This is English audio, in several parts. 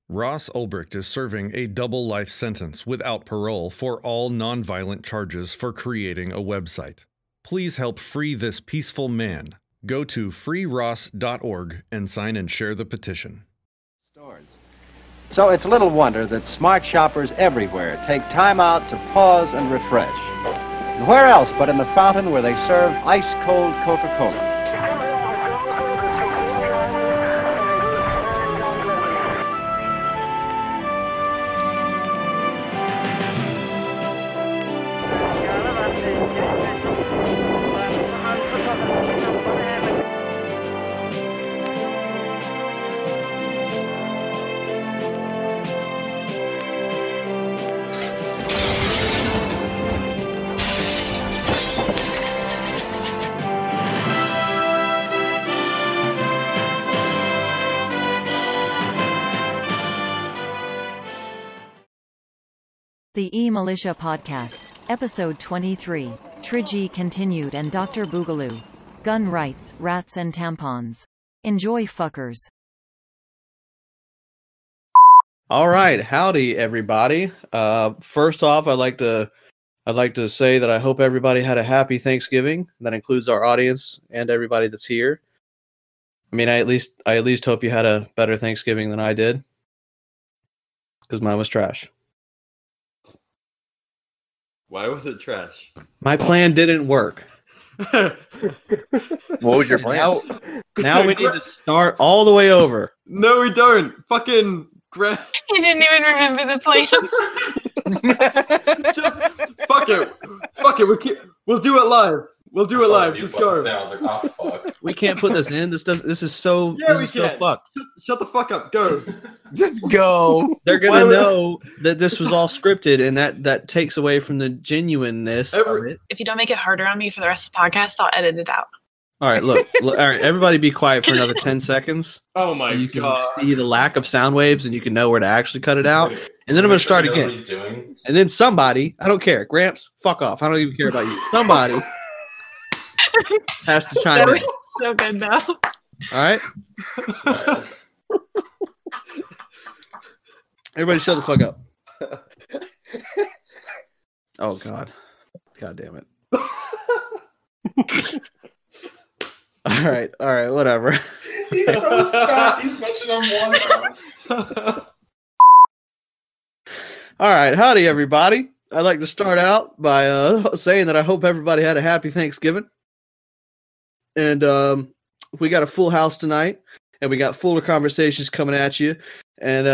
Ross Ulbricht is serving a double life sentence without parole for all nonviolent charges for creating a website. Please help free this peaceful man. Go to freeross.org and sign and share the petition. So it's little wonder that smart shoppers everywhere take time out to pause and refresh. And where else but in the fountain where they serve ice-cold Coca-Cola? The eMilitia Podcast, Episode 23, Triji Continued and Dr. Boogaloo. Gun rights, rats and tampons. Enjoy, fuckers. All right, howdy everybody. First off, I'd like to say that I hope everybody had a happy Thanksgiving. That includes our audience and everybody that's here. I mean, I at least hope you had a better Thanksgiving than I did, because mine was trash. Why was it trash? My plan didn't work. What was your plan? Now we need to start all the way over. No, we don't. Fucking Grant. He didn't even remember the plan. Just fuck it. Fuck it. We'll do it live. We'll do it live. Just go. I was like, oh fuck. We can't put this in. This is so fucked. Shut the fuck up. Go. Just go. They're gonna know that this was all scripted, and that takes away from the genuineness of it. If you don't make it harder on me for the rest of the podcast, I'll edit it out. All right, look. All right, everybody, be quiet for another 10 seconds. Oh my so you can god! see the lack of sound waves, and you can know where to actually cut it out. And then I'm gonna start again. What he's doing. And then somebody, I don't care, Gramps, fuck off. I don't even care about you. Somebody has to chime That in. was so good, though. All right. Everybody, shut the fuck up. Oh God, God damn it. All right, whatever. He's so fat. He's mentioned on one. All right, howdy everybody. I'd like to start out by saying that I hope everybody had a happy Thanksgiving. And we got a full house tonight, and we got fuller conversations coming at you. And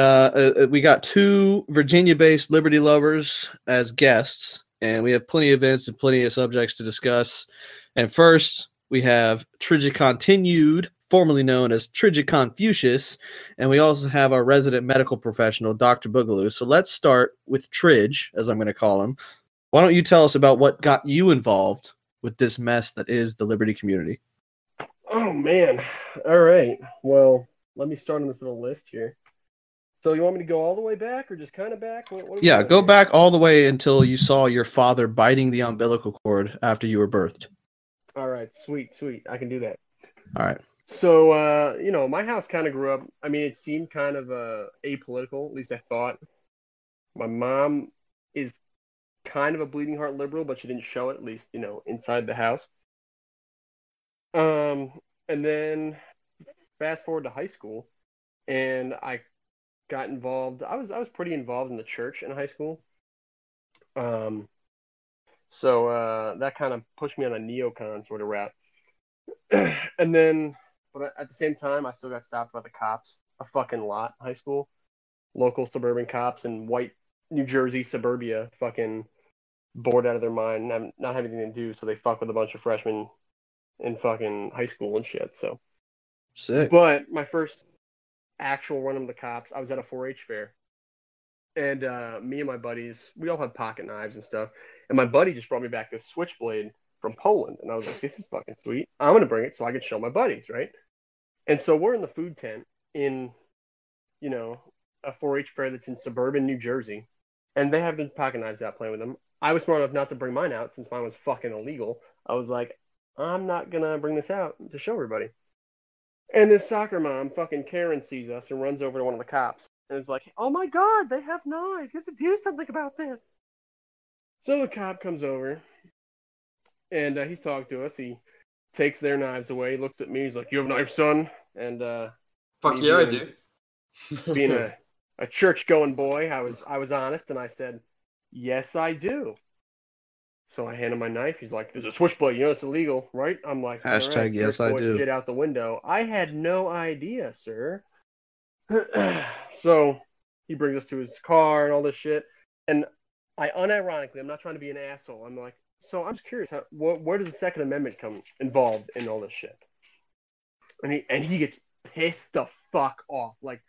we got two Virginia-based liberty lovers as guests, and we have plenty of events and plenty of subjects to discuss. And first, we have Trijiconfucious, formerly known as Trijiconfucious, and we also have our resident medical professional, Dr. Boogaloo. So let's start with Trij, as I'm going to call him. Why don't you tell us about what got you involved with this mess that is the liberty community? Oh, man. All right. Well, let me start on this little list here. So you want me to go all the way back or just kind of back? What Yeah, go back all the way until you saw your father biting the umbilical cord after you were birthed. All right. Sweet. I can do that. All right. So, my house kind of grew up. I mean, it seemed kind of apolitical, at least I thought. My mom is kind of a bleeding heart liberal, but she didn't show it, at least, inside the house. And then fast forward to high school, and I got involved. I was pretty involved in the church in high school. So that kind of pushed me on a neocon sort of route. And then, but at the same time, I still got stopped by the cops a fucking lot in high school. Local suburban cops in white New Jersey suburbia, fucking bored out of their mind, not having anything to do, so they fuck with a bunch of freshmen in fucking high school and shit. So sick. But my first actual run of the cops, I was at a 4-H fair, and me and my buddies, we all had pocket knives and stuff, and my buddy just brought me back this switchblade from Poland, and I was like, this is fucking sweet. I'm gonna bring it so I can show my buddies, right? And so we're in the food tent in, a 4-H fair that's in suburban New Jersey, and they have the pocket knives out playing with them. I was smart enough not to bring mine out since mine was fucking illegal. I was like, I'm not gonna bring this out to show everybody. And this soccer mom, fucking Karen, sees us and runs over to one of the cops And it's like, oh my God, they have knives. You have to do something about this. So the cop comes over, and he's talking to us. He takes their knives away, looks at me. He's like, you have knives, son? And Fuck me yeah, I being- do. being a church-going boy, I was honest, and I said, yes, I do. So I hand him my knife. He's like, there's a switchblade. You know it's illegal, right? I'm like, Hashtag all right, yes, church I boy do. shit out the window. I had no idea, sir. So he brings us to his car and all this shit. And I unironically, I'm not trying to be an asshole. I'm like, so I'm just curious, where does the Second Amendment come involved in all this shit? And he gets pissed the fuck off. Like,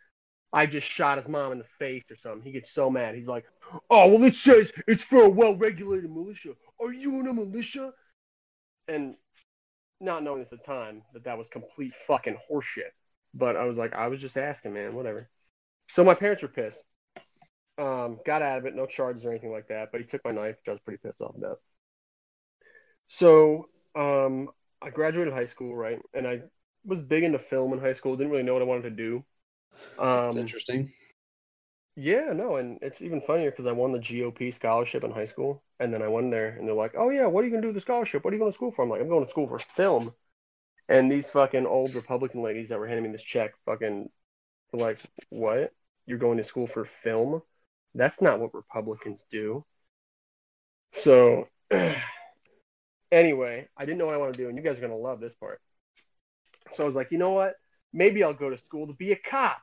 I just shot his mom in the face or something. He gets so mad. He's like, oh, well, it says it's for a well-regulated militia. Are you in a militia? And not knowing at the time that was complete fucking horseshit. But I was like, I was just asking, man, whatever. So my parents were pissed. Got out of it, no charges or anything like that. But he took my knife, which I was pretty pissed off about. So I graduated high school, right? And I was big into film in high school. Didn't really know what I wanted to do. Interesting. Yeah, no, and it's even funnier because I won the GOP scholarship in high school. And then I went there, and they're like, oh, yeah, what are you going to do with the scholarship? What are you going to school for? I'm like, I'm going to school for film. And these fucking old Republican ladies that were handing me this check fucking were like, what? You're going to school for film? That's not what Republicans do. So, anyway, I didn't know what I wanted to do, and you guys are going to love this part. So I was like, you know what? Maybe I'll go to school to be a cop.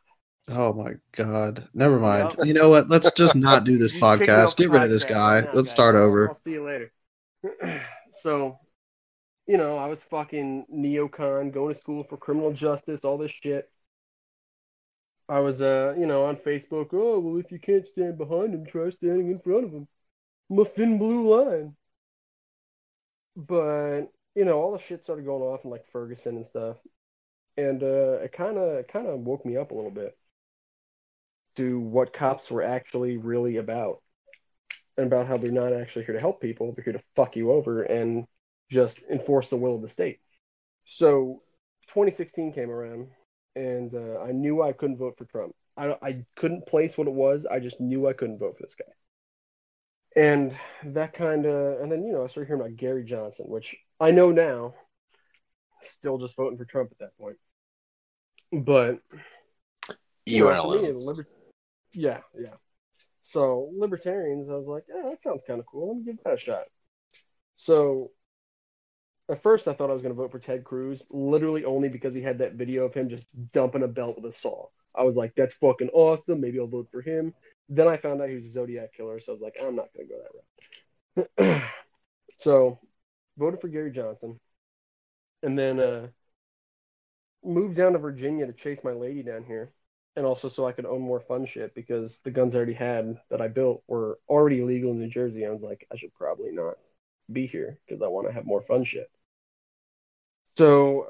Oh my God. Never mind. Yep. You know what? Let's just not do this You just kicked me podcast. off the Get rid of this podcast guy. right now, Let's guys. start over. I'll see you later. So, you know, I was fucking neocon, going to school for criminal justice, all this shit. I was, you know, on Facebook. Oh, well, if you can't stand behind him, try standing in front of him. I'm a thin blue line. But, you know, all the shit started going off in, like, Ferguson and stuff. And it kind of woke me up a little bit to what cops were actually really about. And about how they're not actually here to help people. They're here to fuck you over and just enforce the will of the state. So 2016 came around, and I knew I couldn't vote for Trump. I couldn't place what it was. I just knew I couldn't vote for this guy. And that kind of, and then, you know, I started hearing about Gary Johnson, which I know now, still just voting for Trump at that point. But, You are know, for me, alone. yeah. So libertarians, I was like, yeah, that sounds kind of cool. Let me give that a shot. So at first I thought I was going to vote for Ted Cruz, literally only because he had that video of him just dumping a belt with a saw. I was like, that's fucking awesome. Maybe I'll vote for him. Then I found out he was a Zodiac killer, so I was like, I'm not going to go that route. So voted for Gary Johnson. And then moved down to Virginia to chase my lady down here. And also so I could own more fun shit, because the guns I already had that I built were already illegal in New Jersey. I was like, I should probably not be here because I want to have more fun shit. So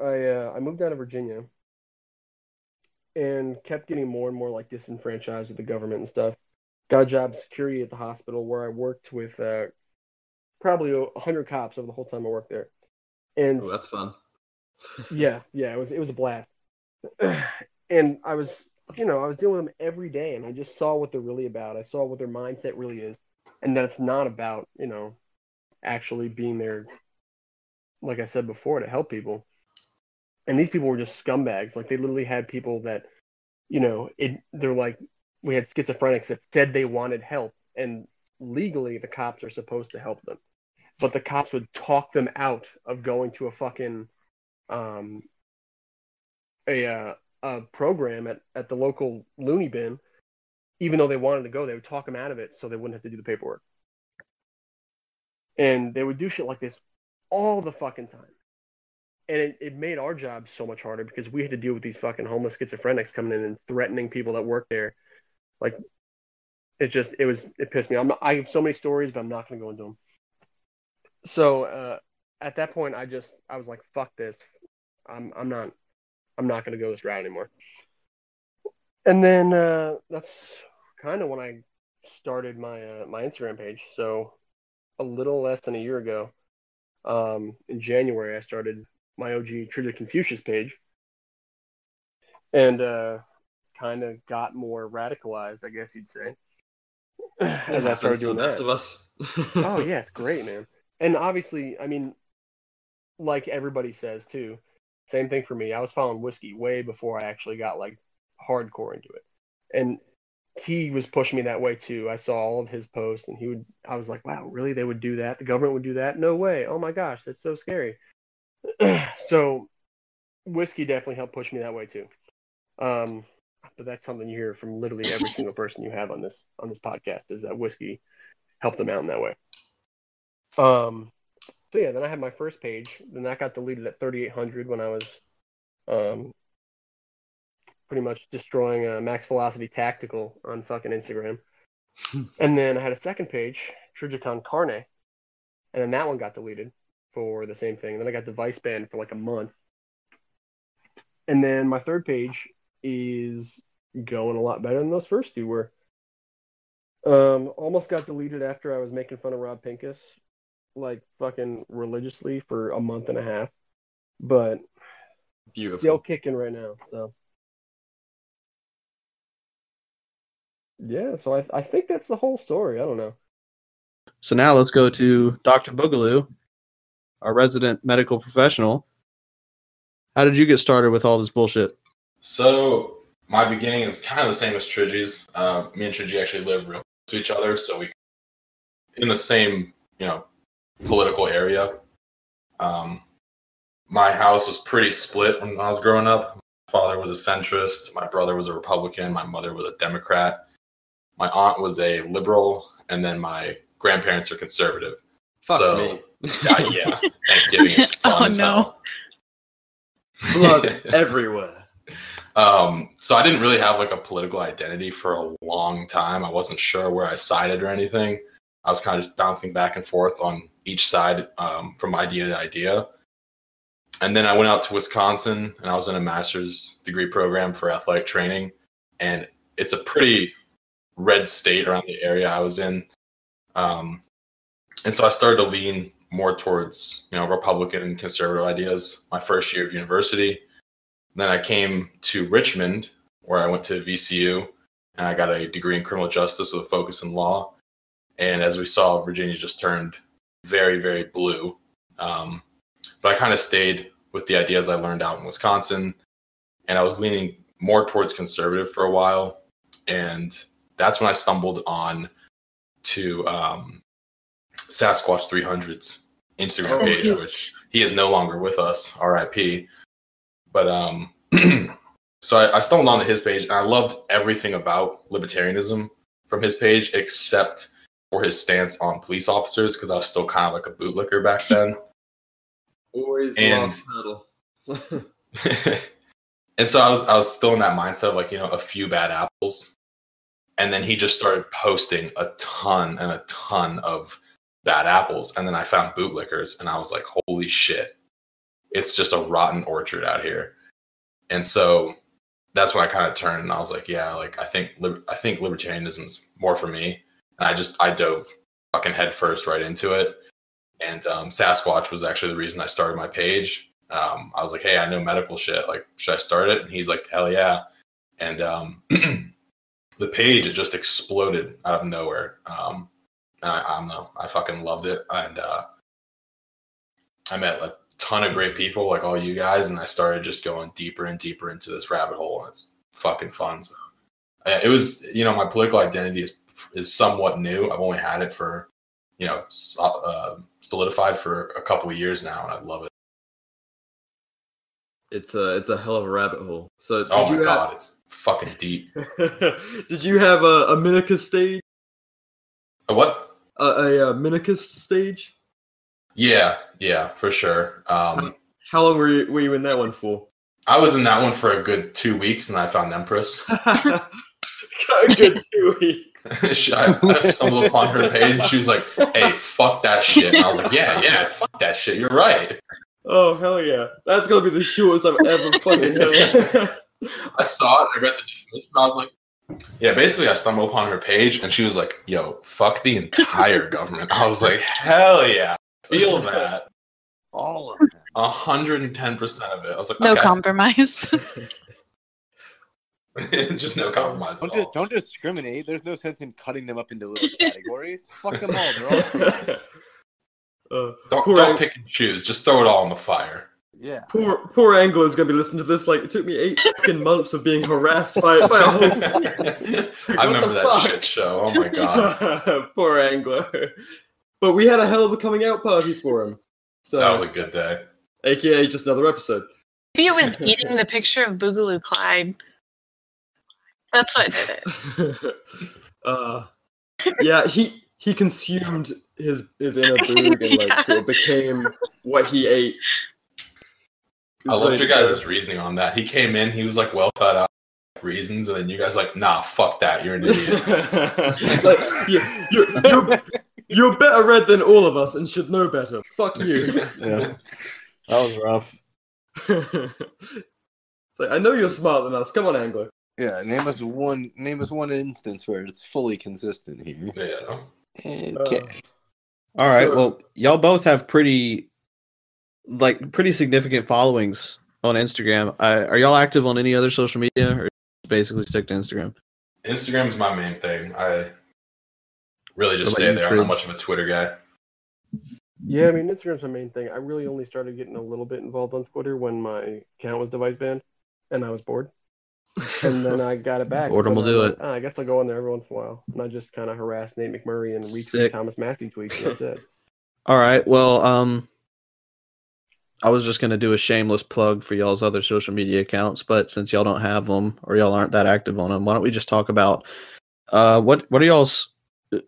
I moved down to Virginia and kept getting more and more like disenfranchised with the government and stuff. Got a job security at the hospital where I worked with probably 100 cops over the whole time I worked there. And Oh, that's fun. yeah, it was a blast. And I was dealing with them every day, and I just saw what they're really about. I saw what their mindset really is, and that it's not about, you know, actually being there, like I said before, to help people. And these people were just scumbags. Like, they literally had people that, you know, they're like, we had schizophrenics that said they wanted help, and legally the cops are supposed to help them. But the cops would talk them out of going to a fucking a program at the local loony bin, even though they wanted to go. They would talk them out of it so they wouldn't have to do the paperwork. And they would do shit like this all the fucking time. And it made our job so much harder because we had to deal with these fucking homeless schizophrenics coming in and threatening people that work there. Like, it pissed me off. I have so many stories, but I'm not going to go into them. So at that point, I was like, fuck this. I'm not going to go this route anymore. And then that's kind of when I started my Instagram page. So a little less than a year ago, in January, I started my OG Trijiconfucious page. And kind of got more radicalized, I guess you'd say. As I started doing the best that. of us. Oh yeah, it's great, man. And obviously, I mean, like everybody says too, same thing for me. I was following Whiskey way before I actually got like hardcore into it, and he was pushing me that way too. I saw all of his posts, and I was like, wow, really? They would do that? The government would do that? No way! Oh my gosh, that's so scary. So, Whiskey definitely helped push me that way too. But that's something you hear from literally every single person you have on this podcast is that Whiskey helped them out in that way. So yeah, then I had my first page. Then that got deleted at 3,800 when I was pretty much destroying Max Velocity Tactical on fucking Instagram. And then I had a second page, Trigicon Carne, and then that one got deleted for the same thing. And then I got device banned for like a month. And then my third page is going a lot better than those first two were. Almost got deleted after I was making fun of Rob Pincus like fucking religiously for a month and a half, but Beautiful. Still kicking right now. So yeah, so I think that's the whole story. I don't know. So now let's go to Dr. Boogaloo, our resident medical professional. How did you get started with all this bullshit? So my beginning is kind of the same as Triji's. Me and Triji actually live real close to each other, so we in the same, political area. My house was pretty split when I was growing up. My father was a centrist, my brother was a Republican, my mother was a Democrat, my aunt was a liberal, and then my grandparents are conservative. Fuck me. Yeah, Thanksgiving is fun as hell. Blood everywhere. So I didn't really have like a political identity for a long time. I wasn't sure where I sided or anything. I was kind of just bouncing back and forth on each side from idea to idea. And then I went out to Wisconsin and I was in a master's degree program for athletic training. And it's a pretty red state around the area I was in. And so I started to lean more towards, Republican and conservative ideas my first year of university. Then I came to Richmond, where I went to VCU, and I got a degree in criminal justice with a focus in law. And as we saw, Virginia just turned very, very blue. But I kind of stayed with the ideas I learned out in Wisconsin, and I was leaning more towards conservative for a while. And that's when I stumbled on to Sasquatch 300's Instagram page, which he is no longer with us, R.I.P. But so I stumbled onto his page, and I loved everything about libertarianism from his page, except for his stance on police officers, because I was still kind of like a bootlicker back then. Always lost pedal. And so I was still in that mindset of like, a few bad apples. And then he just started posting a ton and a ton of bad apples. And then I found bootlickers, and I was like, holy shit, it's just a rotten orchard out here. And so that's when I kind of turned, and I was like, yeah, like I think libertarianism's more for me. And I dove fucking head first right into it. And Sasquatch was actually the reason I started my page. I was like, hey, I know medical shit. Like, should I start it? And he's like, hell yeah. And the page, it just exploded out of nowhere. And I don't know. I fucking loved it. And I met a ton of great people, like all you guys. And I started just going deeper and deeper into this rabbit hole. And it's fucking fun. So it was, my political identity is somewhat new. I've only had it for, solidified for a couple of years now, and I love it. It's a hell of a rabbit hole. So oh my god, it's fucking deep. Did you have a Minicus stage? A what? A Minicus stage? Yeah, for sure. How long were you in that one for? I was in that one for a good 2 weeks, and I found Empress. Got a good 2 weeks. I stumbled upon her page, and she was like, hey, fuck that shit. And I was like, yeah, fuck that shit. You're right. Oh, hell yeah. That's going to be the shortest I've ever fucking heard. I saw it, I read the definition, and I was like, yeah, basically I stumbled upon her page, and she was like, yo, fuck the entire government. I was like, hell yeah. Feel that. All of it. 110% of it. I was like, No okay. compromise. Just no compromise at all. Don't discriminate. There's no sense in cutting them up into little categories. Fuck them all. They're all humans. Don't pick and choose. Just throw it all in the fire. Yeah. Poor Anglo's gonna be listening to this. Like, it took me 8 fucking months of being harassed by a whole. I remember that shit show. Oh my god. Poor Anglo. But we had a hell of a coming out party for him. So That was a good day. AKA just another episode. Maybe it was eating the picture of Boogaloo Clyde. That's what did it. Yeah, he consumed his inner boog and like sort of became what he ate. I loved your guys' reasoning on that. He came in, he was like well thought out reasons, and then you guys like, nah, fuck that, you're an idiot. Like, you're better read than all of us and should know better. Fuck you. Yeah, that was rough. It's like, I know you're smarter than us. Come on, Anglo. Yeah, name us one instance where it's fully consistent here. Yeah. Okay. All right. So- Well, y'all both have pretty significant followings on Instagram. Are y'all active on any other social media, or basically stick to Instagram? Instagram's my main thing. I really just What stay about you, there. I'm not Tridge? much of a Twitter guy. Yeah, I mean, Instagram's my main thing. I really only started getting a little bit involved on Twitter when my account was device banned, and I was bored. And then I got it back. Boredom will do it. I guess I'll go on there every once in a while. And I just kind of harass Nate McMurray and retweet Sick. Thomas Massey tweets. And that's it. All right. Well, I was just gonna do a shameless plug for y'all's other social media accounts, but since y'all don't have them or y'all aren't that active on them, why don't we just talk about what are y'all's?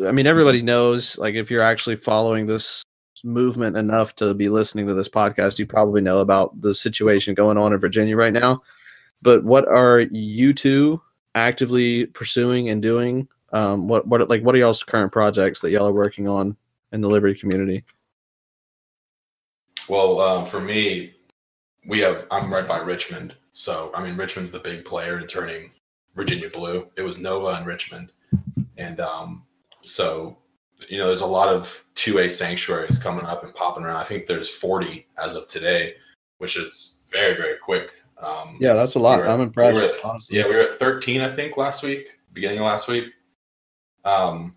I mean, everybody knows, like, if you're actually following this movement enough to be listening to this podcast, you probably know about the situation going on in Virginia right now. But what are you two actively pursuing and doing? What are y'all's current projects that y'all are working on in the Liberty community? Well, for me, I'm right by Richmond. So, I mean, Richmond's the big player in turning Virginia blue. It was Nova and Richmond. And so, you know, there's a lot of 2A sanctuaries coming up and popping around. I think there's 40 as of today, which is very, very quick. Yeah, that's a lot. I'm impressed. We were at 13, I think, beginning of last week. And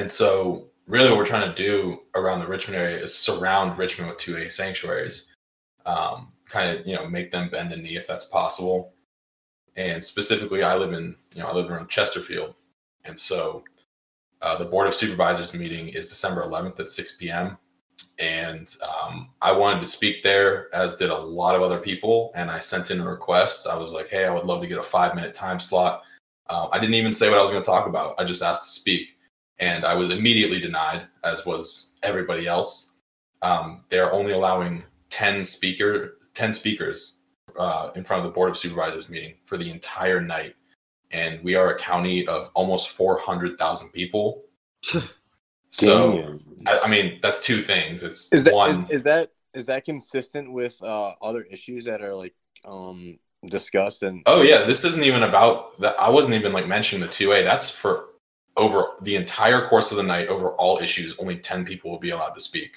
so really what we're trying to do around the Richmond area is surround Richmond with 2A sanctuaries, kind of, you know, make them bend the knee if that's possible. And specifically, I live around Chesterfield. And so the Board of Supervisors meeting is December 11th at 6 p.m. And I wanted to speak there, as did a lot of other people. And I sent in a request. I was like, hey, I would love to get a 5-minute time slot. I didn't even say what I was going to talk about. I just asked to speak. And I was immediately denied, as was everybody else. They're only allowing 10 speakers in front of the Board of Supervisors meeting for the entire night. And we are a county of almost 400,000 people. So, I mean, that's two things. Is that consistent with other issues that are like discussed? And oh yeah, this isn't even about that. I wasn't even like mentioning the 2A. That's for over the entire course of the night, over all issues. Only 10 people will be allowed to speak.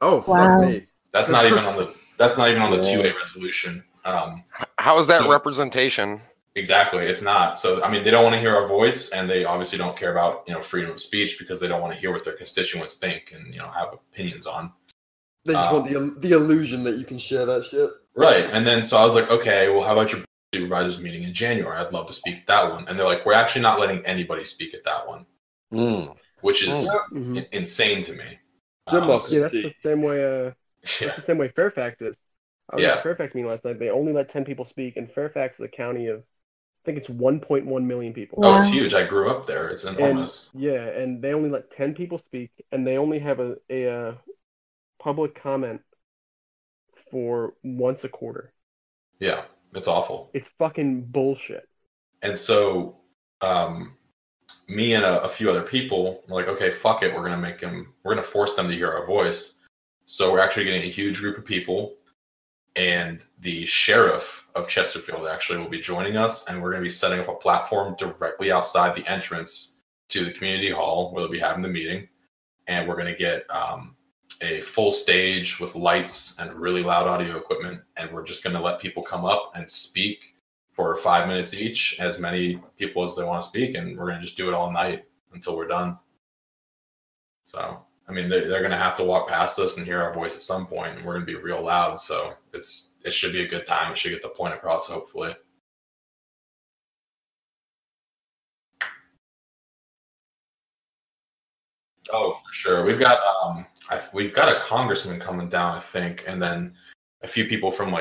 Oh, fuck me. That's not even on the 2A resolution. How is that representation? Exactly, it's not. So, I mean, they don't want to hear our voice, and they obviously don't care about, you know, freedom of speech, because they don't want to hear what their constituents think and, you know, have opinions on. They just want the illusion that you can share that shit. Right. And then so I was like, okay, well, how about your supervisors meeting in January? I'd love to speak at that one. And they're like, we're actually not letting anybody speak at that one, which is insane to me. Yeah, that's the same way. That's the same way Fairfax is. I was at Fairfax meeting last night. They only let 10 people speak, and Fairfax is a county of, I think it's 1.1 million people. Oh, it's huge. I grew up there. It's enormous. And they only let 10 people speak, and they only have a public comment for once a quarter. Yeah, it's awful. It's fucking bullshit. And so, me and a few other people were like, okay, fuck it. We're gonna force them to hear our voice. So we're actually getting a huge group of people. And the sheriff of Chesterfield actually will be joining us, and we're going to be setting up a platform directly outside the entrance to the community hall where they'll be having the meeting. And we're going to get a full stage with lights and really loud audio equipment, and we're just going to let people come up and speak for 5 minutes each, as many people as they want to speak, and we're going to just do it all night until we're done. So, I mean, they're going to have to walk past us and hear our voice at some point, and we're going to be real loud. So it should be a good time. It should get the point across, hopefully. Oh, for sure. We've got a congressman coming down, I think, and then a few people from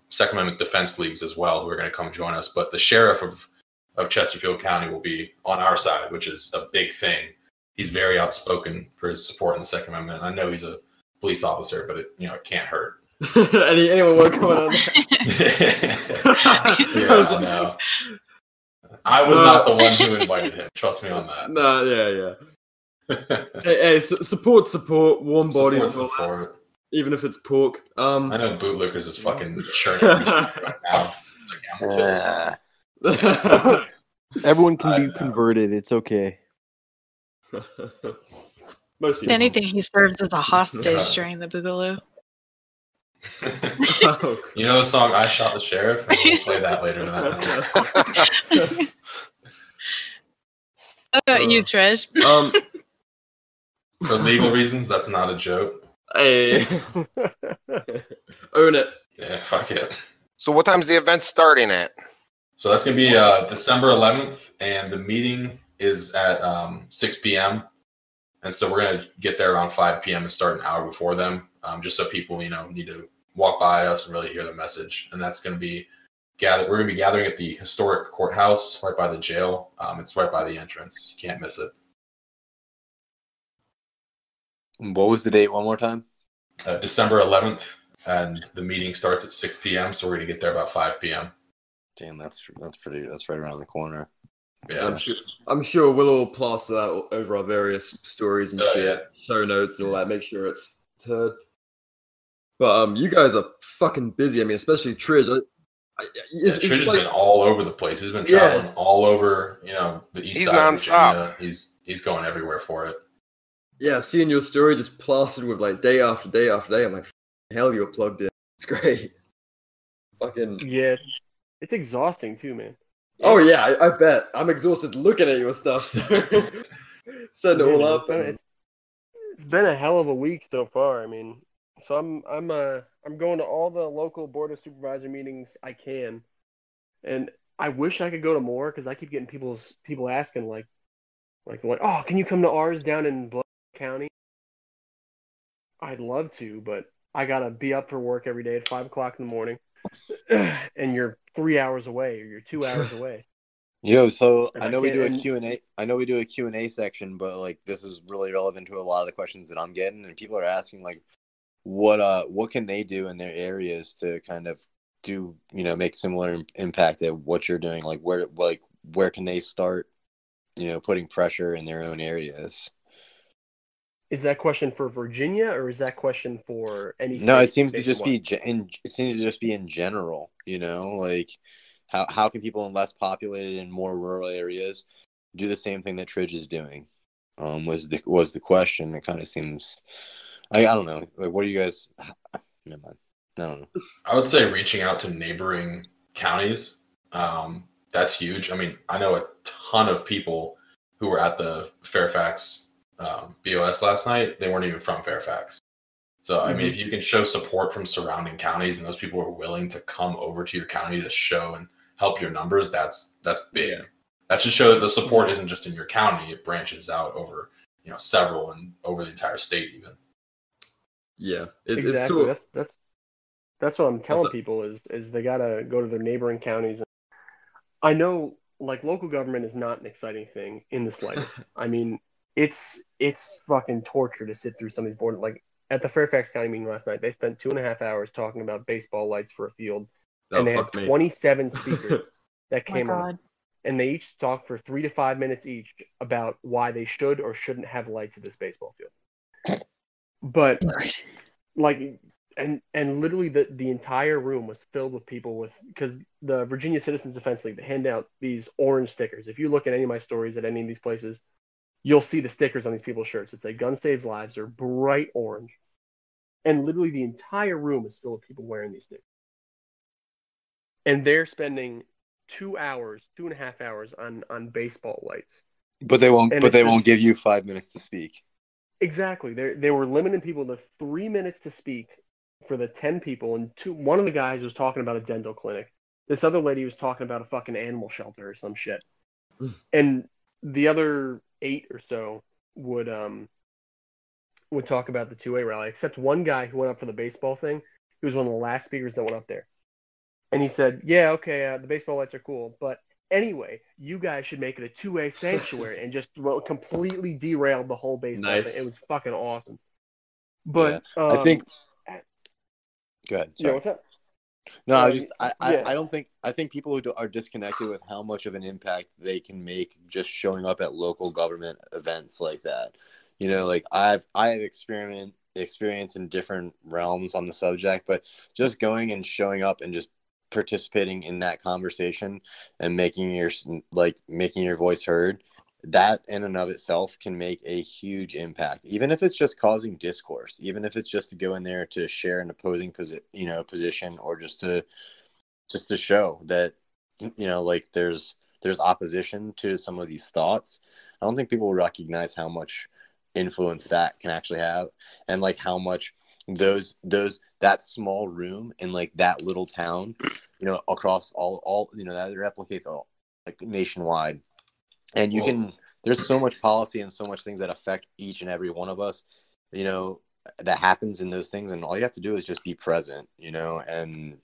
Second Amendment defense leagues as well who are going to come join us. But the sheriff of Chesterfield County will be on our side, which is a big thing. He's very outspoken for his support in the Second Amendment. I know he's a police officer, but it can't hurt. Anyone want to comment on that? Yeah, I know. I was not the one who invited him. Trust me on that. No, yeah. hey, support, warm body, support. Even if it's pork. I know bootlickers is fucking churning right now. Everyone can be converted. It's okay. Most If anything, he serves as a hostage during the Boogaloo. You know the song "I Shot the Sheriff"? We'll play that later tonight. What about you, Trish? For legal reasons, that's not a joke. Hey. Own it. Yeah, fuck it. So what time's the event starting at? So that's going to be December 11th, and the meeting is at 6 p.m. And so we're going to get there around 5 p.m. and start an hour before them, just so people, need to walk by us and really hear the message. And that's going to be we're going to be gathering at the historic courthouse right by the jail. It's right by the entrance. You can't miss it. What was the date one more time? December 11th, and the meeting starts at 6 p.m., so we're going to get there about 5 p.m. Damn, that's right around the corner. Yeah. I'm sure we'll all plaster that over our various stories and shit, show notes and all that, make sure it's heard. But you guys are fucking busy. I mean, especially Trij. Trij has been all over the place. He's been traveling all over, the east side of Virginia. He's going everywhere for it. Yeah, seeing your story just plastered with day after day after day, I'm like, hell, you're plugged in. It's great. Fucking yeah, it's exhausting too, man. Oh yeah, I bet. I'm exhausted looking at your stuff. So setting it all up. It's been a hell of a week so far. I mean, so I'm going to all the local board of supervisor meetings I can, and I wish I could go to more because I keep getting people asking like, oh, can you come to ours down in Blood County? I'd love to, but I gotta be up for work every day at 5 o'clock in the morning, and you're 3 hours away or you're 2 hours away. Yo, so I know we do a Q&A. I know we do a Q&A section, but this is really relevant to a lot of the questions that I'm getting, and people are asking what can they do in their areas to kind of do make similar impact at what you're doing? Where can they start putting pressure in their own areas? Is that question for Virginia, or is that question for any? No, it seems to just be in general. How can people in less populated and more rural areas do the same thing that Trij is doing? Was the question. It kind of seems. I don't know. What do you guys? Never mind. I don't know. I would say reaching out to neighboring counties. That's huge. I mean, I know a ton of people who were at the Fairfax BOS last night. They weren't even from Fairfax. So, I mean, if you can show support from surrounding counties and those people are willing to come over to your county to show and help your numbers, that's big. That should show that the support isn't just in your county. It branches out over, several and over the entire state even. Yeah. Exactly. That's what I'm telling people is they got to go to their neighboring counties. I know, local government is not an exciting thing in the slightest. I mean, it's fucking torture to sit through some of these boards. At the Fairfax County meeting last night, they spent 2.5 hours talking about baseball lights for a field, and they had 27 speakers that came on, and they each talked for 3 to 5 minutes each about why they should or shouldn't have lights at this baseball field. But and literally the entire room was filled with people because the Virginia Citizens Defense League, they hand out these orange stickers. If you look at any of my stories at any of these places, you'll see the stickers on these people's shirts that say "Gun Saves Lives." They're bright orange, and literally the entire room is filled with people wearing these stickers. And they're spending 2 hours, 2.5 hours on baseball lights. But they won't. But they won't give you 5 minutes to speak. Exactly. They were limiting people to 3 minutes to speak for the 10 people, and one of the guys was talking about a dental clinic. This other lady was talking about a fucking animal shelter or some shit. And the other 8 or so would talk about the 2A rally, except one guy who went up for the baseball thing. He was one of the last speakers that went up there. And he said, yeah, okay, the baseball lights are cool, but anyway, you guys should make it a 2A sanctuary, and just completely derailed the whole baseball thing. It was fucking awesome. But yeah. I think. Go ahead. Sorry. Yeah, what's up? No, I think people who are disconnected with how much of an impact they can make just showing up at local government events like that. You know, like I have experience in different realms on the subject, but just going and showing up and just participating in that conversation and making your voice heard, that in and of itself can make a huge impact, even if it's just causing discourse, even if it's just to go in there to share an opposing position, or just to show that, you know, like there's opposition to some of these thoughts. I don't think people recognize how much influence that can actually have, and like how much that small room in like that little town, you know, across all you know, that replicates all like nationwide. And there's so much policy and so much things that affect each and every one of us, you know, that happens in those things. And all you have to do is just be present, you know, and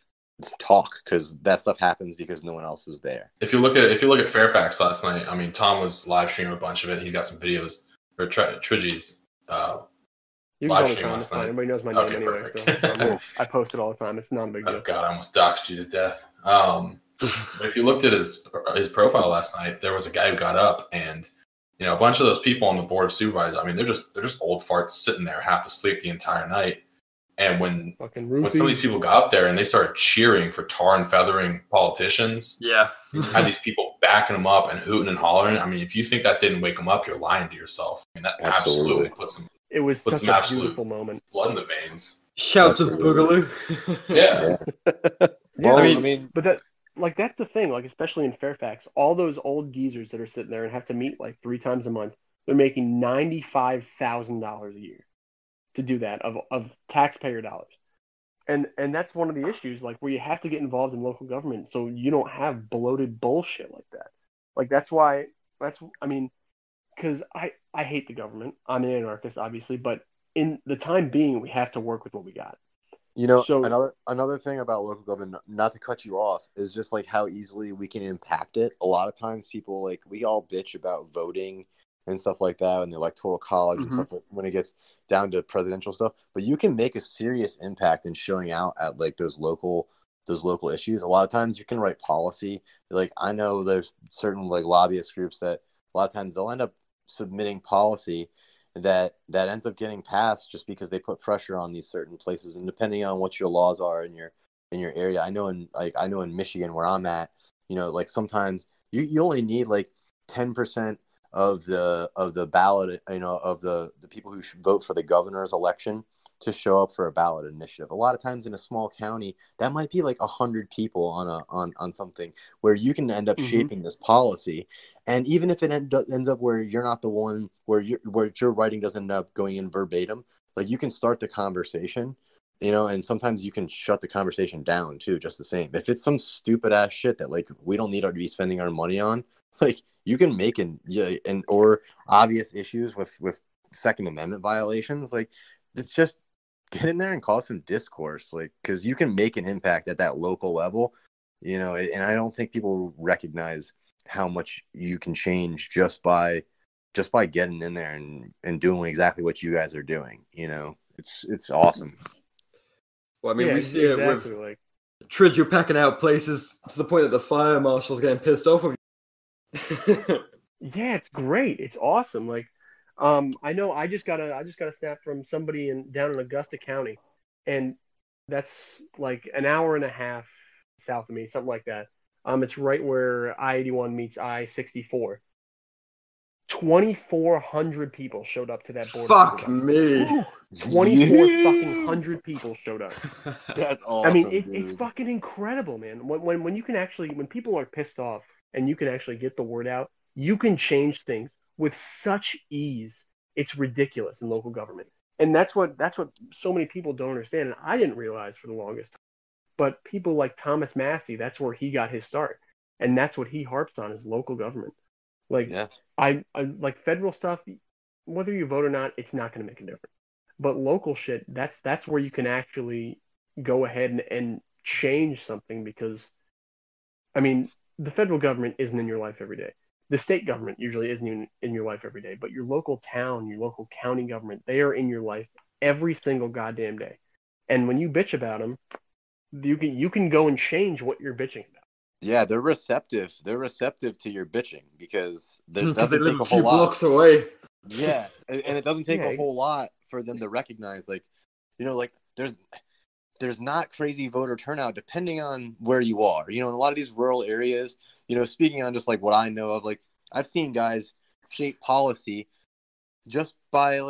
talk, because that stuff happens because no one else is there. If you look at Fairfax last night, I mean, Tom was live streaming a bunch of it. He's got some videos, or Triji's live stream last night. Everybody knows my name anyway. So I post it all the time. It's not a big deal. Oh God, I almost doxed you to death. But if you looked at his profile last night, there was a guy who got up, and you know, a bunch of those people on the board of supervisors, I mean, they're just old farts sitting there half asleep the entire night. And when some of these people got up there and they started cheering for tar and feathering politicians, yeah, had these people backing them up and hooting and hollering. I mean, if you think that didn't wake them up, you're lying to yourself. I mean, that absolutely puts them. It was such a beautiful moment. Blood in the veins. Shouts of Boogaloo. Yeah. Well, I mean, but that's the thing. Like, especially in Fairfax, all those old geezers that are sitting there and have to meet like 3 times a month, they're making $95,000 a year to do that of taxpayer dollars. And that's one of the issues, like, where you have to get involved in local government so you don't have bloated bullshit like that. Like, because I hate the government. I'm an anarchist, obviously, but in the time being, we have to work with what we got. You know, so, another thing about local government, not to cut you off, is just like how easily we can impact it. A lot of times people, like, we all bitch about voting and stuff like that, and the electoral college and stuff when it gets down to presidential stuff. But you can make a serious impact in showing out at like those local issues. A lot of times you can write policy. Like, I know there's certain like lobbyist groups that a lot of times they'll end up submitting policy that ends up getting passed just because they put pressure on these certain places, and depending on what your laws are in your area. I know in Michigan where I'm at, you know, like sometimes you only need like 10% of the ballot, you know, of the people who should vote for the governor's election to show up for a ballot initiative. A lot of times in a small county, that might be like 100 people on something where you can end up shaping this policy. And even if it ends up where you're not the one, where your writing doesn't end up going in verbatim, like, you can start the conversation, you know, and sometimes you can shut the conversation down too, just the same. If it's some stupid ass shit that like we don't need to be spending our money on, like, you can make or obvious issues with Second Amendment violations, like, it's just get in there and cause some discourse, like, because you can make an impact at that local level, you know. And I don't think people recognize how much you can change just by getting in there and doing exactly what you guys are doing. You know, it's awesome. Well, I mean, we see it with like Trid, you're packing out places to the point that the fire marshal's getting pissed off of you. Yeah, it's great. It's awesome. Like, I know I just got a snap from somebody down in Augusta County, and that's like an hour and a half south of me, something like that. It's right where I-81 meets I-64. 2,400 people showed up to that board. Fuck me. fucking hundred people showed up. That's awesome. I mean, it's fucking incredible, man. When you can actually, when people are pissed off and you can actually get the word out, you can change things with such ease. It's ridiculous in local government, and that's what so many people don't understand. And I didn't realize for the longest time. But people like Thomas Massey, that's where he got his start, and that's what he harps on is local government. Like I like federal stuff, whether you vote or not, it's not going to make a difference. But local shit, that's where you can actually go ahead and change something because, I mean, the federal government isn't in your life every day. The state government usually isn't even in your life every day. But your local town, your local county government, they are in your life every single goddamn day. And when you bitch about them, you can go and change what you're bitching about. Yeah, they're receptive. They're receptive to your bitching because there doesn't they live take a a whole few lot. blocks away. Yeah, and it doesn't take a whole lot for them to recognize, like, you know, like there's not crazy voter turnout depending on where you are. You know, in a lot of these rural areas, you know, speaking on just like what I know of, like I've seen guys shape policy just by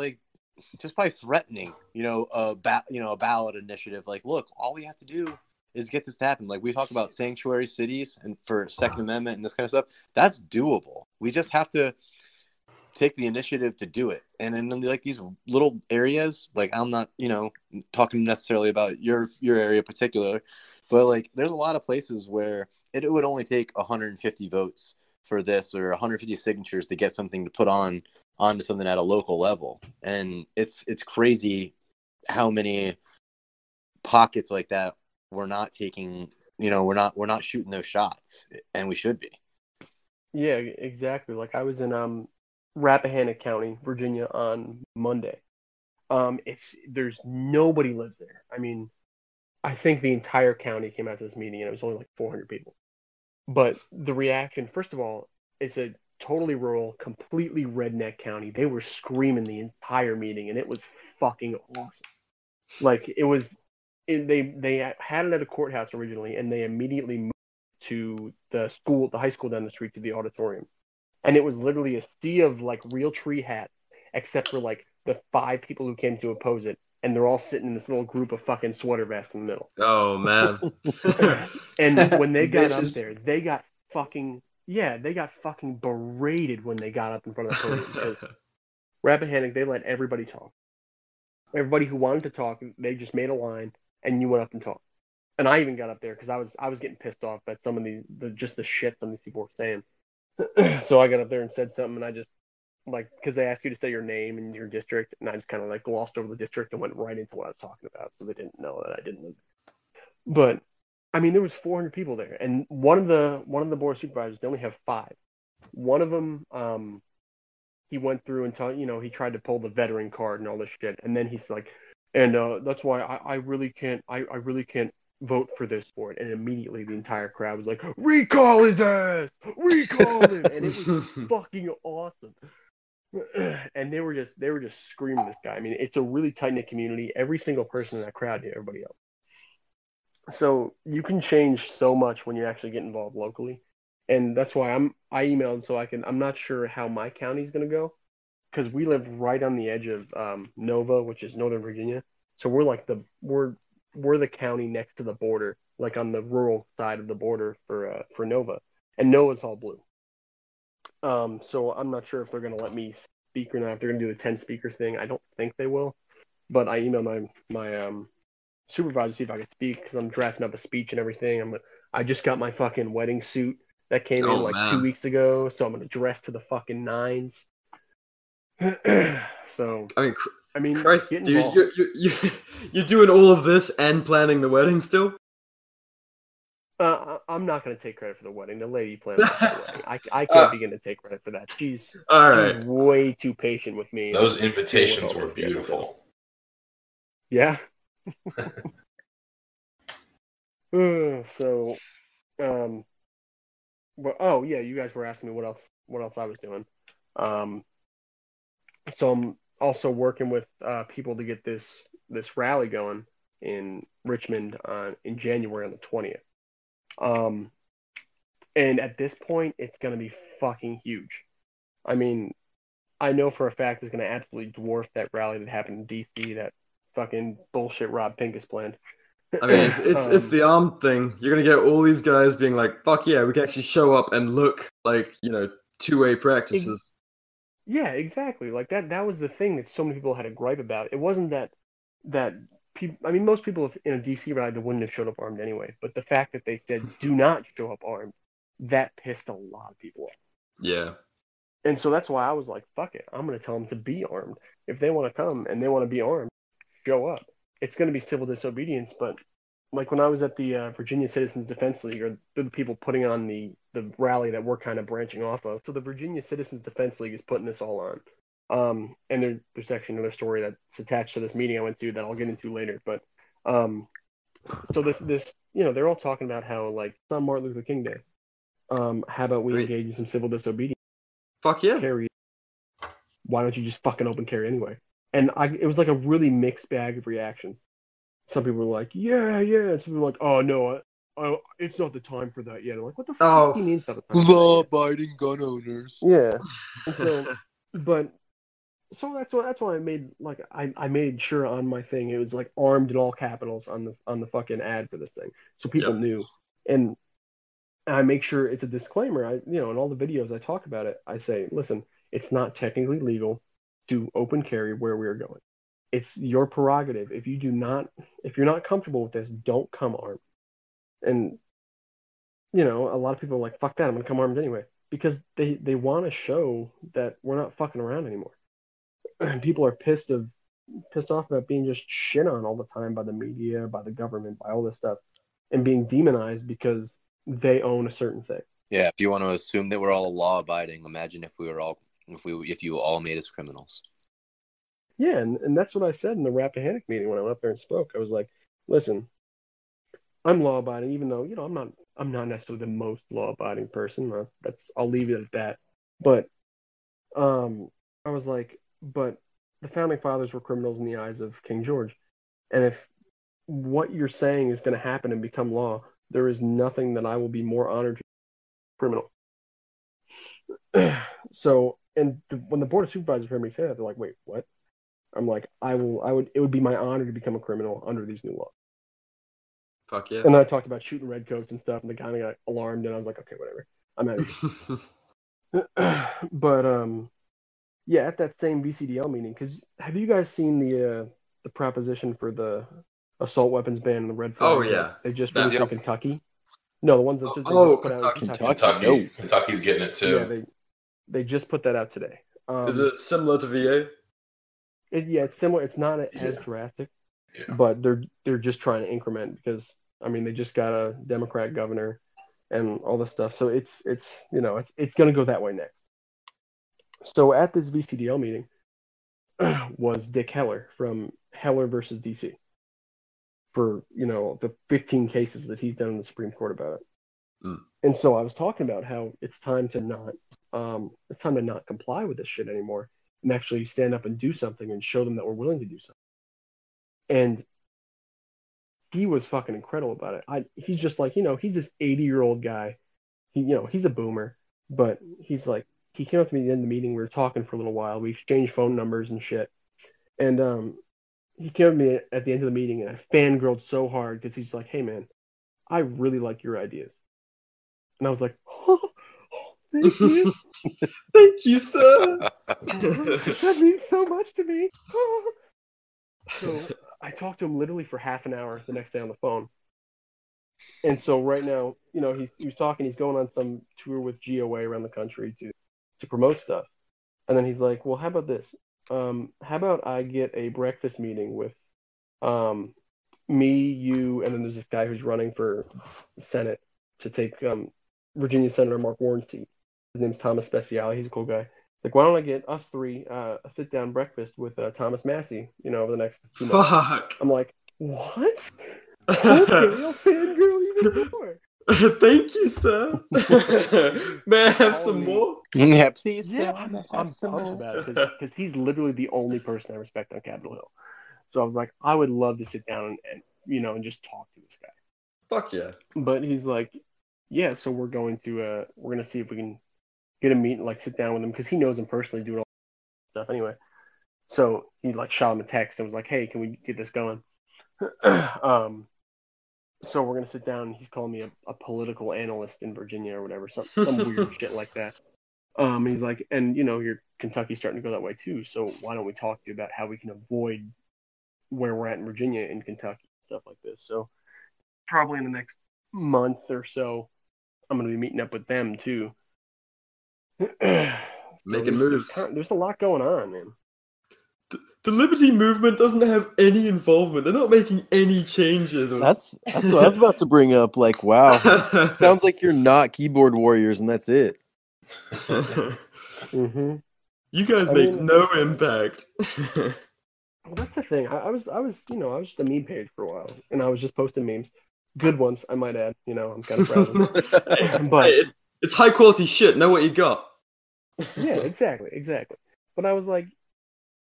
threatening, you know, a ballot initiative. Like, look, all we have to do is get this to happen. Like we talk about sanctuary cities and for Second Amendment and this kind of stuff. That's doable. We just have to take the initiative to do it. And in like these little areas, like I'm not, you know, talking necessarily about your area in particular, but like there's a lot of places where it would only take 150 votes for this or 150 signatures to get something to put onto something at a local level. And it's crazy how many pockets like that we're not taking, you know, we're not shooting those shots, and we should be. Yeah, exactly. Like I was in Rappahannock County, Virginia on Monday. There's nobody lives there. I mean, I think the entire county came out to this meeting and it was only like 400 people. But the reaction, first of all, it's a totally rural, completely redneck county. They were screaming the entire meeting and it was fucking awesome. Like it was, they had it at a courthouse originally and they immediately moved to the high school down the street to the auditorium. And it was literally a sea of like real tree hats, except for like the 5 people who came to oppose it. And they're all sitting in this little group of fucking sweater vests in the middle. Oh, man. And when they got up there, they got fucking berated when they got up in front of the podium. Rappahannock, they let everybody talk. Everybody who wanted to talk, they just made a line, and you went up and talked. And I even got up there because I was getting pissed off at some of the shit some of these people were saying. So I got up there and said something, and I just, like, because they asked you to say your name and your district, and I just kind of like glossed over the district and went right into what I was talking about, so they didn't know that I didn't live there. But I mean, there was 400 people there, and one of the board of supervisors, they only have 5. One of them, he went through and he tried to pull the veteran card and all this shit, and then he's like, and that's why I really can't vote for this board. And immediately the entire crowd was like, recall his ass, recall him, and it was fucking awesome. And they were just screaming this guy. I mean, it's a really tight knit community. Every single person in that crowd knew everybody else. So you can change so much when you actually get involved locally. And that's why I emailed so I'm not sure how my county's going to go, because we live right on the edge of Nova, which is Northern Virginia. So we're like we're the county next to the border, like on the rural side of the border for Nova, and Nova's all blue. So I'm not sure if they're going to let me speak or not. If they're going to do the 10 speaker thing, I don't think they will. But I emailed my supervisor to see if I could speak, because I'm drafting up a speech and everything. I just got my fucking wedding suit that came in like 2 weeks ago, so I'm going to dress to the fucking nines. So I mean, Christ, dude, you're doing all of this and planning the wedding still? I'm not going to take credit for the wedding. The lady planned the wedding. I can't begin to take credit for that. She's way too patient with me. Those invitations were beautiful. Yeah. So, well, oh yeah, you guys were asking me what else I was doing. So I'm also working with people to get this rally going in Richmond in January on the 20th. And at this point, it's going to be fucking huge. I mean, I know for a fact it's going to absolutely dwarf that rally that happened in D.C. That fucking bullshit Rob Pincus planned. I mean, it's the armed thing. You're gonna get all these guys being like, "Fuck yeah, we can actually show up and look like two-way practices." Yeah, exactly. Like that was the thing that so many people had a gripe about. It wasn't that people. I mean, most people in a DC rally that wouldn't have showed up armed anyway. But the fact that they said do not show up armed, that pissed a lot of people off. Yeah. And so that's why I was like, fuck it. I'm gonna tell them to be armed. If they want to come and they want to be armed, show up. It's gonna be civil disobedience, but like when I was at the Virginia Citizens Defense League, or the people putting on the rally that we're kind of branching off of. So the Virginia Citizens Defense League is putting this all on. And there's actually another story that's attached to this meeting I went to that I'll get into later. But so this they're all talking about how like it's on Martin Luther King Day. How about we engage in some civil disobedience? Fuck yeah. Carry. Why don't you just fucking open carry anyway? And it was like a really mixed bag of reaction. Some people were like, yeah. And some people were like, oh, no, it's not the time for that yet. I'm like, what the fuck do you mean it's not the time? Law-abiding gun owners. Yeah. And so, that's why I made, like, I made sure on my thing, it was, like, armed in all capitals on the fucking ad for this thing. So people knew. And I make sure it's a disclaimer. In all the videos I talk about it, I say, listen, it's not technically legal to open carry where we are going. It's your prerogative. If you're not comfortable with this, don't come armed. And a lot of people are like, fuck that, I'm gonna come armed anyway. Because they want to show that we're not fucking around anymore. And people are pissed off about being just shit on all the time by the media, by the government, by all this stuff, and being demonized because they own a certain thing. Yeah, if you want to assume that we're all law abiding, imagine if you all made us criminals. Yeah, and that's what I said in the Rappahannock meeting when I went up there and spoke. I was like, listen, I'm law abiding, even though, I'm not necessarily the most law abiding person. I'll leave it at that. But I was like, but the founding fathers were criminals in the eyes of King George. And if what you're saying is going to happen and become law, there is nothing that I will be more honored to criminal. So, when the Board of Supervisors heard me say that, they're like, wait, what? I'm like, it would be my honor to become a criminal under these new laws. Fuck yeah. And I talked about shooting redcoats and stuff, and the guy got alarmed, and I was like, okay, whatever. I'm out of here. But, yeah, at that same VCDL meeting, because have you guys seen the proposition for the assault weapons ban and the red flags? Oh, yeah. They just released in Kentucky? No, the ones that they just put out in Kentucky. No. Kentucky's getting it, too. Yeah, they just put that out today. Is it similar to VA? It's similar. It's not as drastic, but they're just trying to increment because they just got a Democrat governor and all this stuff. So it's going to go that way next. So at this VCDL meeting was Dick Heller from Heller versus DC for the 15 cases that he's done in the Supreme Court about it. Mm. And so I was talking about how it's time to not comply with this shit anymore. And actually stand up and do something and show them that we're willing to do something. And he was fucking incredible about it. He's just like, he's this 80-year-old guy. He's a boomer, but he's like, he came up to me at the end of the meeting. We were talking for a little while. We exchanged phone numbers and shit. And he came up to me at the end of the meeting, and I fangirled so hard because he's like, hey, man, I really like your ideas. And I was like, oh, thank you. Thank you, sir. That means so much to me. So I talked to him literally for half an hour the next day on the phone. And so right now, he's talking. He's going on some tour with GOA around the country to promote stuff. And then he's like, well, how about this? How about I get a breakfast meeting with me, you, and then there's this guy who's running for Senate to take Virginia Senator Mark Warren's seat. His name's Thomas Speciale. He's a cool guy. Like, why don't I get us three a sit-down breakfast with Thomas Massey, over the next 2 months? Fuck. I'm like, what? Okay, I'll fangirl even more. Thank you, sir. May I have some more? Yeah, please. Yeah, I'm pumped about it because he's literally the only person I respect on Capitol Hill. So I was like, I would love to sit down and just talk to this guy. Fuck yeah. But he's like, yeah, so we're going to see if we can get a meet and like sit down with him because he knows him personally, do it all. stuff anyway. So he like shot him a text and was like, "Hey, can we get this going?" So we're gonna sit down. And he's calling me a political analyst in Virginia or whatever, some weird shit like that. He's like, and your Kentucky's starting to go that way too. So why don't we talk to you about how we can avoid where we're at in Virginia and Kentucky, stuff like this. So probably in the next month or so, I'm gonna be meeting up with them too. Making moves. There's a lot going on, man. The Liberty movement doesn't have any involvement. They're not making any changes. That's what I was about to bring up. Like, wow, sounds like you're not keyboard warriors, and that's it. Mm-hmm. You guys make no impact. Well, that's the thing. I was just a meme page for a while, and I was just posting memes, good ones, I might add. I'm kind of proud. But it's high quality shit. Know what you got. Yeah, exactly. But I was like,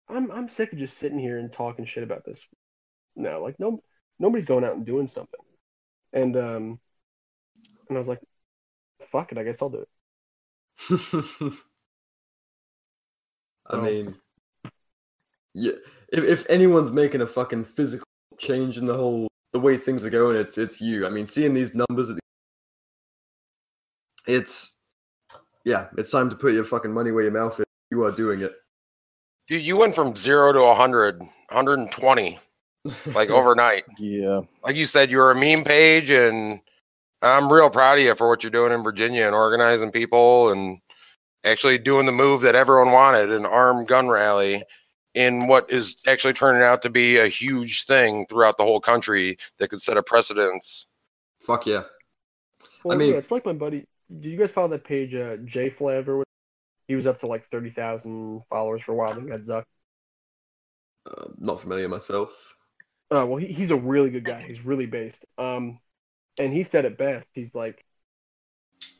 I'm sick of just sitting here and talking shit about this. No, like nobody's going out and doing something. And I was like, fuck it, I guess I'll do it. I mean, yeah. If anyone's making a fucking physical change in the way things are going, it's you. I mean, seeing these numbers, it's time to put your fucking money where your mouth is. You are doing it. Dude, you went from 0 to 100, 120, like overnight. Yeah. Like you said, you were a meme page, and I'm real proud of you for what you're doing in Virginia and organizing people and actually doing the move that everyone wanted, an armed gun rally, in what is actually turning out to be a huge thing throughout the whole country that could set a precedence. Fuck yeah. Well, yeah, it's like my buddy. Did you guys follow that page, JFlev or whatever? He was up to like 30,000 followers for a while, then got zucked. Not familiar myself. Well, he's a really good guy. He's really based. And he said it best. He's like,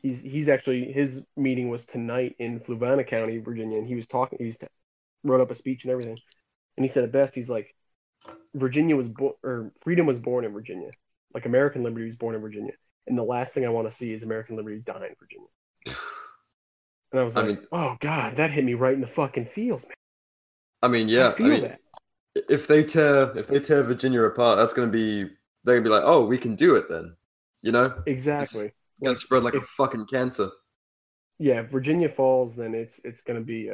he's actually, his meeting was tonight in Fluvanna County, Virginia, and he was talking. He wrote up a speech and everything, and he said it best. He's like, freedom was born in Virginia, like American liberty was born in Virginia, and the last thing I want to see is American liberty die in Virginia. And I was like, oh god, that hit me right in the fucking feels, man. I mean, yeah, I feel that. If they tear Virginia apart, they're gonna be like, oh, we can do it then, Exactly. It's gonna spread like a fucking cancer. Yeah, if Virginia falls, then it's gonna be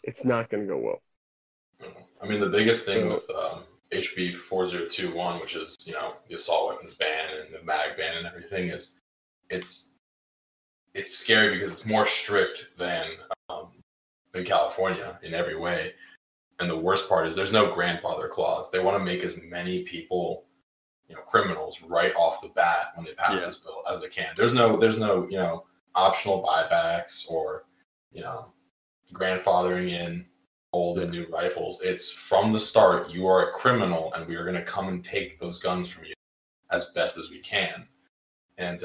it's not gonna go well. I mean, the biggest thing with HB 4021, which is the assault weapons ban and the mag ban and everything, is it's scary because it's more strict than California in every way. And the worst part is there's no grandfather clause. They want to make as many people, criminals right off the bat when they pass this bill as they can. There's no optional buybacks or, grandfathering in old and new rifles. It's from the start, you are a criminal and we are going to come and take those guns from you as best as we can. And,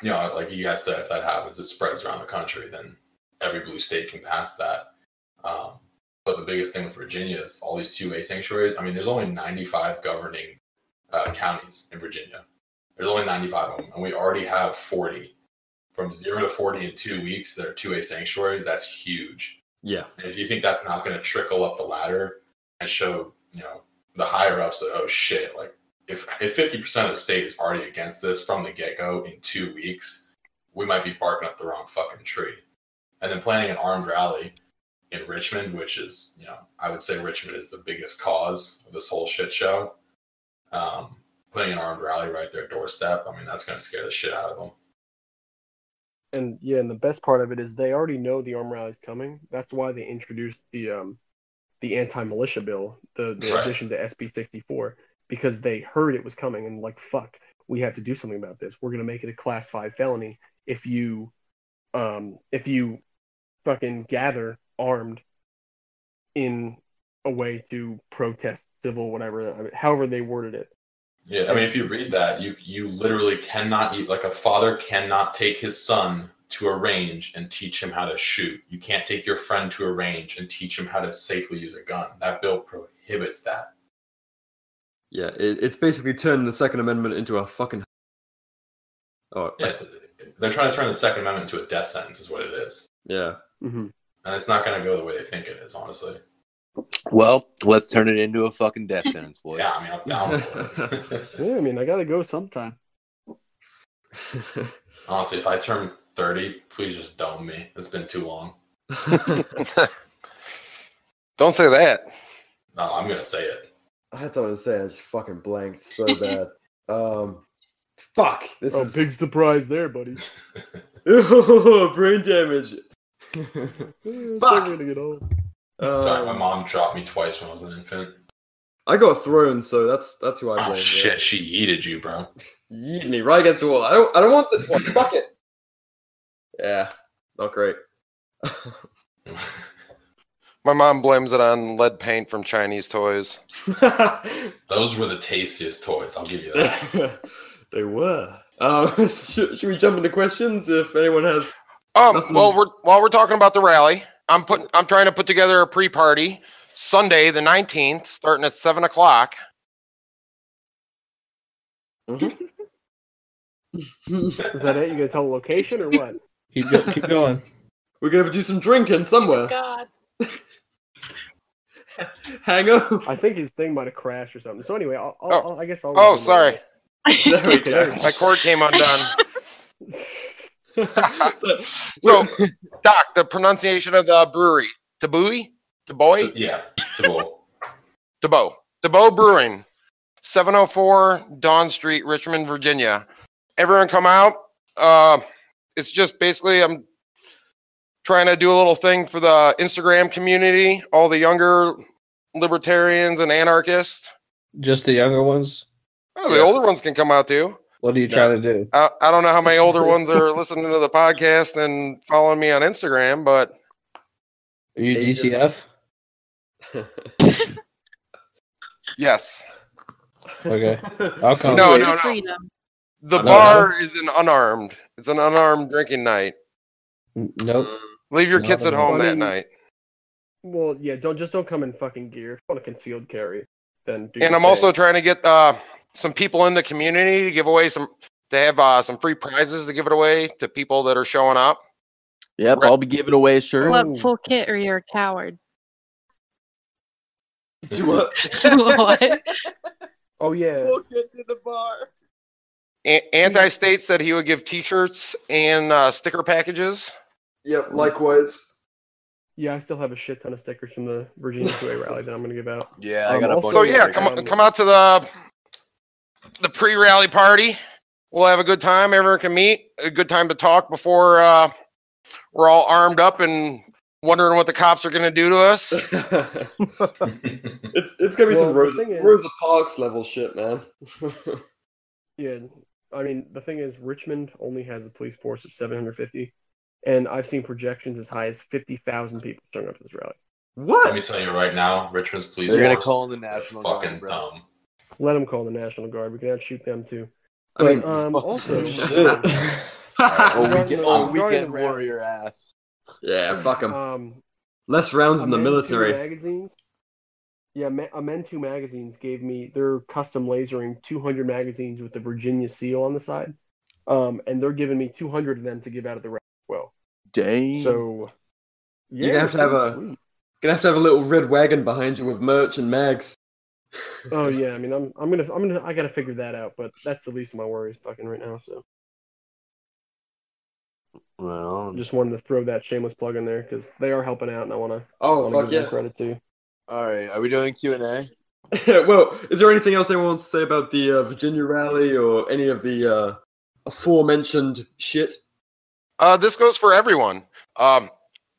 like you guys said, if that happens, it spreads around the country, then every blue state can pass that. But the biggest thing with Virginia is all these 2A sanctuaries. I mean, there's only 95 governing counties in Virginia. There's only 95 of them, and we already have 40. From 0 to 40 in 2 weeks, there are 2A sanctuaries. That's huge. Yeah. And if you think that's not going to trickle up the ladder and show, the higher ups that, oh shit, like if 50% of the state is already against this from the get-go in 2 weeks, we might be barking up the wrong fucking tree. And then planning an armed rally in Richmond, which is, I would say Richmond is the biggest cause of this whole shit show. Putting an armed rally right there doorstep, I mean, that's going to scare the shit out of them. And the best part of it is they already know the armed rally is coming. That's why they introduced the anti-militia bill, the addition to SB 64, because they heard it was coming and like, fuck, we have to do something about this. We're going to make it a class 5 felony if you fucking gather armed in a way to protest civil whatever, however they worded it. Yeah, I mean, if you read that, you literally cannot like a father cannot take his son to a range and teach him how to shoot. You can't take your friend to a range and teach him how to safely use a gun. That bill prohibits that. Yeah, it's basically turning the Second Amendment into a fucking... Oh, yeah, they're trying to turn the Second Amendment into a death sentence is what it is. Yeah. Mm-hmm. And it's not going to go the way they think it is, honestly. Well, let's turn it into a fucking death sentence, boys. Yeah, I mean, I'm down for it. Yeah, I mean, I gotta go sometime. Honestly, if I turn 30, please just dome me. It's been too long. Don't say that. No, I'm going to say it. I had something to say. I just fucking blanked so bad. Fuck. This is big surprise there, buddy. brain damage. Fuck. Gonna get old. Sorry, my mom dropped me twice when I was an infant. I got thrown, so that's who I blame. Oh shit, she yeeted you, bro. Yeeted me right against the wall. I don't want this one. Fuck it. Yeah, not great. My mom blames it on lead paint from Chinese toys. Those were the tastiest toys, I'll give you that. They were. Should we jump into questions if anyone has? Well, while we're talking about the rally, I'm trying to put together a pre-party Sunday the 19th, starting at 7 o'clock. Mm-hmm. Is that it? You gonna tell the location or what? Keep going. We're gonna do some drinking somewhere. Oh, God. Hang on. I think his thing might have crashed or something. So anyway, I guess I'll. Oh, sorry. There we go. My cord came undone. So, Doc, the pronunciation of the brewery. Tabooey? Taboy? Yeah, Tabo. Tabo Brewing. 704 Dawn Street, Richmond, Virginia. Everyone come out. It's just basically I'm trying to do a little thing for the Instagram community, all the younger libertarians and anarchists. Just the younger ones? Oh, the older ones can come out too. What are you trying to do? I don't know how many older ones are listening to the podcast and following me on Instagram, but... Are you GTF? Yes. Okay. I'll come. No. The bar is an unarmed. It's an unarmed drinking night. Nope. Leave your kids at home that night. Well, yeah, don't come in fucking gear. If you want a concealed carry, then do. And I'm also trying to get some people in the community to give away some free prizes to give it away to people that are showing up. Yep, I'll be giving away a shirt. What, full kit or you're a coward? Do what? What? Oh yeah. We'll get to the bar. Anti-State said he would give T-shirts and sticker packages. Yep, likewise. Yeah, I still have a shit ton of stickers from the Virginia 2A rally that I'm going to give out. Yeah, I got a bunch. So yeah, come out to the pre-rally party. We'll have a good time. Everyone can meet. A good time to talk before we're all armed up and wondering what the cops are going to do to us. It's going to be some Rosa Parks level shit, man. Yeah, I mean, the thing is, Richmond only has a police force of 750, and I've seen projections as high as 50,000 people showing up to this rally. What? Let me tell you right now, Richmond's police They're force gonna call in the National Guard, fucking bro. dumb. Let them call the National Guard. We can outshoot them too. I mean, also, weekend warrior ass. Yeah, fuck them. Less rounds in the military. Magazines. Yeah, Amentu magazines gave me their custom lasering 200 magazines with the Virginia seal on the side, and they're giving me 200 of them to give out at the rally as well. Dang. So yeah, you're gonna have to have a little red wagon behind you with merch and mags. Oh yeah, I mean, I gotta figure that out, but that's the least of my worries fucking right now. So, well, just wanted to throw that shameless plug in there because they are helping out, and I want to. Fuck give them credit too. All right, are we doing Q&A? Well, is there anything else anyone wants to say about the Virginia rally or any of the aforementioned shit? This goes for everyone.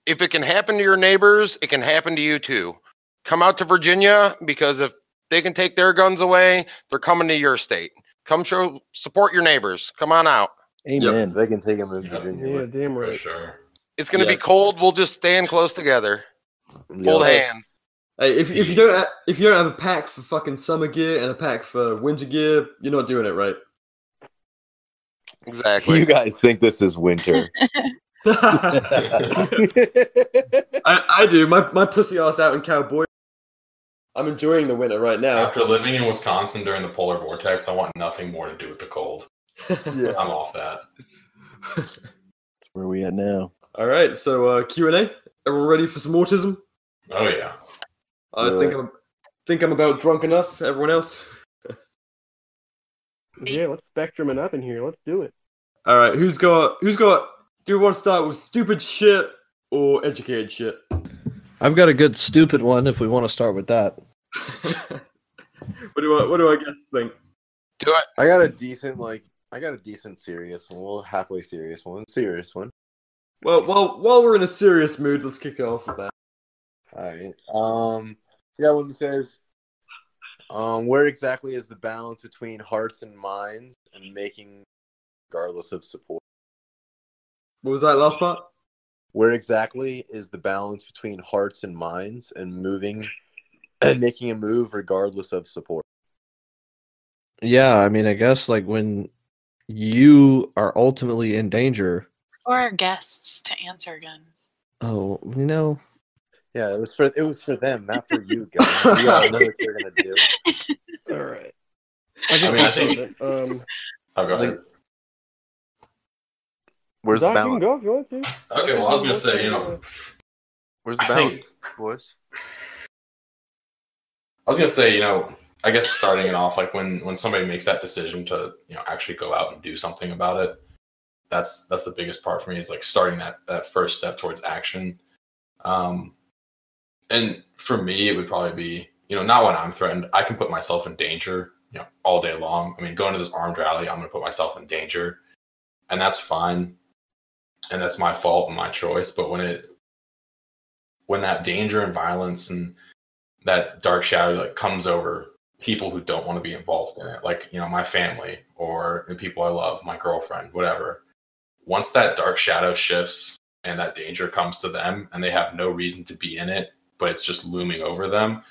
If it can happen to your neighbors, it can happen to you too. Come out to Virginia because if they can take their guns away, they're coming to your state. Come support your neighbors. Come on out. Amen. Yep. They can take them in Virginia. Yeah, damn right. For sure. It's going to be cold. We'll just stand close together. Hold hands. Hey, if you don't have a pack for fucking summer gear and a pack for winter gear, you're not doing it right. Exactly. You guys think this is winter? I do. My pussy ass out in cowboy. I'm enjoying the winter right now. After living in Wisconsin during the polar vortex, I want nothing more to do with the cold. Yeah. I'm off that. That's where we at now. All right, so Q&A. Everyone ready for some autism? Oh yeah. I think I'm about drunk enough. Everyone else? Yeah, let's spectrum it up in here. Let's do it. All right, who's got? Do you want to start with stupid shit or educated shit? I've got a good stupid one if we want to start with that. What do I guess think? Do it. I got a decent serious one. Well, halfway serious one. Serious one. Well, while we're in a serious mood, let's kick it off with that. All right. Yeah, one that says, where exactly is the balance between hearts and minds and making regardless of support? What was that last part? Where exactly is the balance between hearts and minds and moving and making a move regardless of support? Yeah, I mean, I guess like when you are ultimately in danger. For our guests to answer, Guns. Oh, you know. Yeah, it was for them, not for you guys. We all know what you're gonna do. All right. I think. Go ahead. Where's Doc, the balance? you can go too. Okay, well, I was gonna say, where's the balance, boys? I was gonna say, I guess starting it off, like when somebody makes that decision to, actually go out and do something about it, that's the biggest part for me, is like starting that first step towards action. And for me, it would probably be, not when I'm threatened. I can put myself in danger, all day long. I mean, going to this armed rally, I'm going to put myself in danger, and that's fine. And that's my fault and my choice. But when that danger and violence and that dark shadow like comes over people who don't want to be involved in it, like, my family or the people I love, my girlfriend, whatever, once that dark shadow shifts and that danger comes to them and they have no reason to be in it, but it's just looming over them,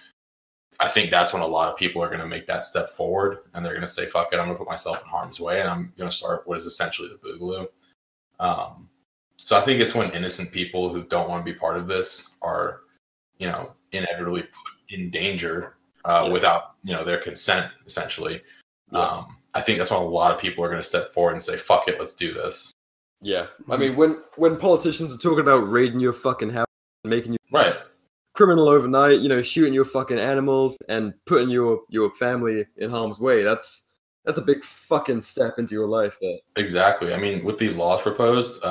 I think that's when a lot of people are going to make that step forward and they're going to say, fuck it, I'm going to put myself in harm's way and I'm going to start what is essentially the boogaloo. So I think it's when innocent people who don't want to be part of this are, inevitably put in danger without, their consent, essentially. Yeah. I think that's when a lot of people are going to step forward and say, fuck it, let's do this. Yeah. I mean, when politicians are talking about raiding your fucking house and making you right criminal overnight, shooting your fucking animals and putting your family in harm's way, that's a big fucking step into your life there. Exactly. I mean, with these laws proposed,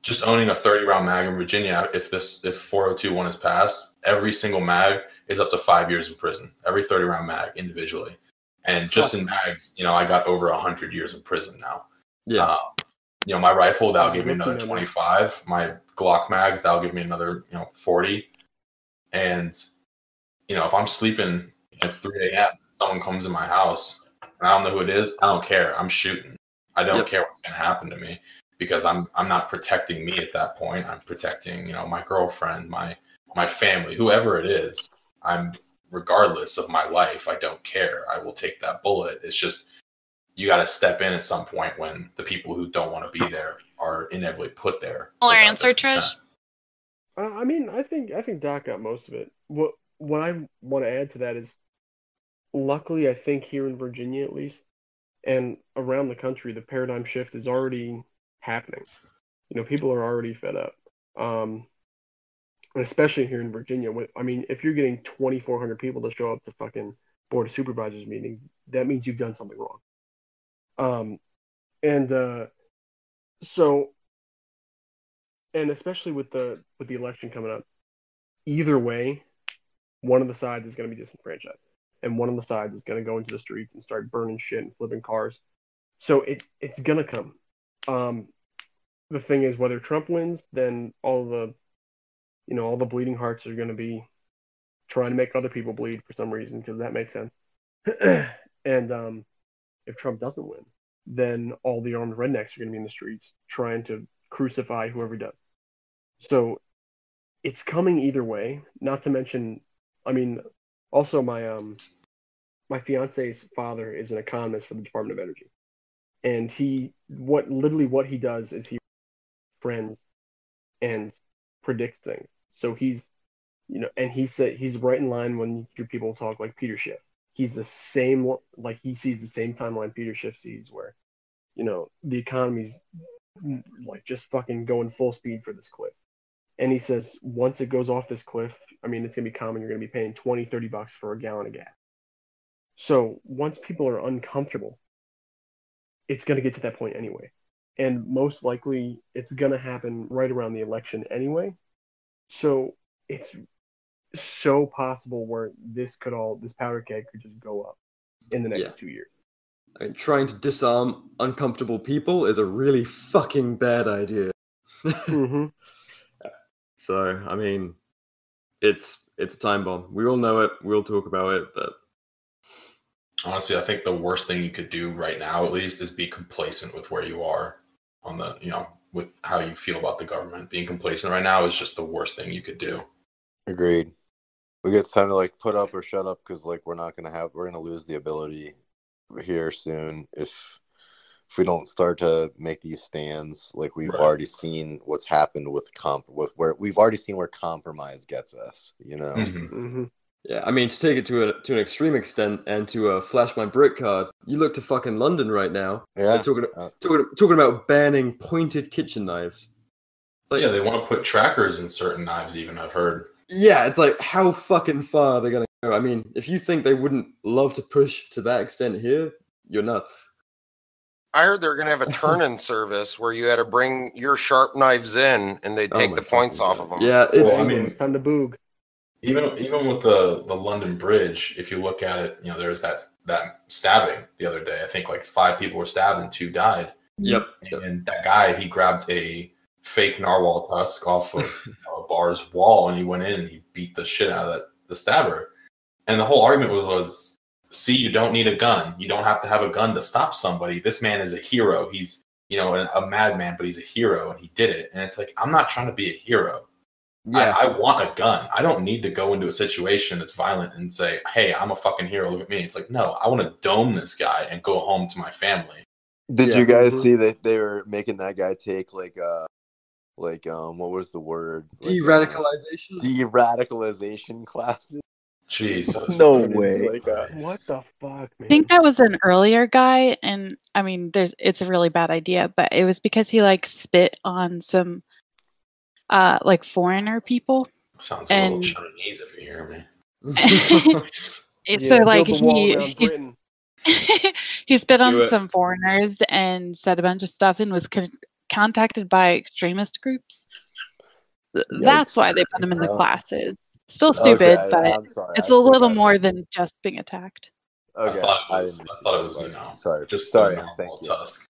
just owning a 30-round mag in Virginia, if 4021 is passed, every single mag is up to 5 years in prison. Every 30-round mag individually, and just in mags, I got over 100 years in prison now. Yeah. My rifle, that'll give me another 25. My Glock mags, that'll give me another 40. And if I'm sleeping and it's 3 a.m., someone comes in my house and I don't know who it is, I don't care. I'm shooting. I don't care what's gonna happen to me, because I'm not protecting me at that point. I'm protecting, my girlfriend, my family, whoever it is. I'm, regardless of my life, I don't care. I will take that bullet. It's just, you got to step in at some point when the people who don't want to be there are inevitably put there. Fuller answer, Trish. I mean, I think Doc got most of it. What I want to add to that is, luckily, I think here in Virginia at least, and around the country, the paradigm shift is already happening. People are already fed up. And especially here in Virginia. I mean, if you're getting 2,400 people to show up to fucking Board of Supervisors meetings, that means you've done something wrong. And especially with the election coming up, either way, one of the sides is going to be disenfranchised, and one of the sides is going to go into the streets and start burning shit and flipping cars. So it's going to come. The thing is, whether Trump wins, then all the bleeding hearts are going to be trying to make other people bleed for some reason, because that makes sense. And if Trump doesn't win, then all the armed rednecks are going to be in the streets trying to crucify whoever does. So it's coming either way. Not to mention, I mean, also my fiance's father is an economist for the Department of Energy, and what he does is he friends and predicts things. So he's, and he said he's right in line when you hear people talk like Peter Schiff. He's the same, like he sees the same timeline Peter Schiff sees, where, the economy's like just fucking going full speed for this cliff. And he says, once it goes off this cliff, I mean, it's going to be common. You're going to be paying $20-$30 for a gallon of gas. So once people are uncomfortable, it's going to get to that point anyway. And most likely, it's going to happen right around the election anyway. So it's so possible where this powder keg could just go up in the next 2 years. I mean, trying to disarm uncomfortable people is a really fucking bad idea. Mm-hmm. So, I mean, it's a time bomb. We all know it. We'll talk about it, but honestly, I think the worst thing you could do right now, at least, is be complacent with where you are on the, with how you feel about the government. Being complacent right now is just the worst thing you could do. Agreed. It's time to like put up or shut up, because like we're gonna lose the ability here soon if we don't start to make these stands. Like we've already seen what's happened we've already seen where compromise gets us, Mm-hmm. Yeah, I mean, to take it to an extreme extent and to flash my brick card, you look to fucking London right now. Yeah, talking about banning pointed kitchen knives. Like, yeah, they want to put trackers in certain knives. Even I've heard. Yeah, it's like, how fucking far are they gonna go? I mean, if you think they wouldn't love to push to that extent here, you're nuts. I heard they're gonna have a turn-in service where you had to bring your sharp knives in, and they take the points off of them. Yeah, it's time to boog. Even with the London Bridge, if you look at it, there was that stabbing the other day. I think like 5 people were stabbed and 2 died. Yep. And that guy, he grabbed a fake narwhal tusk off of a bar's wall, and he went in and he beat the shit out of the stabber. And the whole argument was, see, you don't need a gun. You don't have to have a gun to stop somebody. This man is a hero. He's a madman, but he's a hero, and he did it. And it's like, I'm not trying to be a hero. Yeah, I want a gun. I don't need to go into a situation that's violent and say, hey, I'm a fucking hero. Look at me. It's like, no, I want to dome this guy and go home to my family. Did you guys see that they were making that guy take what was the word? De-radicalization? De-radicalization classes. Jesus. No way. What the fuck, man? I think that was an earlier guy, and I mean, it's a really bad idea, but it was because he spit on some foreigner people. Sounds a little Chinese if you hear me. He spit on some foreigners and said a bunch of stuff and was contacted by extremist groups. That's why they put him in the classes. Still stupid, but it's a little more than just being attacked. Okay. I thought it was sorry. Just sorry. Thank you. Tusk.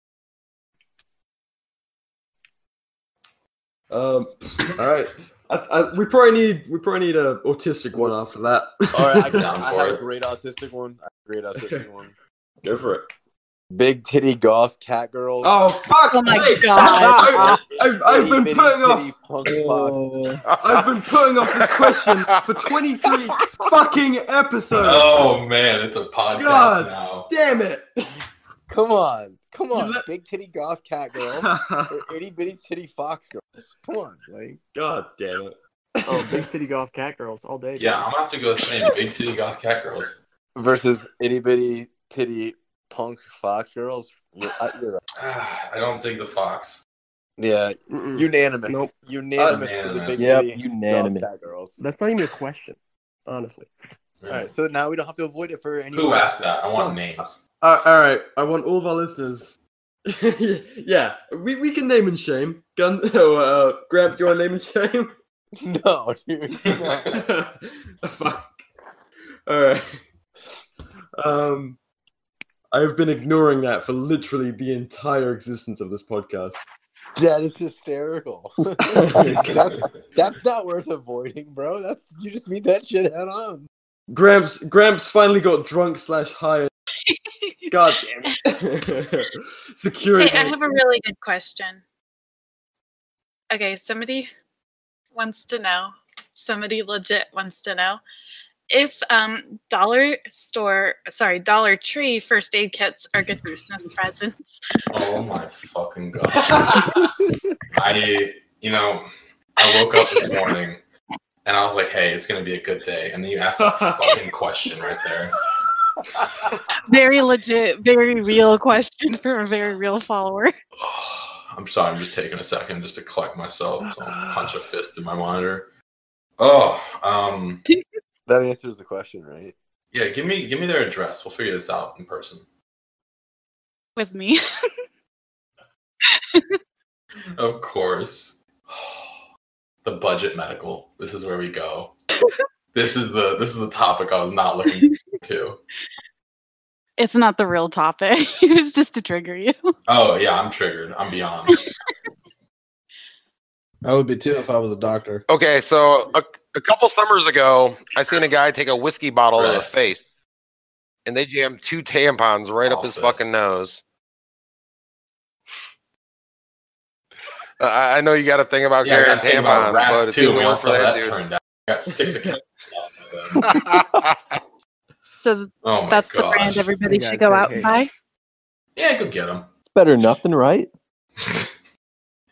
All right. We probably need an autistic one after that. All right, I have a great autistic one. Go for it. Big titty goth cat girls. Oh fuck! Oh my god! I've been putting off this question for 23 fucking episodes. Oh man, it's a podcast now. Damn it! Come on. Big titty goth cat girls or itty bitty titty fox girls. Come on, God damn it. Oh, big titty goth cat girls all day. Yeah, I'm gonna have to go the same. Big titty goth cat girls versus itty bitty titty punk fox girls. You're right. I don't dig the fox. Yeah, unanimous. Nope. Unanimous. Unanimous. Cat girls. That's not even a question, honestly. All right, so now we don't have to avoid it for anyone. Who asked that? I want names. All right, I want all of our listeners. Yeah, we can name and shame. Gramps, you want to name and shame? No, dude. Fuck. All right. I've been ignoring that for literally the entire existence of this podcast. That is hysterical. that's not worth avoiding, bro. You just meet that shit head on. Gramps finally got drunk/high. God damn it. Security. Hey, I have a really good question. Okay, somebody legit wants to know if Dollar Tree first aid kits are good Christmas presents. Oh my fucking god. I woke up this morning and I was like, hey, it's gonna be a good day. And then you asked that fucking question right there. Very legit, very real question for a very real follower. I'm sorry. I'm just taking a second just to collect myself. So I'll punch a fist in my monitor. Oh, That answers the question, right? yeah. Give me their address. We'll figure this out in person. With me. Of course. The budget medical. This is where we go. This is the topic I was not looking to. It's not the real topic. It was just to trigger you. Oh yeah, I'm triggered. I'm beyond. I would be too if I was a doctor. Okay, so a couple summers ago, I seen a guy take a whiskey bottle to the face, and they jammed 2 tampons right up his fucking nose. I know you got a thing about carrying tampons, but it seemed to work for that dude. Turned out. I got 6 accounts. So that's the brand everybody should go out and buy? Yeah, go get them. It's better than nothing, right?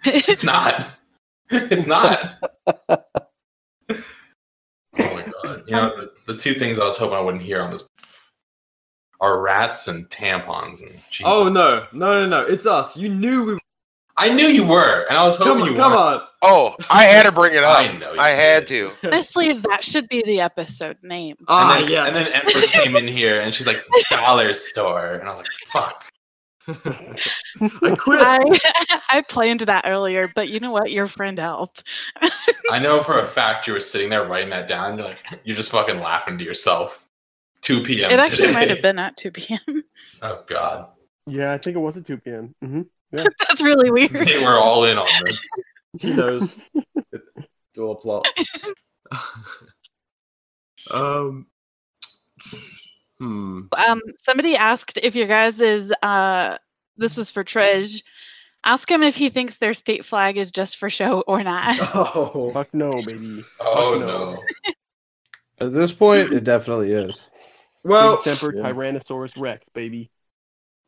It's not. It's not. Oh my god. You know, the 2 things I was hoping I wouldn't hear on this are rats and tampons. And Jesus. Oh, no. It's us. You knew we... I knew you were, and I was hoping you were. Come on. Oh, I had to bring it up. I know I had to. Honestly, that should be the episode name. And then Empress came in here, and she's like, dollar store. And I was like, fuck. I quit. I planned that earlier, but you know what? Your friend helped. I know for a fact you were sitting there writing that down. And you're just fucking laughing to yourself. 2 p.m. It actually today. might have been at 2 p.m. Oh, God. Yeah, I think it was at 2 p.m. Mm-hmm. Yeah. That's really weird. They were all in on this. He knows. It's all a plot. Somebody asked if your guys is this was for Trij. Ask him if he thinks their state flag is just for show or not. Oh, fuck no, baby. Oh fuck no. At this point, it definitely is. Well, tempered Tyrannosaurus Rex, baby.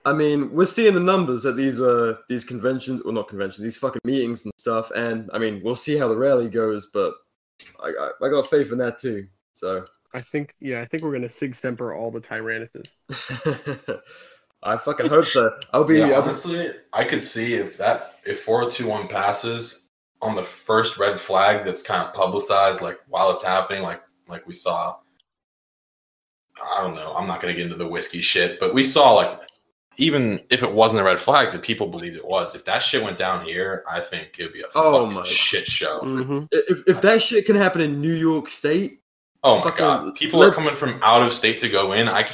I mean, we're seeing the numbers at these conventions, well, not conventions, these fucking meetings and stuff, and I mean, we'll see how the rally goes, but I got faith in that too. So I think we're gonna sig semper all the Tyrannuses. I fucking hope so. Honestly, I could see if 4021 passes on the first red flag that's kind of publicized, like while it's happening, like we saw. I don't know. I'm not gonna get into the whiskey shit, but we saw like. Even if it wasn't a red flag, the people believed it was. If that shit went down here, I think it would be a fucking shit show. Mm-hmm. If that shit can happen in New York State, oh my god, people are coming from out of state to go in. I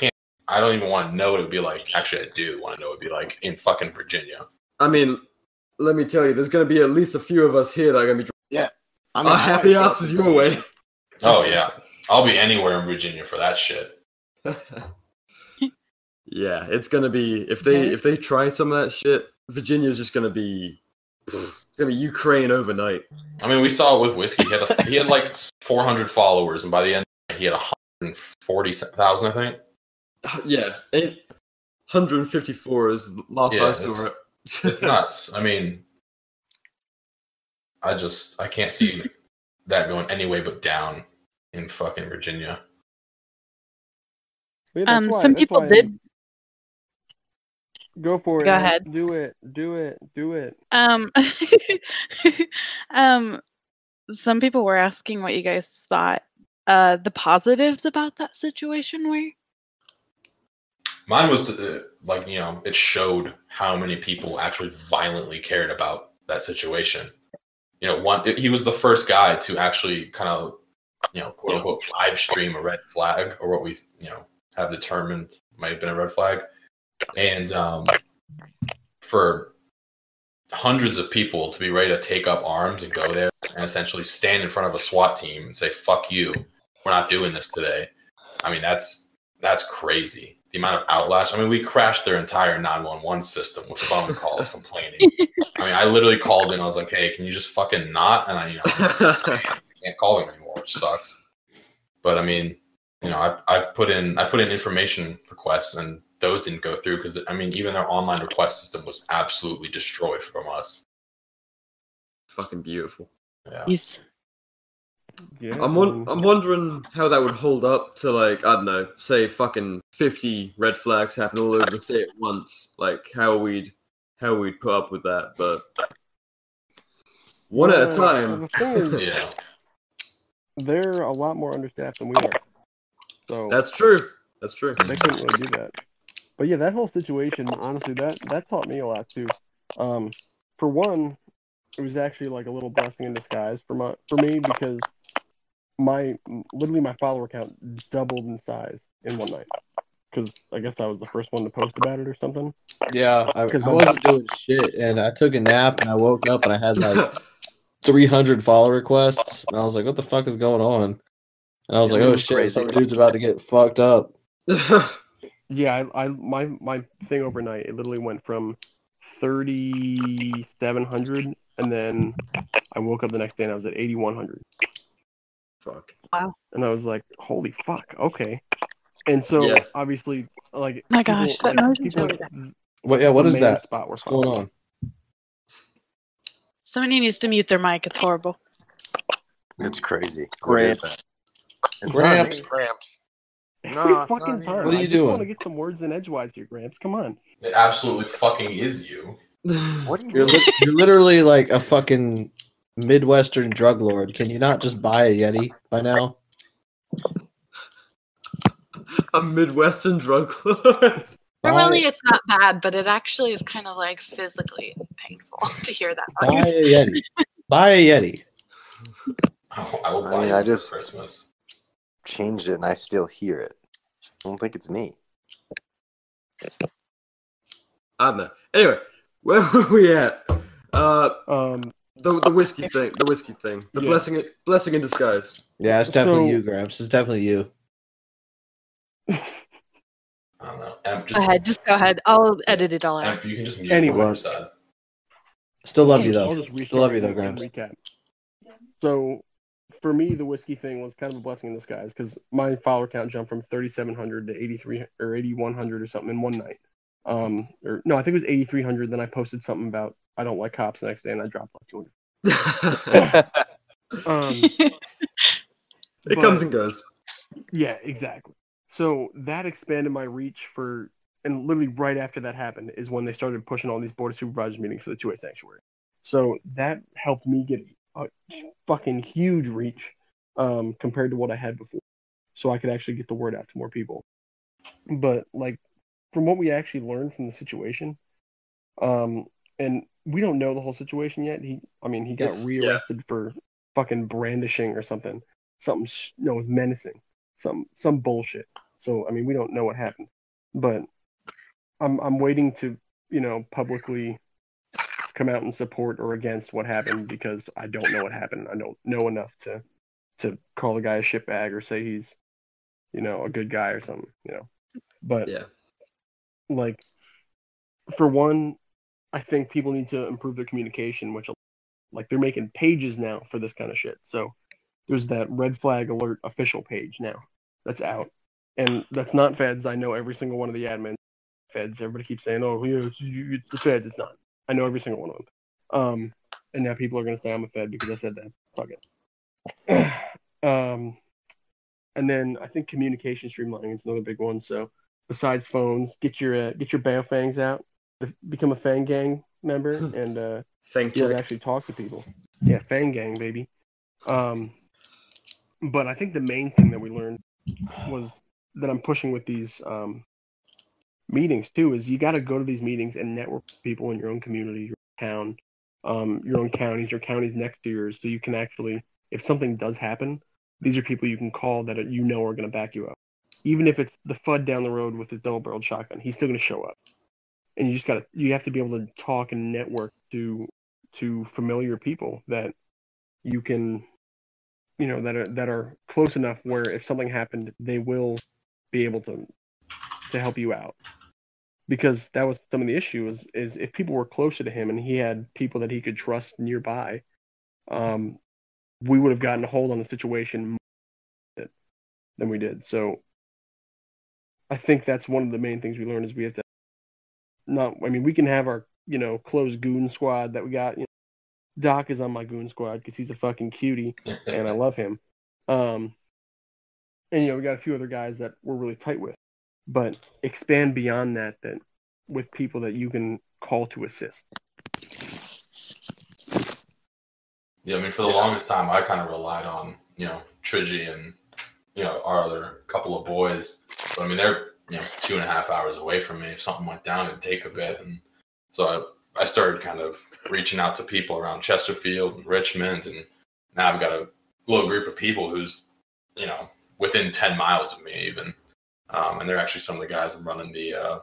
don't even want to know what it would be like. Actually, I do want to know what it would be like in fucking Virginia. I mean, let me tell you, there's going to be at least a few of us here that are going to be. Yeah, our happy asses your way. Oh yeah, I'll be anywhere in Virginia for that shit. Yeah, it's gonna be if they try some of that shit, Virginia's just gonna be it's gonna be Ukraine overnight. I mean, we saw it with whiskey. He had like 400 followers, and by the end, he had 140,000, I think. Yeah, 154 is last I saw it. It's nuts. I mean, I can't see that going any way but down in fucking Virginia. Some people did. Go for it. Go ahead. Do it. Some people were asking what you guys thought the positives about that situation were. Mine was it showed how many people actually violently cared about that situation. He was the first guy to actually kind of, quote unquote, live stream a red flag, or what we, have determined might have been a red flag. And for hundreds of people to be ready to take up arms and go there and essentially stand in front of a SWAT team and say, fuck you, we're not doing this today. I mean, that's crazy. The amount of outlash. I mean, we crashed their entire 911 system with phone calls complaining. I mean, I literally called in. I was like, hey, can you just fucking not? And I can't call them anymore, which sucks. But I mean, I put in information requests, and those didn't go through because, I mean, even their online request system was absolutely destroyed from us. Fucking beautiful. Yeah. Yes. Yeah, I'm wondering how that would hold up to, like, I don't know, say fucking 50 red flags happen all over the state at once. Like, how we'd how we'd put up with that, but one at a time. The thing is, Yeah. they're a lot more understaffed than we are. So That's true. That's true. They couldn't really do that. But yeah, that whole situation, honestly, that taught me a lot too. For one, it was actually like a little blessing in disguise for me because literally my follower count doubled in size in one night. Because I guess I was the first one to post about it or something. Yeah, I wasn't doing shit, and I took a nap, and I woke up, and I had like 300 follow requests, and I was like, "What the fuck is going on?" And I was like, "Oh shit, some dude's about to get fucked up." Yeah, my thing overnight, it literally went from 3,700, and then I woke up the next day and I was at 8,100. Fuck. Wow. And I was like, "Holy fuck, okay." And so obviously, like, my gosh, that noise is really bad. What is that? What's going on? Somebody needs to mute their mic. It's horrible. It's crazy. Gramps. Gramps. No, fucking time. What are you I just doing? want to get some words in edgewise here, Gramps. Come on. It absolutely fucking is you. What are You're literally like a fucking Midwestern drug lord. Can you not just buy a Yeti by now? A Midwestern drug lord. Normally it's not bad, but it actually is kind of like physically painful to hear that. Buy a Yeti. Buy a Yeti. Oh, I will buy I you just for Christmas. changed it and I still hear it. I don't think it's me. I don't know. Anyway, where were we at? The whiskey thing. The whiskey thing. The blessing in disguise. Yeah, it's definitely you, Gramps. It's definitely you. I don't know. Go ahead. Just go ahead. I'll edit it all out. You can just mute Anyway. on your side. Still love you though. I'll just Still love you though, restart and Gramps. recap. So, for me, the whiskey thing was kind of a blessing in disguise because my follower count jumped from 3,700 to 8,300 or 8,100 or something in one night. Or no, I think it was 8,300. Then I posted something about I don't like cops the next day, and I dropped like 200. It comes and goes. Yeah, exactly. So that expanded my reach and literally right after that happened is when they started pushing all these board of supervisors meetings for the 2A sanctuary. So that helped me get a fucking huge reach compared to what I had before. So I could actually get the word out to more people. But like from what we actually learned from the situation, and we don't know the whole situation yet. He got rearrested for fucking brandishing or something. Something menacing. Some bullshit. So I mean, we don't know what happened, but I'm waiting to publicly come out and support or against what happened because I don't know what happened. I don't know enough to call the guy a shitbag or say he's a good guy or something. But like for one, I think people need to improve their communication, which like they're making pages now for this kind of shit. So there's that red flag alert official page now that's out. And that's not feds. I know every single one of the admins. Feds. Everybody keeps saying, "Oh, it's the feds." It's not. I know every single one of them. And now people are gonna say I'm a fed because I said that. Fuck it. And then I think communication streamlining is another big one. So besides phones, get your Baofangs out. Become a Fang Gang member and actually talk to people. Yeah, Fang Gang, baby. But I think the main thing that we learned was that I'm pushing with these meetings too is you got to go to these meetings and network with people in your own community, your town, your own counties, your counties next to yours, so you can actually, if something does happen, these are people you can call that are going to back you up. Even if it's the FUD down the road with his double-barreled shotgun, he's still going to show up. And you have to be able to talk and network to familiar people that you can, that are close enough where if something happened, they will be able to help you out. Because that was some of the issue is if people were closer to him and he had people that he could trust nearby, we would have gotten a hold on the situation more than we did. So I think that's one of the main things we learned is we have to we can have our, closed goon squad that we got. Doc is on my goon squad because he's a fucking cutie and I love him. And, we got a few other guys that we're really tight with. But expand beyond that with people that you can call to assist. Yeah, I mean, for the longest time, I kind of relied on, Trigi and, our other couple of boys. But, I mean, they're, 2.5 hours away from me. If something went down, it'd take a bit. And so I started kind of reaching out to people around Chesterfield and Richmond. And now I've got a little group of people who's, within 10 miles of me even. And they're actually some of the guys I'm running the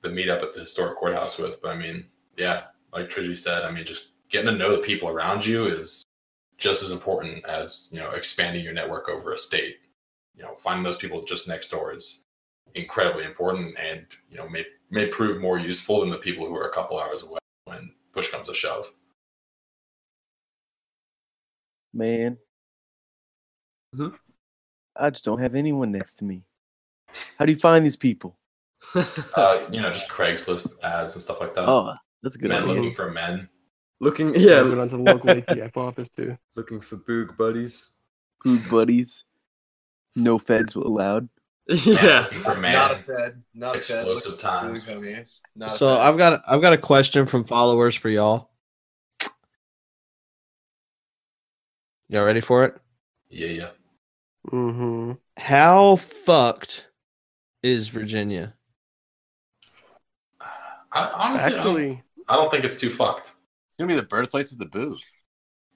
meetup at the historic courthouse with. But, I mean, yeah, like Trigi said, I mean, just getting to know the people around you is just as important as, expanding your network over a state. Finding those people just next door is incredibly important and, may prove more useful than the people who are a couple hours away when push comes to shove. Man. I just don't have anyone next to me. How do you find these people? Just Craigslist ads and stuff like that. Oh, that's a good Men idea. looking for men. Moving on to the local ATF office too. Looking for boog buddies. Boog buddies. No feds allowed. Yeah. Looking for man. Not a fed. Not a Explosive fed. times. So I've got a question from followers for y'all. Y'all ready for it? Yeah. Mm-hmm. How fucked is Virginia? Honestly, I don't think it's too fucked. It's gonna be the birthplace of the boog.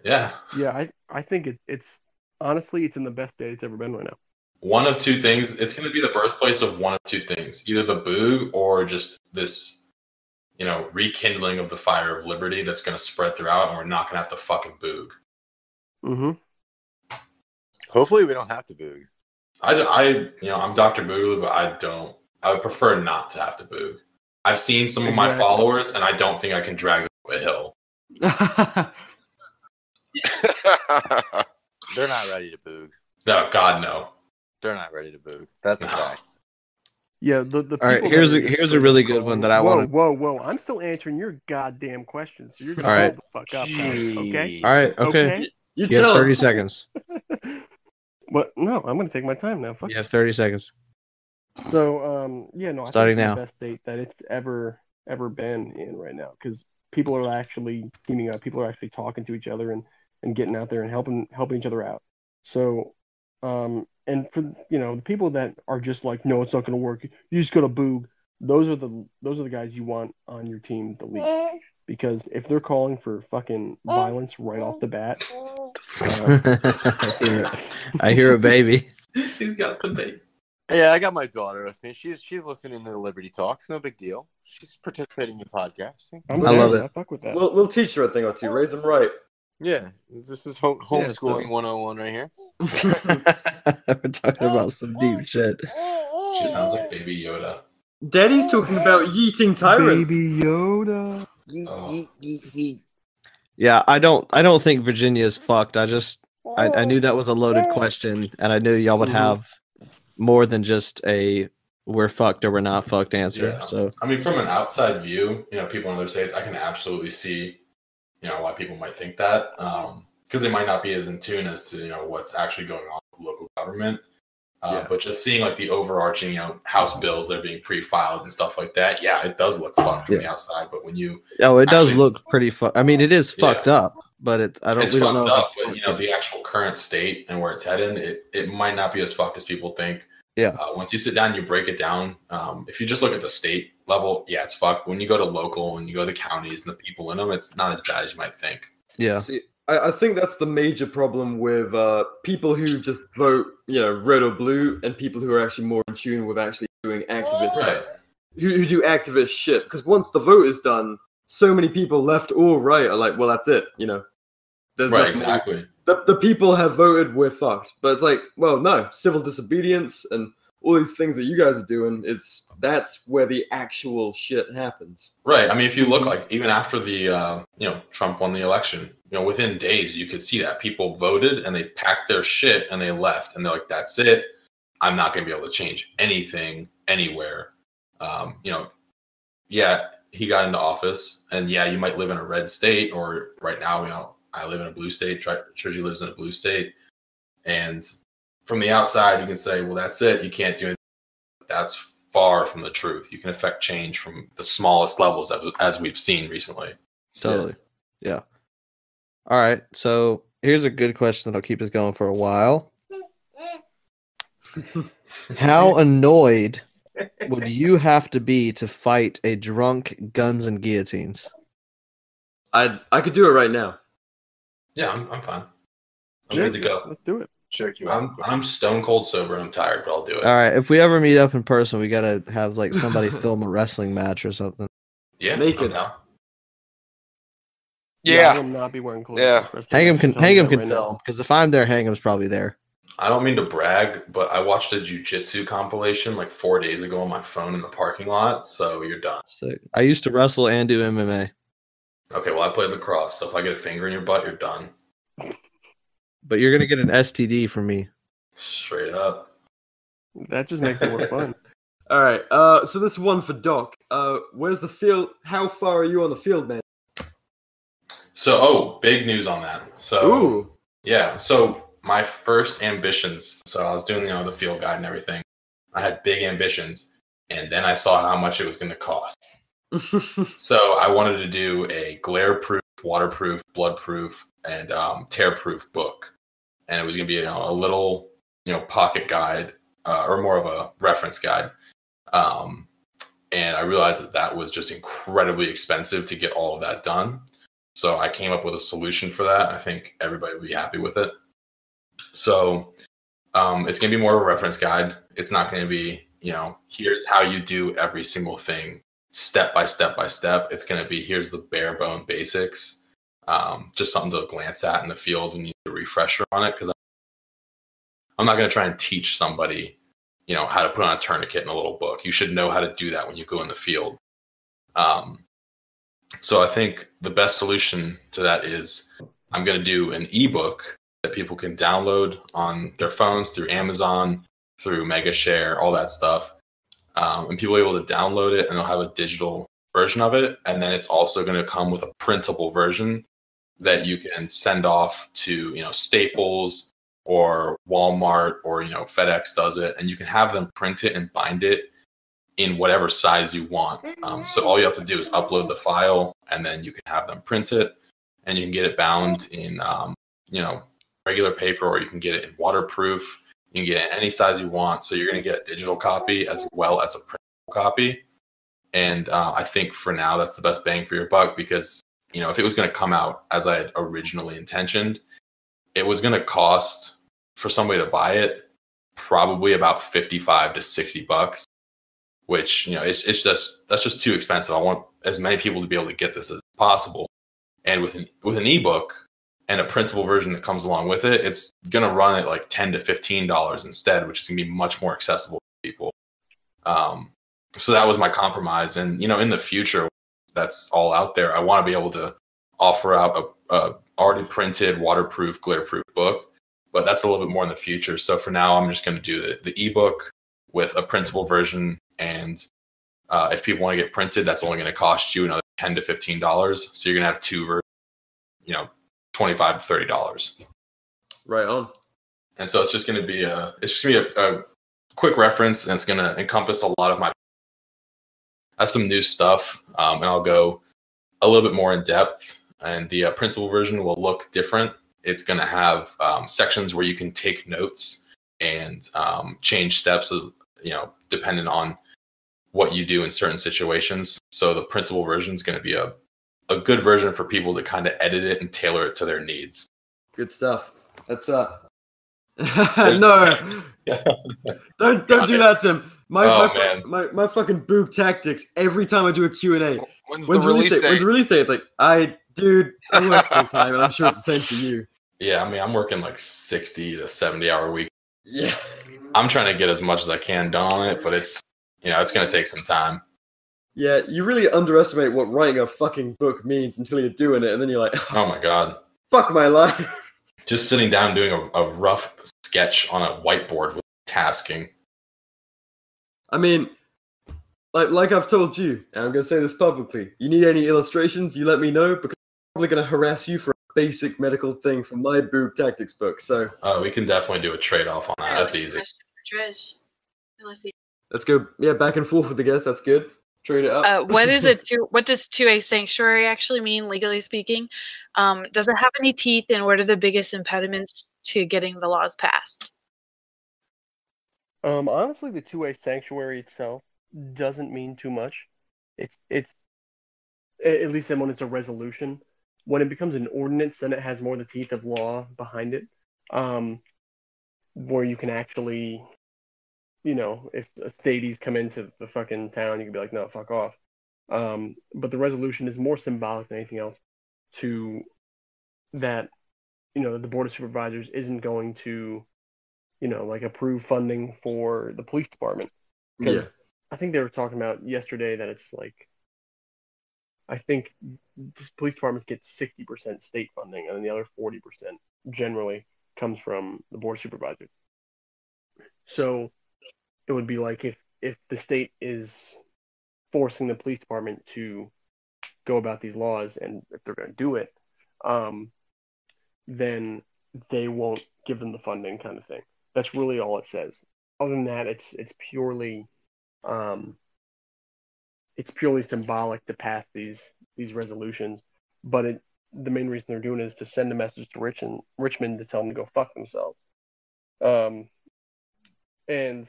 Yeah. Yeah, I think it's honestly it's in the best state it's ever been right now. One of two things. It's going to be the birthplace of one of two things. Either the boog or just this, rekindling of the fire of liberty that's going to spread throughout, and we're not going to have to fucking boog. Mm-hmm. Hopefully we don't have to boog. I'm Dr. Boogaloo, but I would prefer not to have to boog. I've seen some of my followers, and I don't think I can drag them up a hill. They're not ready to boog. No, God, no. They're not ready to boog. That's the fact. Yeah, the all right, here's a really good one that I want. Whoa! I'm still answering your goddamn questions, so you're gonna hold the fuck up, guys, okay? All right, okay. You have 30 seconds. But no, I'm gonna take my time now. Fuck. You have 30 seconds. So, I Starting think it's now. the best state that it's ever been in right now because people are actually teaming up. People are actually talking to each other and getting out there and helping each other out. So, and for the people that are just like, no, it's not going to work. You just got to boog. Those are the guys you want on your team the least because if they're calling for fucking violence right off the bat, I hear a baby. He's got the baby. Yeah, I got my daughter with me. She's listening to the Liberty Talks. No big deal. She's participating in podcasting. I love it. I fuck with that. We'll teach her a thing or two. Raise them right. Yeah, this is homeschooling 101 right here. We're talking about some deep shit. She sounds like Baby Yoda. Daddy's talking about yeeting tyrants. Baby Yoda. Yeet. Yeah, I don't think Virginia is fucked. I knew that was a loaded question, and I knew y'all would have more than just a we're fucked or we're not fucked answer. Yeah. So I mean, from an outside view, people in other states, I can absolutely see, why people might think that, because they might not be as in tune as to what's actually going on with local government. But just seeing like the overarching, House bills that are being pre-filed and stuff like that, yeah, it does look fucked from the outside. But when you it does look pretty fucked. I mean, it is fucked up, but it's we don't fucked know. Up, but the actual current state and where it's heading, it might not be as fucked as people think. Yeah. Once you sit down and you break it down, if you just look at the state level, yeah, it's fucked. When you go to local and you go to the counties and the people in them, it's not as bad as you might think. Yeah. See, I think that's the major problem with people who just vote, red or blue, and people who are actually more in tune with actually doing activist, Right. who do activist shit. Because once the vote is done, so many people left or right are like, well, that's it, There's Right, nothing exactly. The people have voted, we're fucked. But it's like, well, no, civil disobedience and all these things that you guys are doing, that's where the actual shit happens. Right. I mean, if you look like even after the Trump won the election, within days you could see that people voted and they packed their shit and they left and they're like, that's it. I'm not going to be able to change anything anywhere. Yeah, he got into office, and yeah, you might live in a red state, or right now, I live in a blue state. Trigi lives in a blue state, and from the outside, you can say, well, that's it. You can't do anything. That's far from the truth. You can affect change from the smallest levels, as we've seen recently. Totally. Yeah. All right. So here's a good question that'll keep us going for a while. How annoyed would you have to be to fight a drunk guns and guillotines? I could do it right now. Yeah, I'm fine. I'm good to go. Let's do it. Check you I'm stone cold sober and I'm tired, but I'll do it. All right. If we ever meet up in person, we gotta have like somebody film a wrestling match or something. Yeah, Naked. now. Yeah. I will not be wearing clothes. Yeah. Hang'em can Tell you that film right now. because if I'm there, Hang'em's probably there. I don't mean to brag, but I watched a jiu-jitsu compilation like 4 days ago on my phone in the parking lot, so you're done. Sick. I used to wrestle and do MMA. Okay, well, I played lacrosse, so if I get a finger in your butt, you're done. But you're gonna get an STD from me. Straight up. That just makes it more fun. All right. So this one for Doc. Where's the field? How far are you on the field, man? So, big news on that. So, Ooh. yeah, so my first ambitions, so I was doing, the field guide and everything. I had big ambitions, and then I saw how much it was going to cost. So I wanted to do a glare-proof, waterproof, blood-proof, and tear-proof book. And it was going to be a little, pocket guide, or more of a reference guide. And I realized that was just incredibly expensive to get all of that done. So I came up with a solution for that. I think everybody will be happy with it. So it's going to be more of a reference guide. It's not going to be, here's how you do every single thing step by step by step. It's going to be, here's the bare bone basics. Just something to glance at in the field when you need a refresher on it. Because I'm not going to try and teach somebody, how to put on a tourniquet in a little book. You should know how to do that when you go in the field. So I think the best solution to that is I'm going to do an ebook that people can download on their phones through Amazon, through MegaShare, all that stuff. And people are able to download it and they'll have a digital version of it. And then it's also going to come with a printable version that you can send off to, Staples or Walmart or, FedEx does it. And you can have them print it and bind it in whatever size you want. So all you have to do is upload the file and then you can have them print it and you can get it bound in, regular paper, or you can get it in waterproof. You can get it in any size you want. So you're going to get a digital copy as well as a printable copy. And I think for now, that's the best bang for your buck because, if it was going to come out as I had originally intentioned, it was going to cost for somebody to buy it probably about $55 to $60. Which, that's just too expensive. I want as many people to be able to get this as possible. And with an ebook and a printable version that comes along with it, it's going to run at like $10 to $15 instead, which is going to be much more accessible to people. So that was my compromise. And, in the future, that's all out there. I want to be able to offer out a already printed, waterproof, glare-proof book, but that's a little bit more in the future. So for now, I'm just going to do the ebook with a printable version. And if people want to get printed, that's only going to cost you another $10 to $15. So you're going to have two versions, $25 to $30. Right on. And so it's just going to be a quick reference, and it's going to encompass a lot of that's some new stuff. And I'll go a little bit more in depth. And the printable version will look different. It's going to have sections where you can take notes and change steps as depending on what you do in certain situations. So the printable version is going to be a good version for people to kind of edit it and tailor it to their needs. Good stuff. That's no, don't do that, Tim. My fucking boob tactics. Every time I do a Q&A, when's the release date? When's the release date? It's like I work full time, and I'm sure it's the same for you. Yeah, I'm working like 60 to 70 hour a week. Yeah, I'm trying to get as much as I can done on it, but it's it's going to take some time. Yeah, you really underestimate what writing a fucking book means until you're doing it, and then you're like, oh my god, fuck my life. Just sitting down and doing a rough sketch on a whiteboard with tasking. I mean, like I've told you, and I'm going to say this publicly, you need any illustrations, you let me know, because I'm probably going to harass you for a basic medical thing from my boob tactics book, so. Oh, we can definitely do a trade-off on that. That's easy. Let's go. Yeah, back and forth with the guest. That's good. Trade it up. What does 2A sanctuary actually mean, legally speaking? Does it have any teeth, and what are the biggest impediments to getting the laws passed? Honestly, the 2A sanctuary itself doesn't mean too much. It's at least when it's a resolution. When it becomes an ordinance, then it has more the teeth of law behind it, where you can actually, if a stadies come into the fucking town, you can be like, no, fuck off. But the resolution is more symbolic than anything else to that, the Board of Supervisors isn't going to, approve funding for the police department. Because I think they were talking about yesterday that it's like, I think police departments get 60% state funding, and then the other 40% generally comes from the Board of Supervisors. So it would be like if the state is forcing the police department to go about these laws, and if they're going to do it, then they won't give them the funding, kind of thing. That's really all it says. Other than that, it's purely symbolic to pass these resolutions. But the main reason they're doing it is to send a message to Richmond to tell them to go fuck themselves. And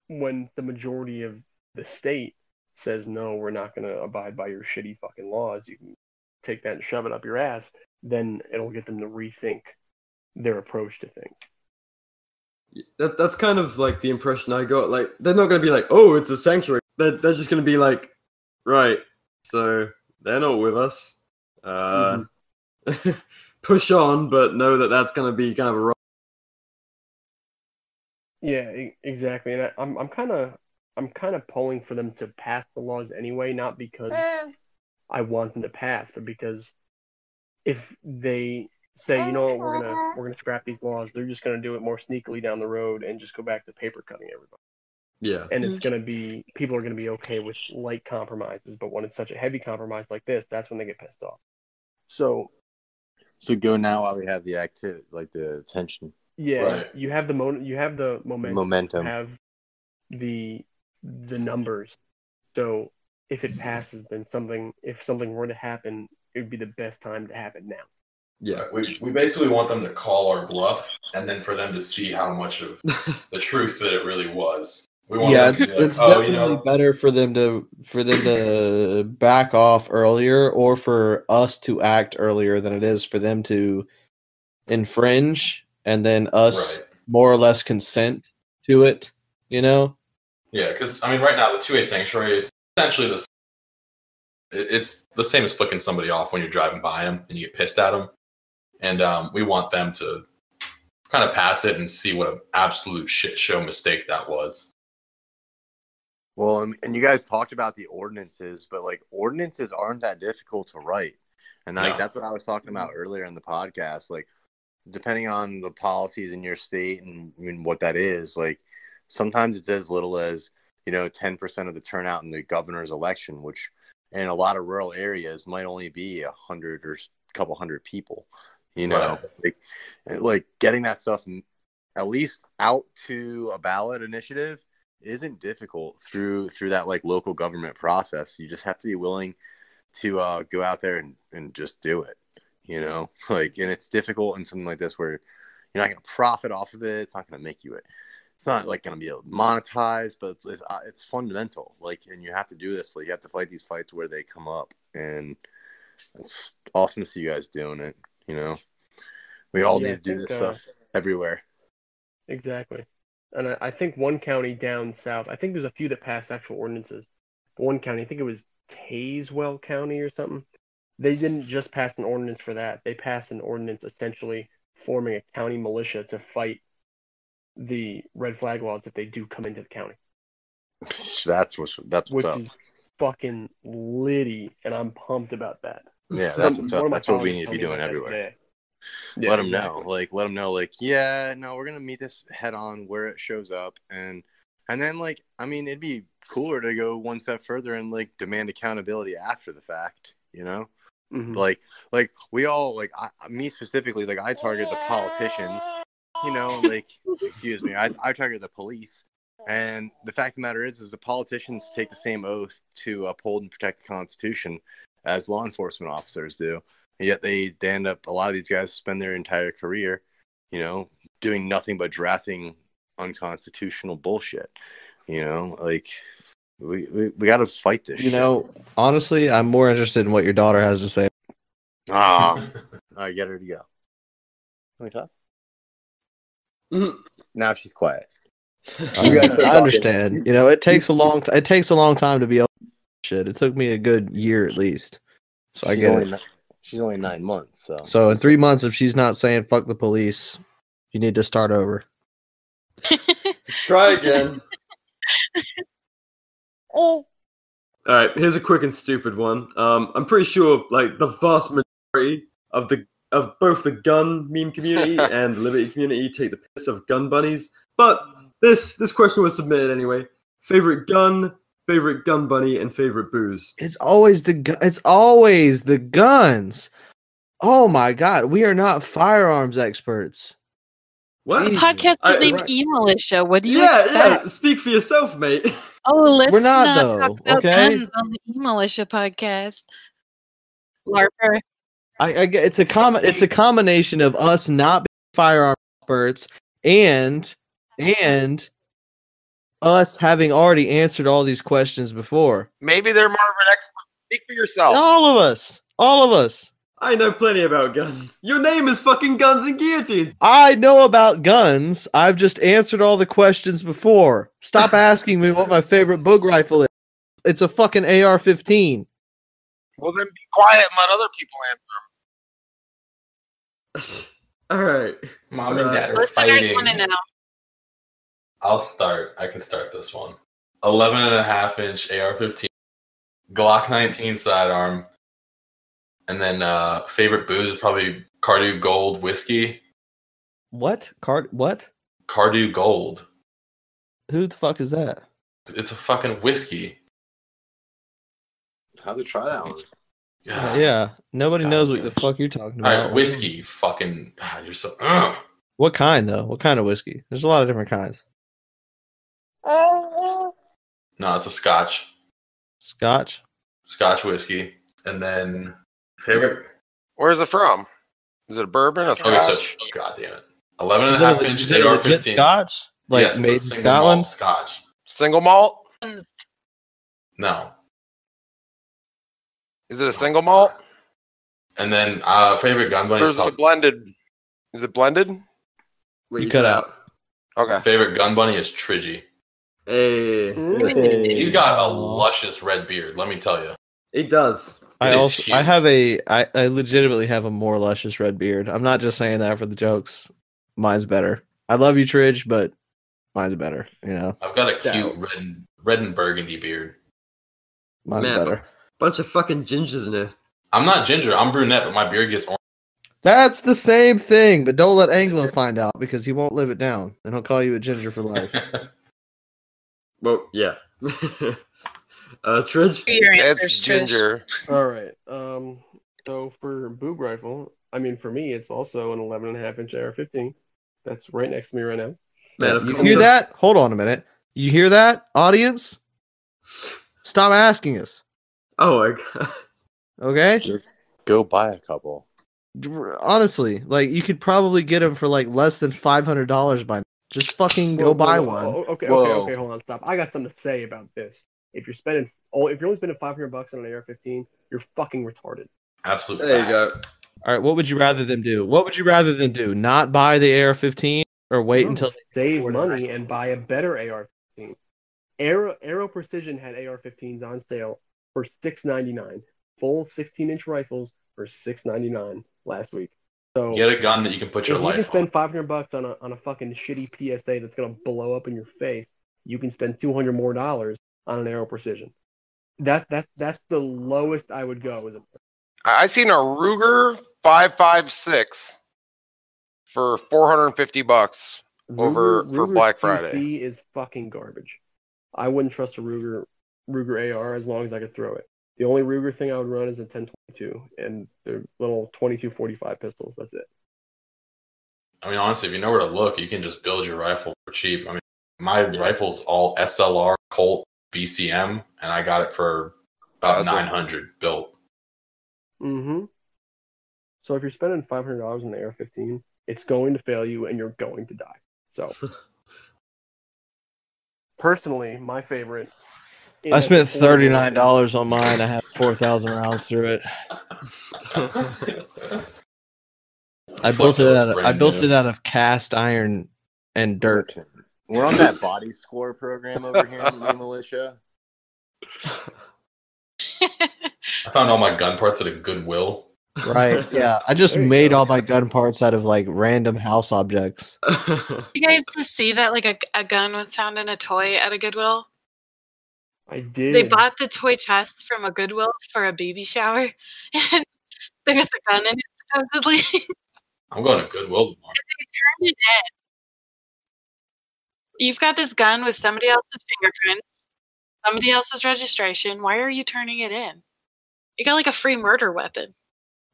when the majority of the state says, no, we're not going to abide by your shitty fucking laws, you can take that and shove it up your ass, then it'll get them to rethink their approach to things. That's kind of like the impression I got. Like, they're not going to be like, oh, it's a sanctuary. They're just going to be like, right, so they're not with us. Push on, but know that that's going to be kind of a wrong. Yeah, exactly. And I'm kind of pulling for them to pass the laws anyway, not because I want them to pass, but because if they say, you know what, we're gonna scrap these laws, they're just gonna do it more sneakily down the road and just go back to paper cutting everybody. Yeah. And it's gonna be, people are gonna be okay with light compromises, but when it's such a heavy compromise like this, that's when they get pissed off. So go now while we have the activity, like the tension. Yeah, right. You have the momentum. Have the numbers. So if it passes, then if something were to happen, it would be the best time to happen now. Yeah, we basically want them to call our bluff, and then for them to see how much of the truth that it really was. We want them to be like, it's definitely better for them to back off earlier, or for us to act earlier than it is for them to infringe and then us more or less consent to it. Yeah, because I mean, right now the 2A sanctuary, it's essentially it's the same as flicking somebody off when you're driving by them and you get pissed at them. And we want them to kind of pass it and see what an absolute shit show mistake that was. Well, and you guys talked about the ordinances, but like ordinances aren't that difficult to write. And that's what I was talking about earlier in the podcast. Like, depending on the policies in your state and what that is, like sometimes it's as little as, 10% of the turnout in the governor's election, which in a lot of rural areas might only be 100 or a couple hundred people. Like getting that stuff at least out to a ballot initiative isn't difficult through that like local government process. You just have to be willing to go out there and just do it, and it's difficult in something like this where you're not going to profit off of it. It's not going to make you it's not like going to be able to monetize, but it's fundamental. Like, and you have to do this. Like, you have to fight these fights where they come up, and it's awesome to see you guys doing it. We all need to do this stuff everywhere. Exactly. And I think one county down south, I think there's a few that passed actual ordinances. But one county, I think it was Tazewell County or something. They didn't just pass an ordinance for that. They passed an ordinance essentially forming a county militia to fight the red flag laws if they do come into the county. What's up. Which is fucking litty, and I'm pumped about that. Yeah, that's what's up. That's what we need to be doing everywhere. Yeah, let them know. Like, let them know. Like, yeah, no, we're gonna meet this head on where it shows up, and then like, I mean, it'd be cooler to go one step further and like demand accountability after the fact. Mm-hmm. Like we all like me specifically. Like, I target the politicians. Like, excuse me, I target the police, And the fact of the matter is the politicians take the same oath to uphold and protect the Constitution as law enforcement officers do. And yet they end up, a lot of these guys spend their entire career, doing nothing but drafting unconstitutional bullshit. Like we got to fight this shit. Honestly, I'm more interested in what your daughter has to say. All right, get her to go. Can we talk? Now she's quiet. I understand. It takes a long time to be able to do shit. It took me a good year at least. So I get it. She's only 9 months. So in 3 months, if she's not saying fuck the police, you need to start over. Try again. All right, here's a quick and stupid one. I'm pretty sure like the vast majority of both the gun meme community and the Liberty community take the piss of gun bunnies, but this question was submitted anyway. Favorite gun bunny, and favorite booze. It's always the guns. Oh my god, we are not firearms experts. What? The podcast is named eMilitia. What do you expect? Yeah, speak for yourself, mate. Oh, we're not though. Talk about guns on the eMilitia podcast. LARPer. It's a combination of us not being firearm experts and us having already answered all these questions before. Maybe they're more of an expert. Speak for yourself. All of us. I know plenty about guns. Your name is fucking Guns and Guillotines. I know about guns. I've just answered all the questions before. Stop asking me what my favorite boog rifle is. It's a fucking AR-15. Well, then be quiet and let other people answer them. All right. Mom and Dad are Listeners fighting. want to know. I'll start. I can start this one. 11.5-inch AR-15, Glock 19 sidearm, and then favorite booze is probably Cardew Gold whiskey. What? What? Cardew Gold. Who the fuck is that? It's a fucking whiskey. How to try that one? Yeah. Nobody knows what the fuck you're talking about. All right, whiskey. Fucking. You're so. What kind though? What kind of whiskey? There's a lot of different kinds. No, it's a Scotch. Scotch whiskey, and then favorite. Where's it from? Is it a bourbon? A Scotch? Okay, so God damn it. 11.5-inch AR-15. Scotch? Like yes, made in single Scotland? malt Scotch. Single malt? No. Is it a single malt? And then favorite gun bunny. Or is it blended? Is it blended? You cut out. Okay. Favorite gun bunny is Trigi. Hey. He's got a luscious red beard. Let me tell you. It does. I legitimately have a more luscious red beard. I'm not just saying that for the jokes. Mine's better. I love you, Tridge, but mine's better. I've got a cute red and burgundy beard. Mine's better. Bunch of fucking gingers in there. I'm not ginger. I'm brunette, but my beard gets orange. That's the same thing, but don't let Anglo find out because he won't live it down, and he'll call you a ginger for life. Well, yeah. Tridge? It's ginger. All right. So for boob rifle, for me, it's also an 11.5-inch AR-15. That's right next to me right now. Man, you hear that? Hold on a minute. You hear that, audience? Stop asking us. Oh my god. Okay? Just go buy a couple. Honestly, you could probably get them for less than $500 by now. Just fucking go buy one. Okay, hold on, stop. I got something to say about this. If you're only spending $500 on an AR-15, you're fucking retarded. Absolutely. There you go. All right, what would you rather them do? Not buy the AR-15 or wait until they save money and buy a better AR-15? Aero Precision had AR-15s on sale for $6.99. Full 16-inch rifles for $6.99 last week. So get a gun that you can put your life on. If you can spend $500 on a fucking shitty PSA that's gonna blow up in your face, you can spend $200 more on an Aero Precision. That's the lowest I would go. I seen a Ruger 5.56 for $450 for Black Friday. PC is fucking garbage. I wouldn't trust a Ruger AR as long as I could throw it. The only Ruger thing I would run is a 10-22 and the little 22-45 pistols. That's it. Honestly, if you know where to look, you can just build your rifle for cheap. My rifle's all SLR Colt BCM, and I got it for about 900 built. Mm-hmm. So if you're spending $500 on the AR-15, it's going to fail you, and you're going to die. So, personally, my favorite. I spent $39 on mine. I had 4,000 rounds through it. I built it out of cast iron and dirt. We're on that body score program over here in the eMilitia. I found all my gun parts at a Goodwill. Right, yeah. I just made all my gun parts out of like random house objects. You guys just see that like a gun was found in a toy at a Goodwill? I did. They bought the toy chest from a Goodwill for a baby shower, and there was a gun in it, supposedly. I'm going to Goodwill tomorrow. They turned it in. You've got this gun with somebody else's fingerprints, somebody else's registration. Why are you turning it in? You got like a free murder weapon.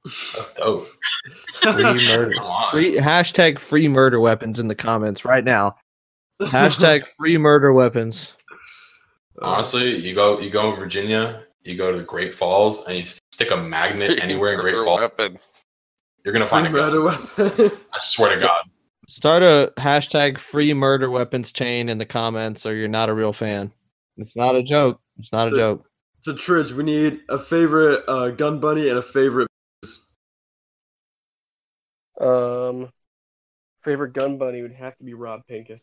That's dope. Free murder. Hashtag free murder weapons in the comments right now. Hashtag free murder weapons. Honestly, you go in Virginia, you go to the Great Falls, and you stick a magnet anywhere in Great Falls. You're gonna find a gun. I swear to God. Start a hashtag free murder weapons chain in the comments, or you're not a real fan. It's not a joke. It's not a joke. It's a Tridge. We need a favorite gun bunny and a favorite. Favorite gun bunny would have to be Rob Pincus.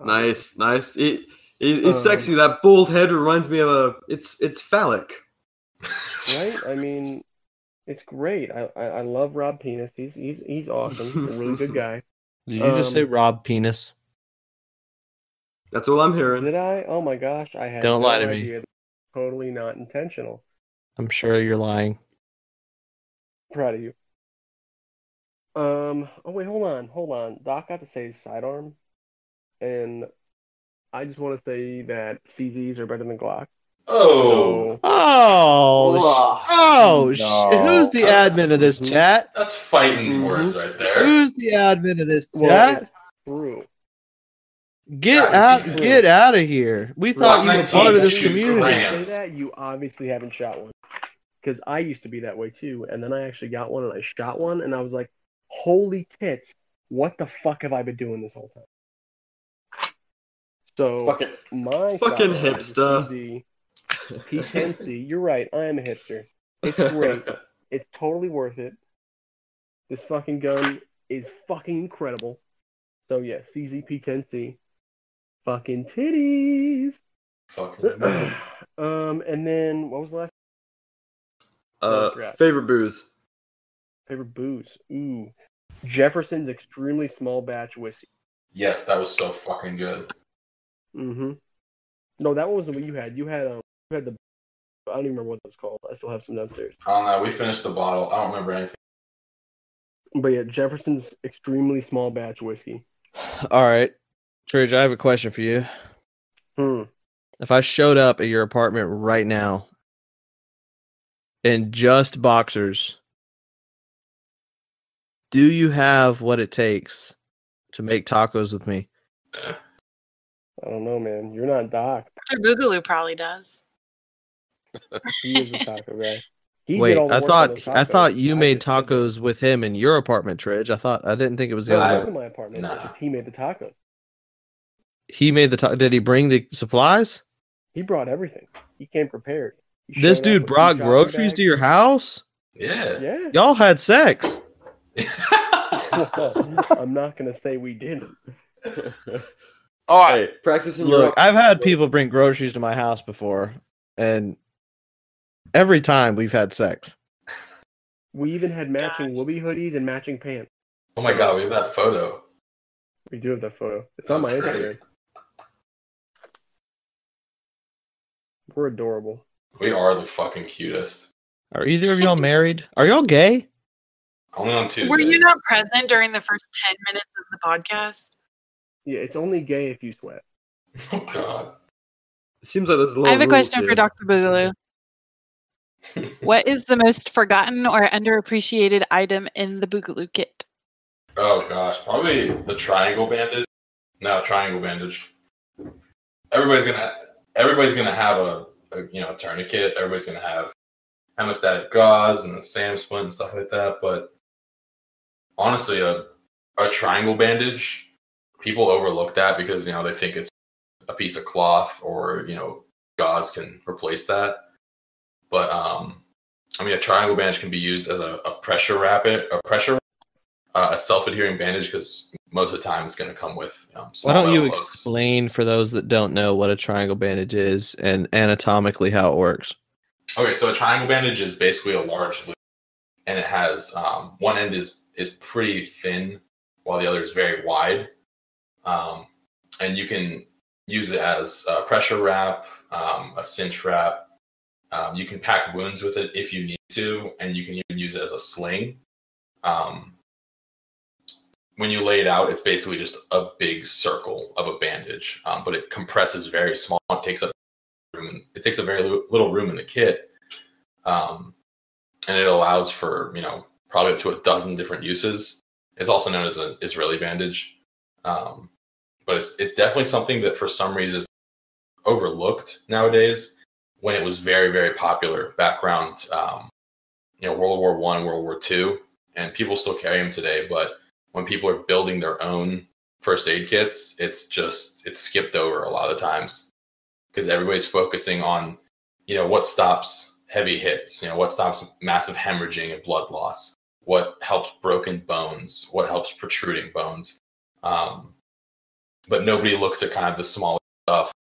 Nice. He's sexy. That bald head reminds me of it's phallic. Right? I mean, it's great. I love Rob Penis. He's awesome. A really good guy. Did you just say Rob Penis? That's all I'm hearing. Did I? Oh my gosh, I had Don't no lie to idea. me. Totally not intentional. I'm sure you're lying. Proud of you. Oh wait, hold on. Doc got to say his sidearm, and I just want to say that CZs are better than Glock. Oh. Who's the admin of this chat? That's fighting words right there. Who's the admin of this chat? True. Get out of here. We thought you were part of this community. Say that, you obviously haven't shot one. Because I used to be that way too, and then I actually got one and I shot one, and I was like, holy tits, what the fuck have I been doing this whole time? So my fucking hipster. P10C, you're right, I am a hipster. It's great. It's totally worth it. This fucking gun is fucking incredible. So yeah, CZP10C. Fucking titties. Fucking. And then what was the last? Favorite booze. Favorite booze. Ooh, Jefferson's extremely small batch whiskey. Yes, that was so fucking good. Mm-hmm. No, that one wasn't what you had. You had the. I don't even remember what that was called. I still have some downstairs. I don't know. We finished the bottle. I don't remember anything. But yeah, Jefferson's extremely small batch whiskey. All right, Tridge, I have a question for you. If I showed up at your apartment right now in just boxers, do you have what it takes to make tacos with me? I don't know, man. You're not Doc. Dr. Boogaloo probably does. He is a taco guy. Wait, I thought you made tacos with him in your apartment, Tridge. I didn't think it was the other way. In my apartment. Nah. He made the tacos. He made the Did he bring the supplies? He brought everything. He came prepared. This dude brought groceries to your house? Yeah. Y'all had sex. I'm not gonna say we didn't. Hey, practicing. Look, I've had people bring groceries to my house before, and every time we've had sex. We even had matching Whoopi hoodies and matching pants. Oh my god, we have that photo. We do have that photo. It's on my Instagram. We're adorable. We are the fucking cutest. Are either of y'all married? Are y'all gay? Only on Tuesdays. Were you not present during the first 10 minutes of the podcast? Yeah, it's only gay if you sweat. Oh god. It seems like there's a lot. I have a question for Dr. Boogaloo. What is the most forgotten or underappreciated item in the Boogaloo kit? Oh gosh, probably the triangle bandage. No, triangle bandage. everybody's gonna have a tourniquet. Everybody's gonna have hemostatic gauze and a SAM splint and stuff like that. But honestly, a triangle bandage, people overlook that because they think it's a piece of cloth or gauze can replace that. But a triangle bandage can be used as a pressure wrap, a self-adhering bandage, because most of the time it's going to come with why don't you explain for those that don't know what a triangle bandage is and anatomically how it works? Okay, so a triangle bandage is basically a large loop, and it has one end is pretty thin while the other is very wide, and you can use it as a pressure wrap, a cinch wrap. You can pack wounds with it if you need to, and you can even use it as a sling. When you lay it out, it's basically just a big circle of a bandage, but it compresses very small. It takes up very little room in the kit, and it allows for probably up to a dozen different uses. It's also known as an Israeli bandage, but it's definitely something that for some reason is overlooked nowadays, when it was very, very popular back around World War I, World War II, and people still carry them today. But when people are building their own first aid kits, it's skipped over a lot of times because everybody's focusing on what stops heavy hits, what stops massive hemorrhaging and blood loss, what helps broken bones, what helps protruding bones, but nobody looks at kind of the smaller stuff.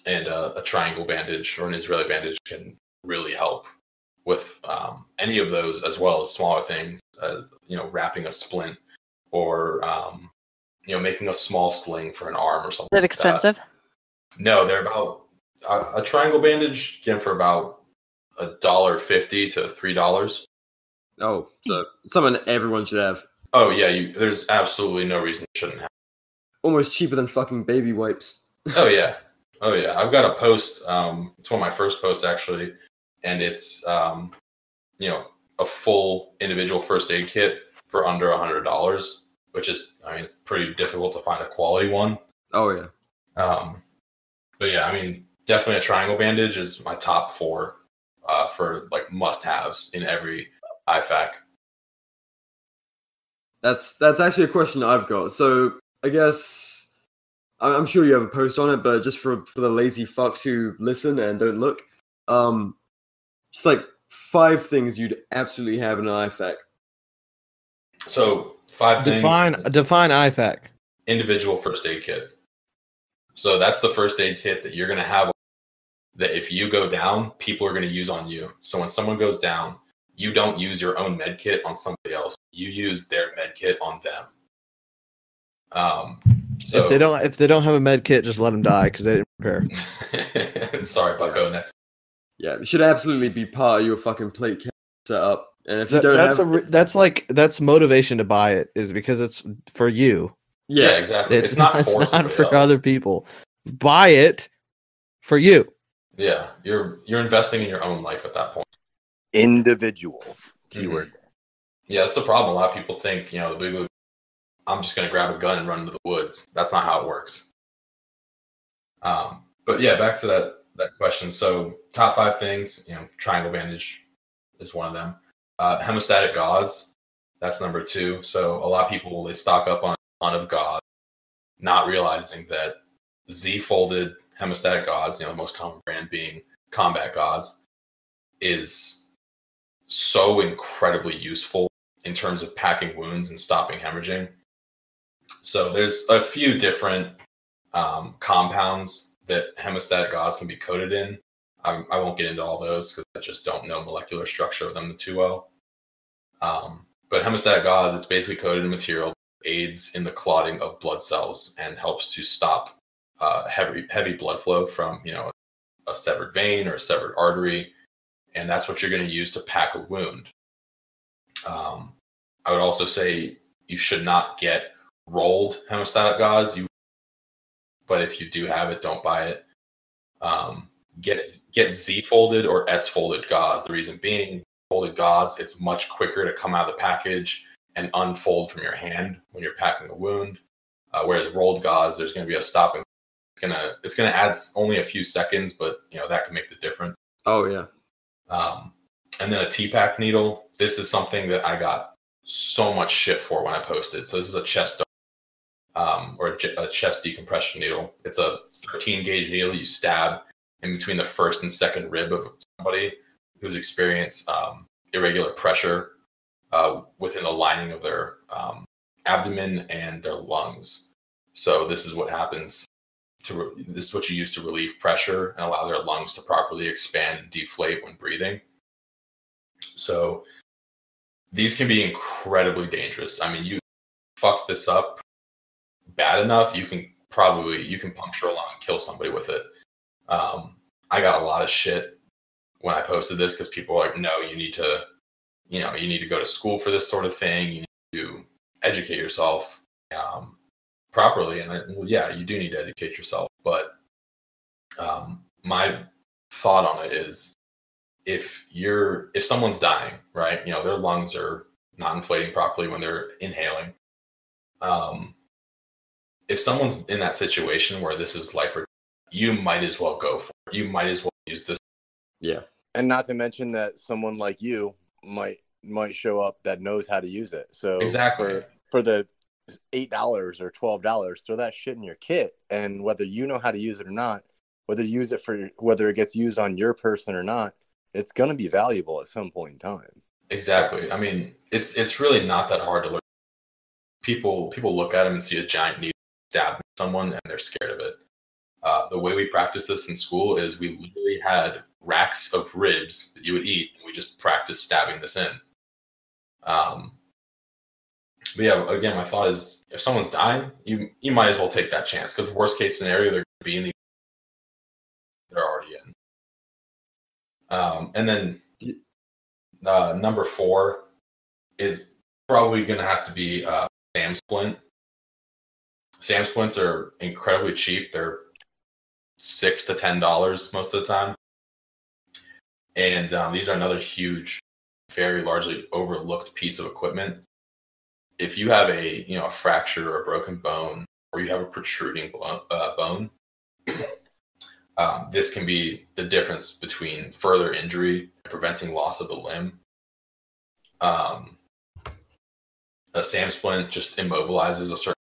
And a triangle bandage or an Israeli bandage can really help with any of those, as well as smaller things, wrapping a splint or making a small sling for an arm or something. Is it expensive? No, they're about a triangle bandage again for about $1.50 to $3. Oh, so something everyone should have. Oh yeah, there's absolutely no reason you shouldn't have. Almost cheaper than fucking baby wipes. Oh yeah. I've got a post. It's one of my first posts actually, and it's a full individual first aid kit for under $100, which is it's pretty difficult to find a quality one. Oh yeah. But yeah, definitely a triangle bandage is my top 4 for like must-haves in every IFAC. That's actually a question I've got. So I guess I'm sure you have a post on it, but just for the lazy fucks who listen and don't look, just like 5 things you'd absolutely have in an IFAC. So 5 things. Define IFAC. Individual first aid kit. So that's the first aid kit that you're going to have that if you go down, people are going to use on you. So when someone goes down, you don't use your own med kit on somebody else. You use their med kit on them. So if they don't have a med kit, just let them die because they didn't prepare. Sorry, Bucko. Next. Yeah, it should absolutely be part of your fucking plate set up. And if you don't that's motivation to buy it, is because it's for you. Yeah, exactly. It's not for other people. Buy it for you. Yeah, you're investing in your own life at that point. Individual keyword. Mm-hmm. Yeah, that's the problem. A lot of people think, I'm just going to grab a gun and run into the woods. That's not how it works. But yeah, back to that question. So top 5 things, triangle bandage is one of them. Hemostatic gauze, that's number 2. So a lot of people, they stock up on a ton of gauze, not realizing that Z-folded hemostatic gauze, the most common brand being Combat Gauze, is so incredibly useful in terms of packing wounds and stopping hemorrhaging. So there's a few different compounds that hemostatic gauze can be coated in. I won't get into all those because I just don't know molecular structure of them too well. But hemostatic gauze, it's basically coated in material that aids in the clotting of blood cells and helps to stop heavy blood flow from a severed vein or a severed artery, and that's what you're going to use to pack a wound. I would also say you should not get rolled hemostatic gauze. But if you do have it, don't buy it. Get Z-folded or S-folded gauze. The reason being, folded gauze, it's much quicker to come out of the package and unfold from your hand when you're packing a wound. Whereas rolled gauze, there's going to be a stopping it's gonna add only a few seconds, but that can make the difference. Oh yeah. And then a T-pack needle. This is something that I got so much shit for when I posted. So this is a chest or a chest decompression needle. It's a 13 gauge needle you stab in between the first and second rib of somebody who's experienced irregular pressure within the lining of their abdomen and their lungs. So this is what happens. This is what you use to relieve pressure and allow their lungs to properly expand and deflate when breathing. So these can be incredibly dangerous. I mean, you fuck this up bad enough, you can puncture a lung and kill somebody with it. I got a lot of shit when I posted this because people are like, no, you need to go to school for this sort of thing. You need to educate yourself properly. And yeah, you do need to educate yourself. But my thought on it is, if someone's dying, right, their lungs are not inflating properly when they're inhaling. If someone's in that situation where this is life or death, you might as well go for it. You might as well use this. Yeah. And not to mention that someone like you might show up that knows how to use it. So exactly for the $8 or $12, throw that shit in your kit. And whether you know how to use it or not, whether it gets used on your person or not, it's going to be valuable at some point in time. Exactly. I mean, it's really not that hard to learn. People look at them and see a giant needle stab someone and they're scared of it. The way we practice this in school is we literally had racks of ribs that you would eat, and we just practiced stabbing this in. But yeah, again, my thought is, if someone's dying, you might as well take that chance, because worst case scenario, they're going to be in they're already in. And then number 4 is probably going to have to be SAM splint. SAM splints are incredibly cheap. They're $6 to $10 most of the time. And these are another huge, very largely overlooked piece of equipment. If you have a fracture or a broken bone, or you have a protruding bone, this can be the difference between further injury and preventing loss of the limb. A SAM splint just immobilizes a certain,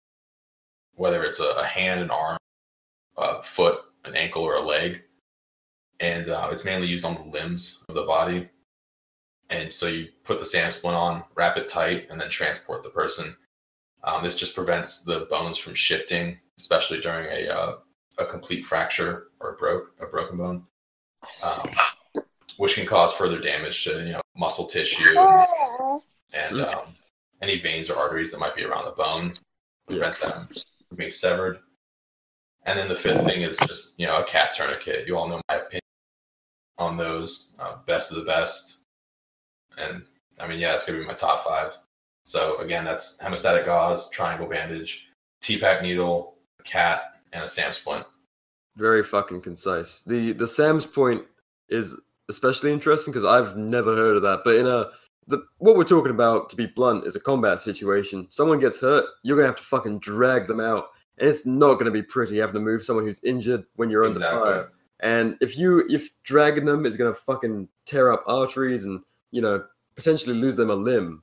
whether it's a hand, an arm, a foot, an ankle, or a leg. And it's mainly used on the limbs of the body. And so you put the SAM splint on, wrap it tight, and then transport the person. This just prevents the bones from shifting, especially during a complete fracture or a broken bone, which can cause further damage to muscle tissue and any veins or arteries that might be around the bone. Prevent them from being severed. And then the 5th thing is just a cat tourniquet. You all know my opinion on those. Best of the best. And I mean, yeah, it's gonna be my top 5. So again, that's hemostatic gauze, triangle bandage, T-pack needle, a cat, and a SAM splint. Very fucking concise. The SAM splint is especially interesting because I've never heard of that. But in what we're talking about, to be blunt, is a combat situation. Someone gets hurt, you're gonna have to fucking drag them out, and it's not gonna be pretty having to move someone who's injured when you're under fire. And if dragging them is gonna fucking tear up arteries and potentially lose them a limb.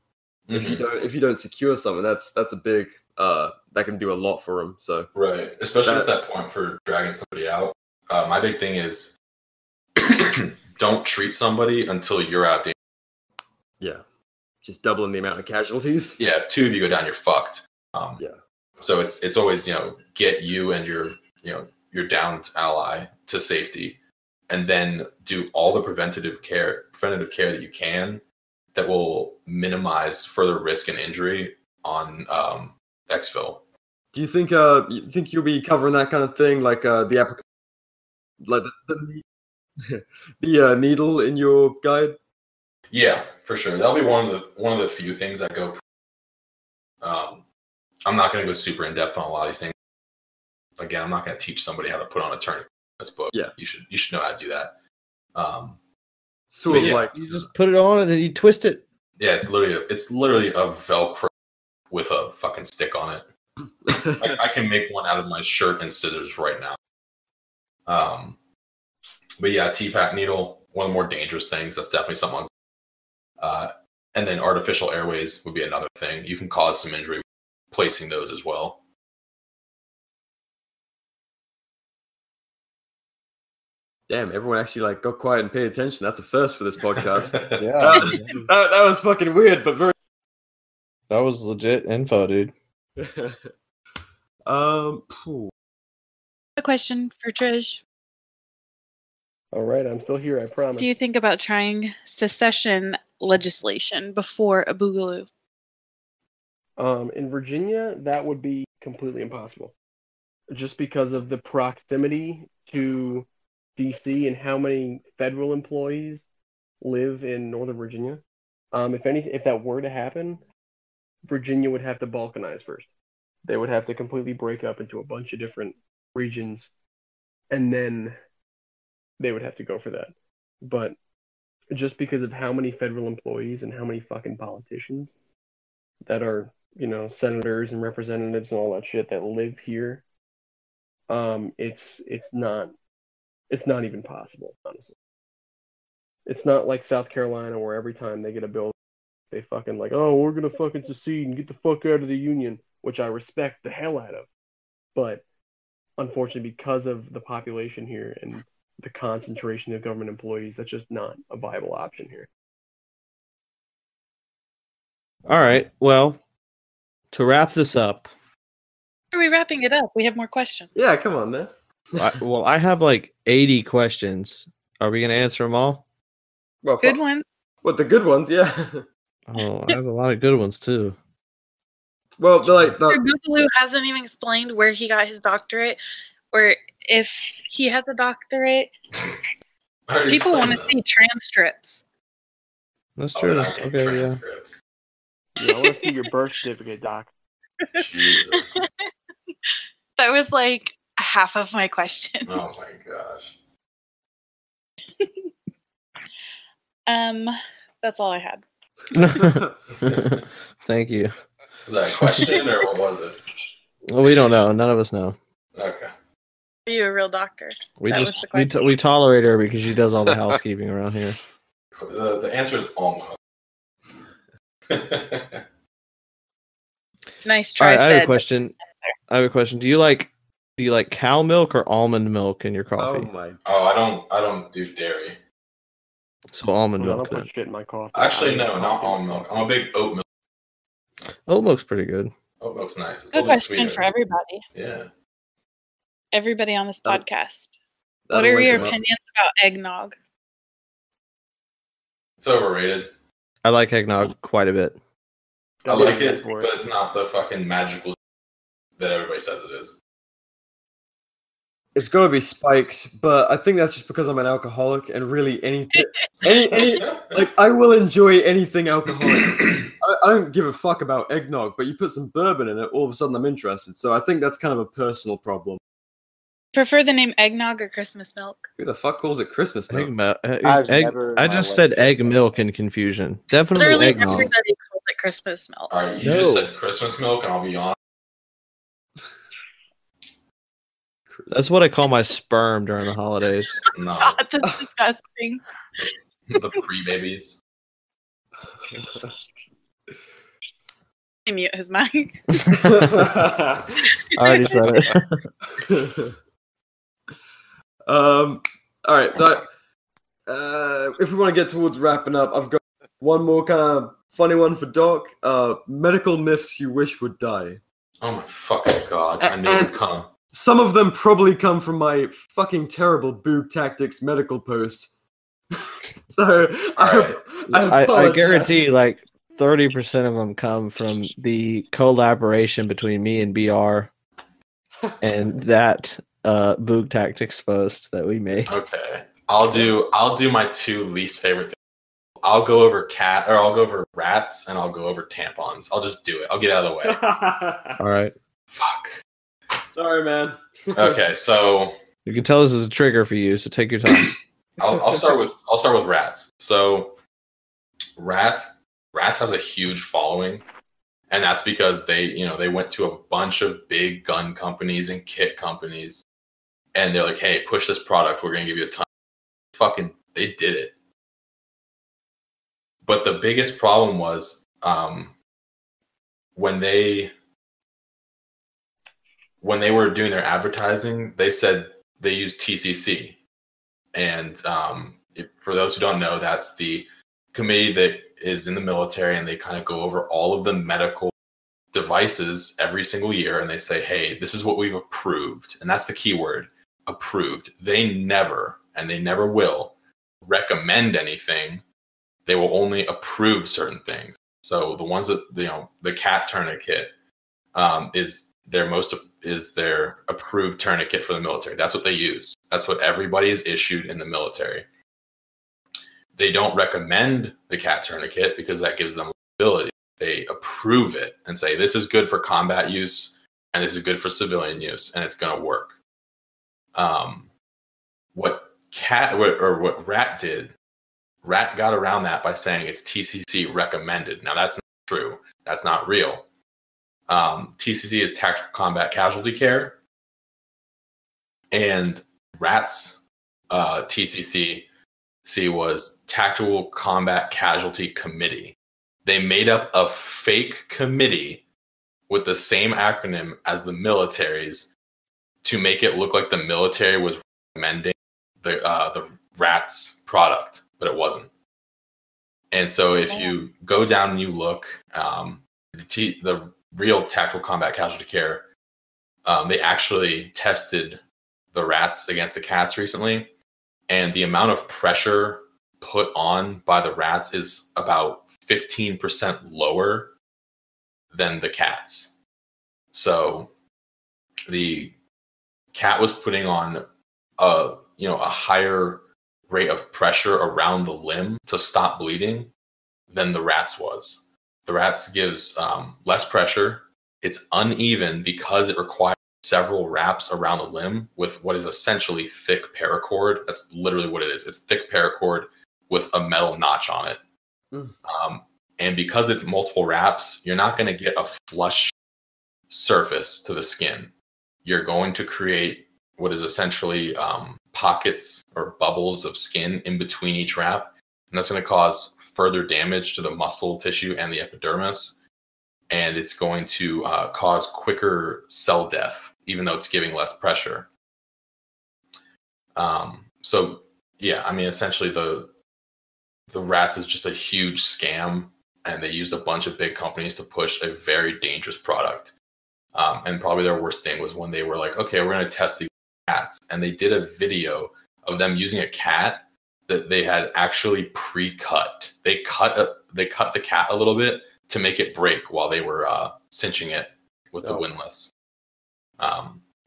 Mm-hmm. If you don't secure someone, that's a big that can do a lot for them. So right, especially at that point for dragging somebody out. My big thing is don't treat somebody until you're out there. Yeah, just doubling the amount of casualties. Yeah, if 2 of you go down, you're fucked. Yeah. So it's always get you and your downed ally to safety, and then do all the preventative care that you can that will minimize further risk and injury on exfil. Do you think you'll be covering that kind of thing, like the needle in your guide? Yeah, for sure. That'll be one of the few things I go. I'm not going to go super in depth on a lot of these things. Again, I'm not going to teach somebody how to put on a tourniquet in this book. Yeah, you should know how to do that. Sort of like you just put it on and then you twist it. Yeah, it's literally a Velcro with a fucking stick on it. I can make one out of my shirt and scissors right now. But yeah, TPAC needle, one of the more dangerous things. That's definitely something. And then artificial airways would be another thing. You can cause some injury placing those as well. Damn, everyone actually like got quiet and paid attention. That's a first for this podcast. Yeah, that was fucking weird, but very. That was legit info, dude. A question for Trish. All right, I'm still here, I promise. Do you think about trying secession legislation before a boogaloo? In Virginia, that would be completely impossible. Just because of the proximity to DC and how many federal employees live in Northern Virginia. If that were to happen, Virginia would have to balkanize first. They would have to completely break up into a bunch of different regions, and then they would have to go for that. But just because of how many federal employees and how many fucking politicians that are, senators and representatives and all that shit that live here, it's not even possible, honestly. It's not like South Carolina where every time they get a bill, they fucking like, oh, we're gonna fucking secede and get the fuck out of the union, which I respect the hell out of. But unfortunately, because of the population here and the concentration of government employees, that's just not a viable option here. All right. Well, to wrap this up. Are we wrapping it up? We have more questions. Yeah, come on, man. I have like 80 questions. Are we going to answer them all? Well, good ones. What, the good ones? Yeah. Oh, I have a lot of good ones too. Well, Boogaloo hasn't even explained where he got his doctorate, or if he has a doctorate. People want to see transcripts. That's true. Okay, yeah. Yeah, I want to see your birth certificate, Doc. Jesus. That was like half of my question. Oh my gosh. That's all I had. Thank you. Was that a question or what was it? Well, we don't know. None of us know. Okay. Are you a real doctor? We tolerate her because she does all the housekeeping around here. The answer is almost. Nice try. Right, I have a question. Do you like cow milk or almond milk in your coffee? I don't do dairy. So almond milk. I don't put shit in my coffee. Actually, no, not almond milk. I'm a big oat milk. Oat milk's pretty good. Oat milk's nice. It's good question for everybody. Yeah. Everybody on this podcast. What are your opinions about eggnog? It's overrated. I like eggnog quite a bit. I like it, but it's not the fucking magical that everybody says it is. It's got to be spiked, but I think that's just because I'm an alcoholic, and really anything, like I will enjoy anything alcoholic. I don't give a fuck about eggnog, but you put some bourbon in it, all of a sudden I'm interested. So I think that's kind of a personal problem. Prefer the name eggnog or Christmas milk? Who the fuck calls it Christmas milk? I just said egg milk in confusion. Definitely literally eggnog. everybody calls it Christmas milk. All right, you just said Christmas milk, and I'll be honest. That's what I call my sperm during the holidays. No. God, that's disgusting. The pre-babies. Mute his mic. I already said it. All right, so if we want to get towards wrapping up, I've got one more kind of funny one for Doc. Medical myths you wish would die. Oh my fucking god! I knew it would come. Some of them probably come from my fucking terrible Boog Tactics medical post. So I guarantee like 30% of them come from the collaboration between me and BR and that Boog Tactics post that we made. Okay. I'll do my two least favorite things. I'll go over rats and I'll go over tampons. I'll just do it. I'll get out of the way. All right. Fuck. Sorry, man. Okay, so you can tell this is a trigger for you, so take your time. I'll start with rats. So rats has a huge following, and that's because they went to a bunch of big gun companies and kit companies, and they're like, hey, push this product, we're going to give you a ton. Fucking, they did it. But the biggest problem was when they were doing their advertising, they said they used TCC. And for those who don't know, that's the committee that is in the military, and they kind of go over all of the medical devices every single year, and they say, hey, this is what we've approved. And that's the key word, approved. They never, and they never will, recommend anything. They will only approve certain things. So the ones that, the cat tourniquet is their approved tourniquet for the military. That's what they use. That's what everybody is issued in the military. They don't recommend the cat tourniquet because that gives them liability. They approve it and say, this is good for combat use and this is good for civilian use, and it's going to work. What R.A.T did, R.A.T got around that by saying it's TCC recommended. Now that's not true. That's not real. TCC is Tactical Combat Casualty Care, and R.A.T's TCC was Tactical Combat Casualty Committee. They made up a fake committee with the same acronym as the military's to make it look like the military was recommending the R.A.T's product, but it wasn't. And so if you go down and you look, the real Tactical Combat Casualty Care, they actually tested the rats against the cats recently, and the amount of pressure put on by the rats is about 15% lower than the cats. So the cat was putting on a higher rate of pressure around the limb to stop bleeding than the rats was. The rats gives less pressure. It's uneven because it requires several wraps around the limb with what is essentially thick paracord. That's literally what it is. It's thick paracord with a metal notch on it. And because it's multiple wraps, you're not going to get a flush surface to the skin. You're going to create what is essentially pockets or bubbles of skin in between each wrap. And that's going to cause further damage to the muscle tissue and the epidermis. And it's going to cause quicker cell death, even though it's giving less pressure. So, yeah, I mean, essentially the R.A.T is just a huge scam, and they used a bunch of big companies to push a very dangerous product. And probably their worst thing was when they were like, okay, we're going to test these cats. And they did a video of them using a cat that they had actually pre-cut. They cut the cat a little bit to make it break while they were cinching it with the windlass.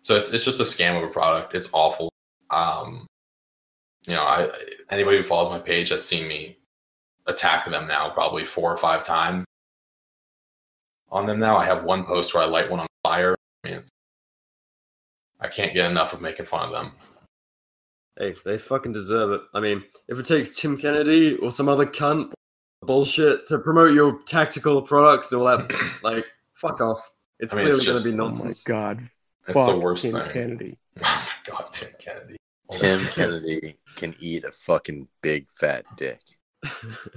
So it's just a scam of a product. It's awful. Anybody who follows my page has seen me attack them now probably 4 or 5 times on them now. I have one post where I light one on fire. I mean, I can't get enough of making fun of them. Hey, they fucking deserve it. I mean, if it takes Tim Kennedy or some other cunt bullshit to promote your tactical products and all that, like, fuck off. It's clearly going to be nonsense. Oh my god. It's the worst Tim thing. Kennedy. Oh my god, Tim Kennedy. Tim Kennedy can eat a fucking big fat dick.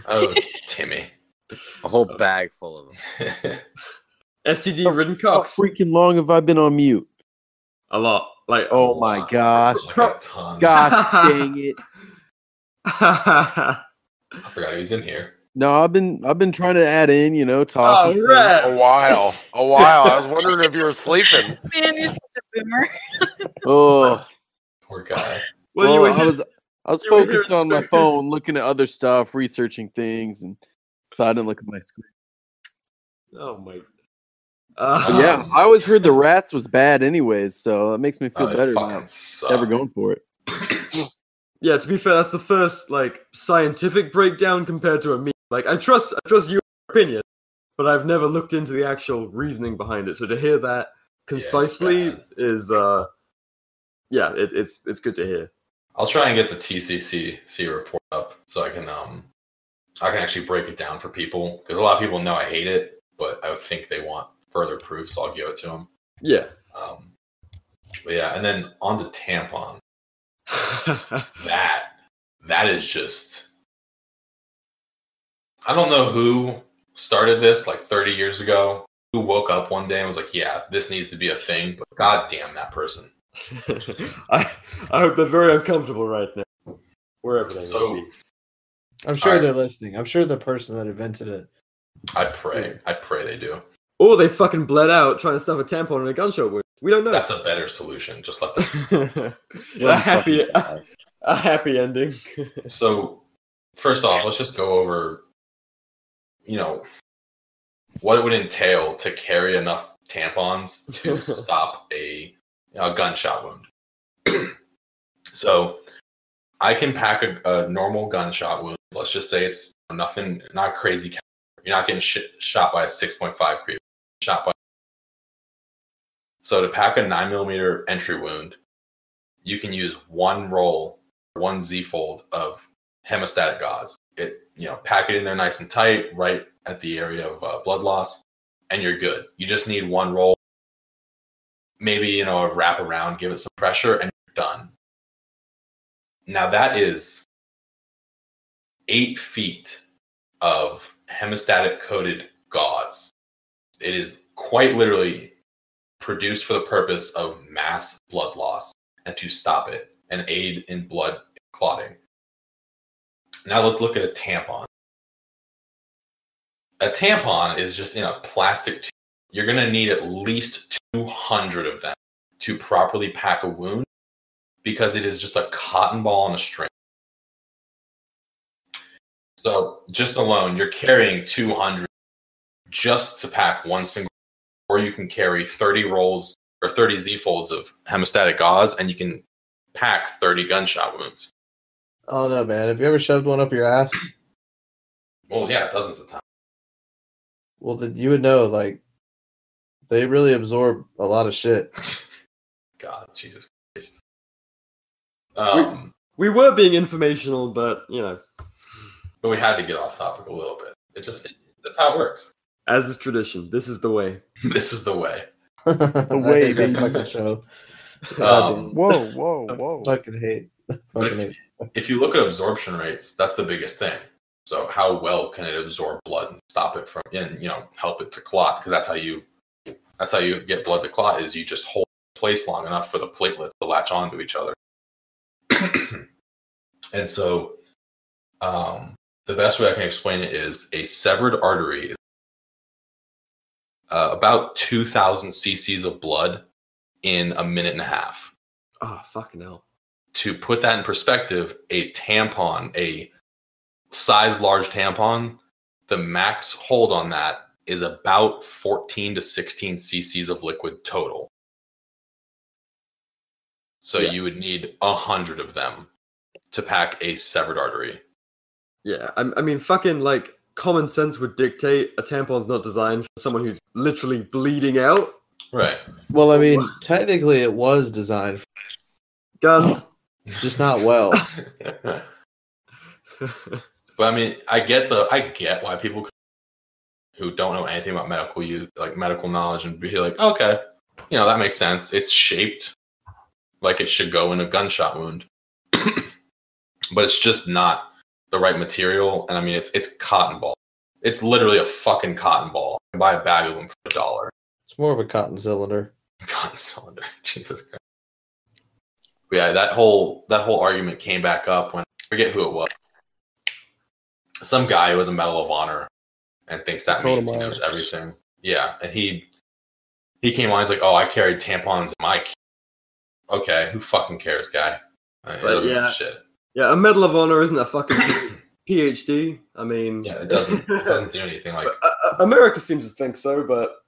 Oh, Timmy. A whole bag full of them. STD-ridden cocks. How freaking long have I been on mute? A lot. Like, oh my gosh. Like gosh dang it. I forgot he was in here. No, I've been trying to add in, talk. A while. I was wondering if you were sleeping. Man, you're such a boomer. Oh, poor guy. Well, I was focused on my phone, looking at other stuff, researching things, and so I didn't look at my screen. Oh my. Yeah, I always heard the R.A.T was bad, anyways, so it makes me feel better now. Never going for it. Yeah, to be fair, that's the first scientific breakdown compared to a meme. Like, I trust your opinion, but I've never looked into the actual reasoning behind it. So to hear that concisely is, it's good to hear. I'll try and get the TCC report up so I can actually break it down for people, because a lot of people know I hate it, but I think they want further proof, so I'll give it to them. Yeah. But yeah, and then on the tampon. that is just, I don't know who started this like 30 years ago, who woke up one day and was like, yeah, this needs to be a thing, but god damn that person. I hope they're very uncomfortable right now, wherever they may be. I'm sure they're listening. I'm sure the person that invented it. I pray they do. Or they fucking bled out trying to stuff a tampon in a gunshot wound. We don't know. That's a better solution. Just let them. a happy ending. So, first off, let's just go over, what it would entail to carry enough tampons to stop a gunshot wound. So, I can pack a normal gunshot wound. Let's just say it's nothing, not crazy. You're not getting shot by a 6.5 creep. Shot by. So to pack a 9mm entry wound, you can use one roll, one Z-fold of hemostatic gauze. Pack it in there nice and tight, right at the area of blood loss, and you're good. You just need one roll, maybe a wrap around, give it some pressure, and you're done. Now that is 8 feet of hemostatic coated gauze. It is quite literally produced for the purpose of mass blood loss and to stop it and aid in blood clotting. Now let's look at a tampon. A tampon is just in a plastic tube. You're going to need at least 200 of them to properly pack a wound because it is just a cotton ball on a string. So just alone, you're carrying 200 just to pack one single, or you can carry 30 rolls or 30 Z-folds of hemostatic gauze, and you can pack 30 gunshot wounds. Oh no, man! Have you ever shoved one up your ass? Well, yeah, dozens of times. Well, then you would know, they really absorb a lot of shit. God, Jesus Christ. We were being informational, but But we had to get off topic a little bit. That's how it works. As is tradition, this is the way. This is the way. The way, baby. Fucking show. Whoa. Fucking hate. If you look at absorption rates, that's the biggest thing. So how well can it absorb blood and stop it from, help it to clot? Because that's how you get blood to clot, is you just hold it in place long enough for the platelets to latch onto each other. And so, the best way I can explain it is a severed artery is about 2,000 cc's of blood in a minute and a half. Oh, fucking hell. To put that in perspective, a tampon, a size large tampon, the max hold on that is about 14 to 16 cc's of liquid total. So you would need 100 of them to pack a severed artery. Yeah, I mean, fucking, common sense would dictate a tampon's not designed for someone who's literally bleeding out. Right. Well, I mean, technically it was designed for guns. Just not well. But I mean, I get why people who don't know anything about medical knowledge and be like, okay, that makes sense. It's shaped like it should go in a gunshot wound. But it's just not the right material. And I mean, it's cotton ball. It's literally a fucking cotton ball. You can buy a bag of them for $1. It's more of a cotton cylinder. Cotton cylinder. Jesus Christ. But yeah, that whole argument came back up when, I forget who it was. Some guy who has a Medal of Honor and thinks that means he knows everything. Yeah, and he came on, he's like, oh, I carried tampons in my kit. Okay, who fucking cares, guy? It doesn't mean shit. Yeah, a Medal of Honor isn't a fucking PhD. I mean... Yeah, it doesn't do anything like... America seems to think so, but...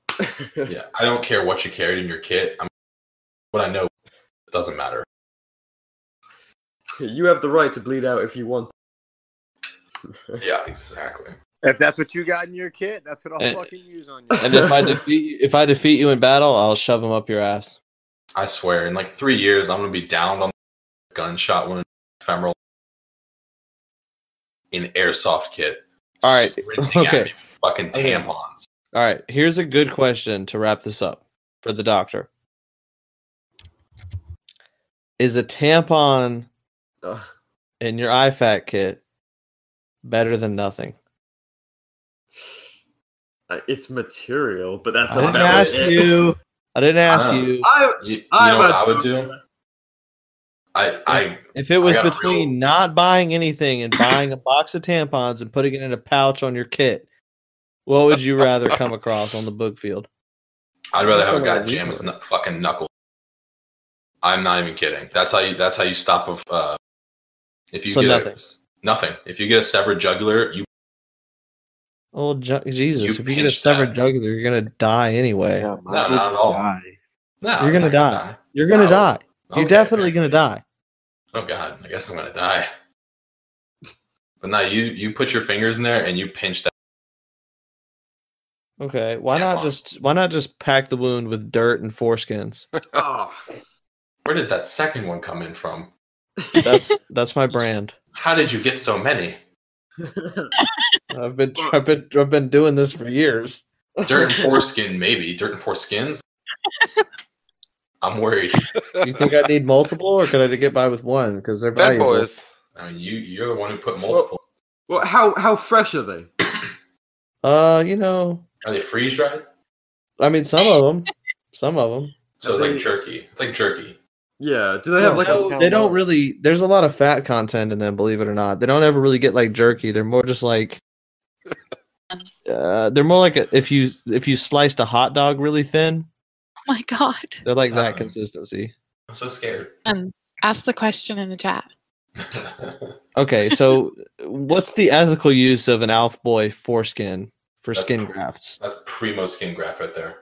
Yeah, I don't care what you carried in your kit. What I know, it doesn't matter. You have the right to bleed out if you want. Yeah, exactly. If that's what you got in your kit, that's what I'll fucking use on you. And if I defeat you in battle, I'll shove them up your ass. I swear, in 3 years, I'm gonna be downed on gunshot wound, femoral, in airsoft kit. All right. Okay. Fucking tampons. All right. Here's a good question to wrap this up for the doctor. is a tampon in your IFAC kit better than nothing? It's material, but that's I didn't ask you. I didn't ask you. You know what I would do? If it was between not buying anything and buying a box of tampons and putting it in a pouch on your kit, what would you rather come across on the book field? I'd rather have a guy jam his fucking knuckle. I'm not even kidding. That's how you stop if you get nothing. If you get a severed jugular, you. Oh Jesus! If you get a severed jugular, you're gonna die anyway. No, not at all. No, you're gonna die. You're gonna die. You're definitely gonna die. Oh God, I guess I'm gonna die. But no, you put your fingers in there and you pinch that. Okay, why not just pack the wound with dirt and foreskins? Where did that second one come in from? That's my brand. How did you get so many? I've been doing this for years. Dirt and foreskin, maybe. Dirt and foreskins? I'm worried. You think I need multiple, or could I get by with one? Because they're valuable. Boys. I mean, you're the one who put multiple. Well, how fresh are they? Are they freeze dried? I mean, some of them. So it's like jerky. It's like jerky. Yeah. Do they have they don't really. There's a lot of fat content in them, believe it or not. They don't ever really get like jerky. They're more just like. They're more like if you sliced a hot dog really thin. Oh my God. They're like that consistency. I'm so scared. Ask the question in the chat. Okay, so what's the ethical use of an Alf Boy foreskin for skin grafts? That's primo skin graft right there.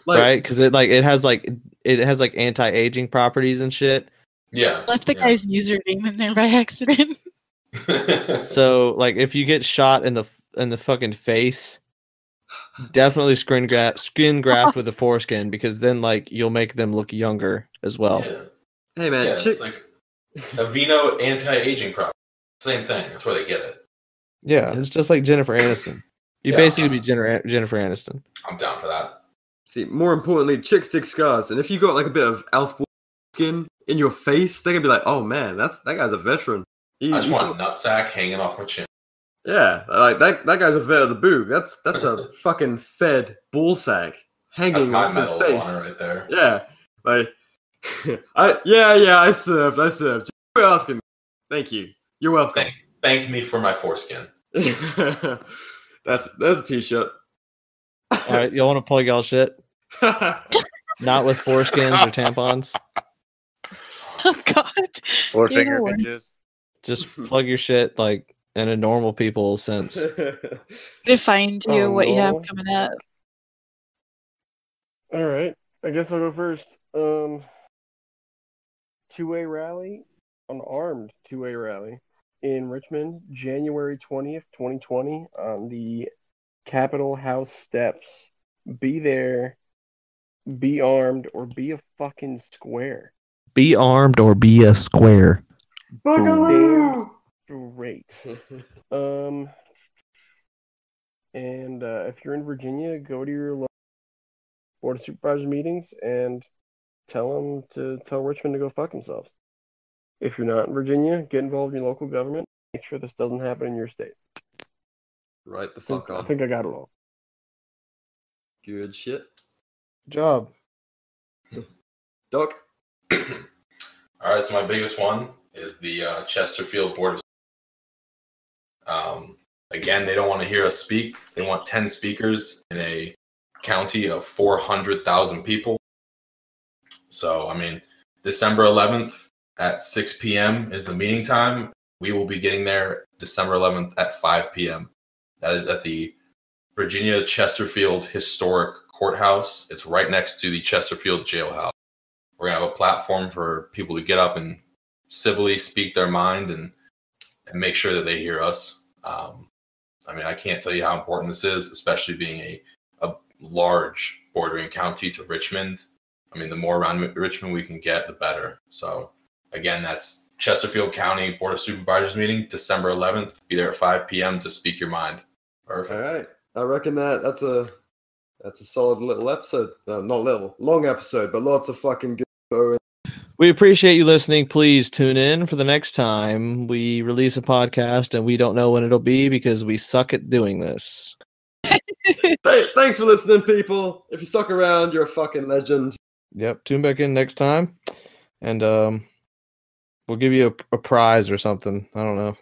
Right? Because it has anti-aging properties and shit. Yeah. Left the guy's username in there by accident. So like if you get shot in the fucking face, definitely skin graft with a foreskin, because then like you'll make them look younger as well. Yeah. Hey man, it's like Aveeno anti-aging property. Same thing. That's where they get it. Yeah, it's just like Jennifer Aniston. You basically be Jennifer Aniston. I'm down for that. See, more importantly, chicks dig scars, and if you got like a bit of Alf skin in your face, they're gonna be like, "Oh man, that guy's a veteran." I just want a nutsack hanging off my chin. Yeah, like that guy's a vet of the boog. That's a fucking fed ball sack hanging off his face right there. Yeah, like I served. Just for asking. Thank you. You're welcome. Thank me for my foreskin. That's a t-shirt. All right, y'all want to plug y'all shit? Not with foreskins or tampons. Oh God. Or finger pinches. Just plug your shit like in a normal people sense. Define you what you have coming up. All right, I guess I'll go first. Two-way rally, an armed two-way rally in Richmond, January 20th, 2020, on the Capitol House steps. Be there, be armed, or be a fucking square. Be armed or be a square. Great. And if you're in Virginia, go to your local Board of Supervisors meetings and tell Richmond to go fuck themselves. If you're not in Virginia, get involved in your local government. Make sure this doesn't happen in your state. Right the fuck on. I think I got it all. Good shit. Good job. Doc. All right, so my biggest one is the Chesterfield Board of again, they don't want to hear us speak. They want 10 speakers in a county of 400,000 people. So, I mean, December 11th at 6 p.m. is the meeting time. We will be getting there December 11th at 5 p.m. That is at the Virginia Chesterfield Historic Courthouse. It's right next to the Chesterfield Jailhouse. We're going to have a platform for people to get up and civilly speak their mind and make sure that they hear us. I mean, I can't tell you how important this is, especially being a large bordering county to Richmond. I mean, the more around Richmond we can get, the better. So, again, that's Chesterfield County Board of Supervisors meeting, December 11th. Be there at 5 p.m. to speak your mind. Perfect. All right. I reckon that's a solid little episode. No, not little. Long episode, but lots of fucking good info. We appreciate you listening. Please tune in for the next time we release a podcast, and we don't know when it'll be because we suck at doing this. Thanks for listening, people. If you stuck around, you're a fucking legend. Yep. Tune back in next time, and we'll give you a prize or something. I don't know.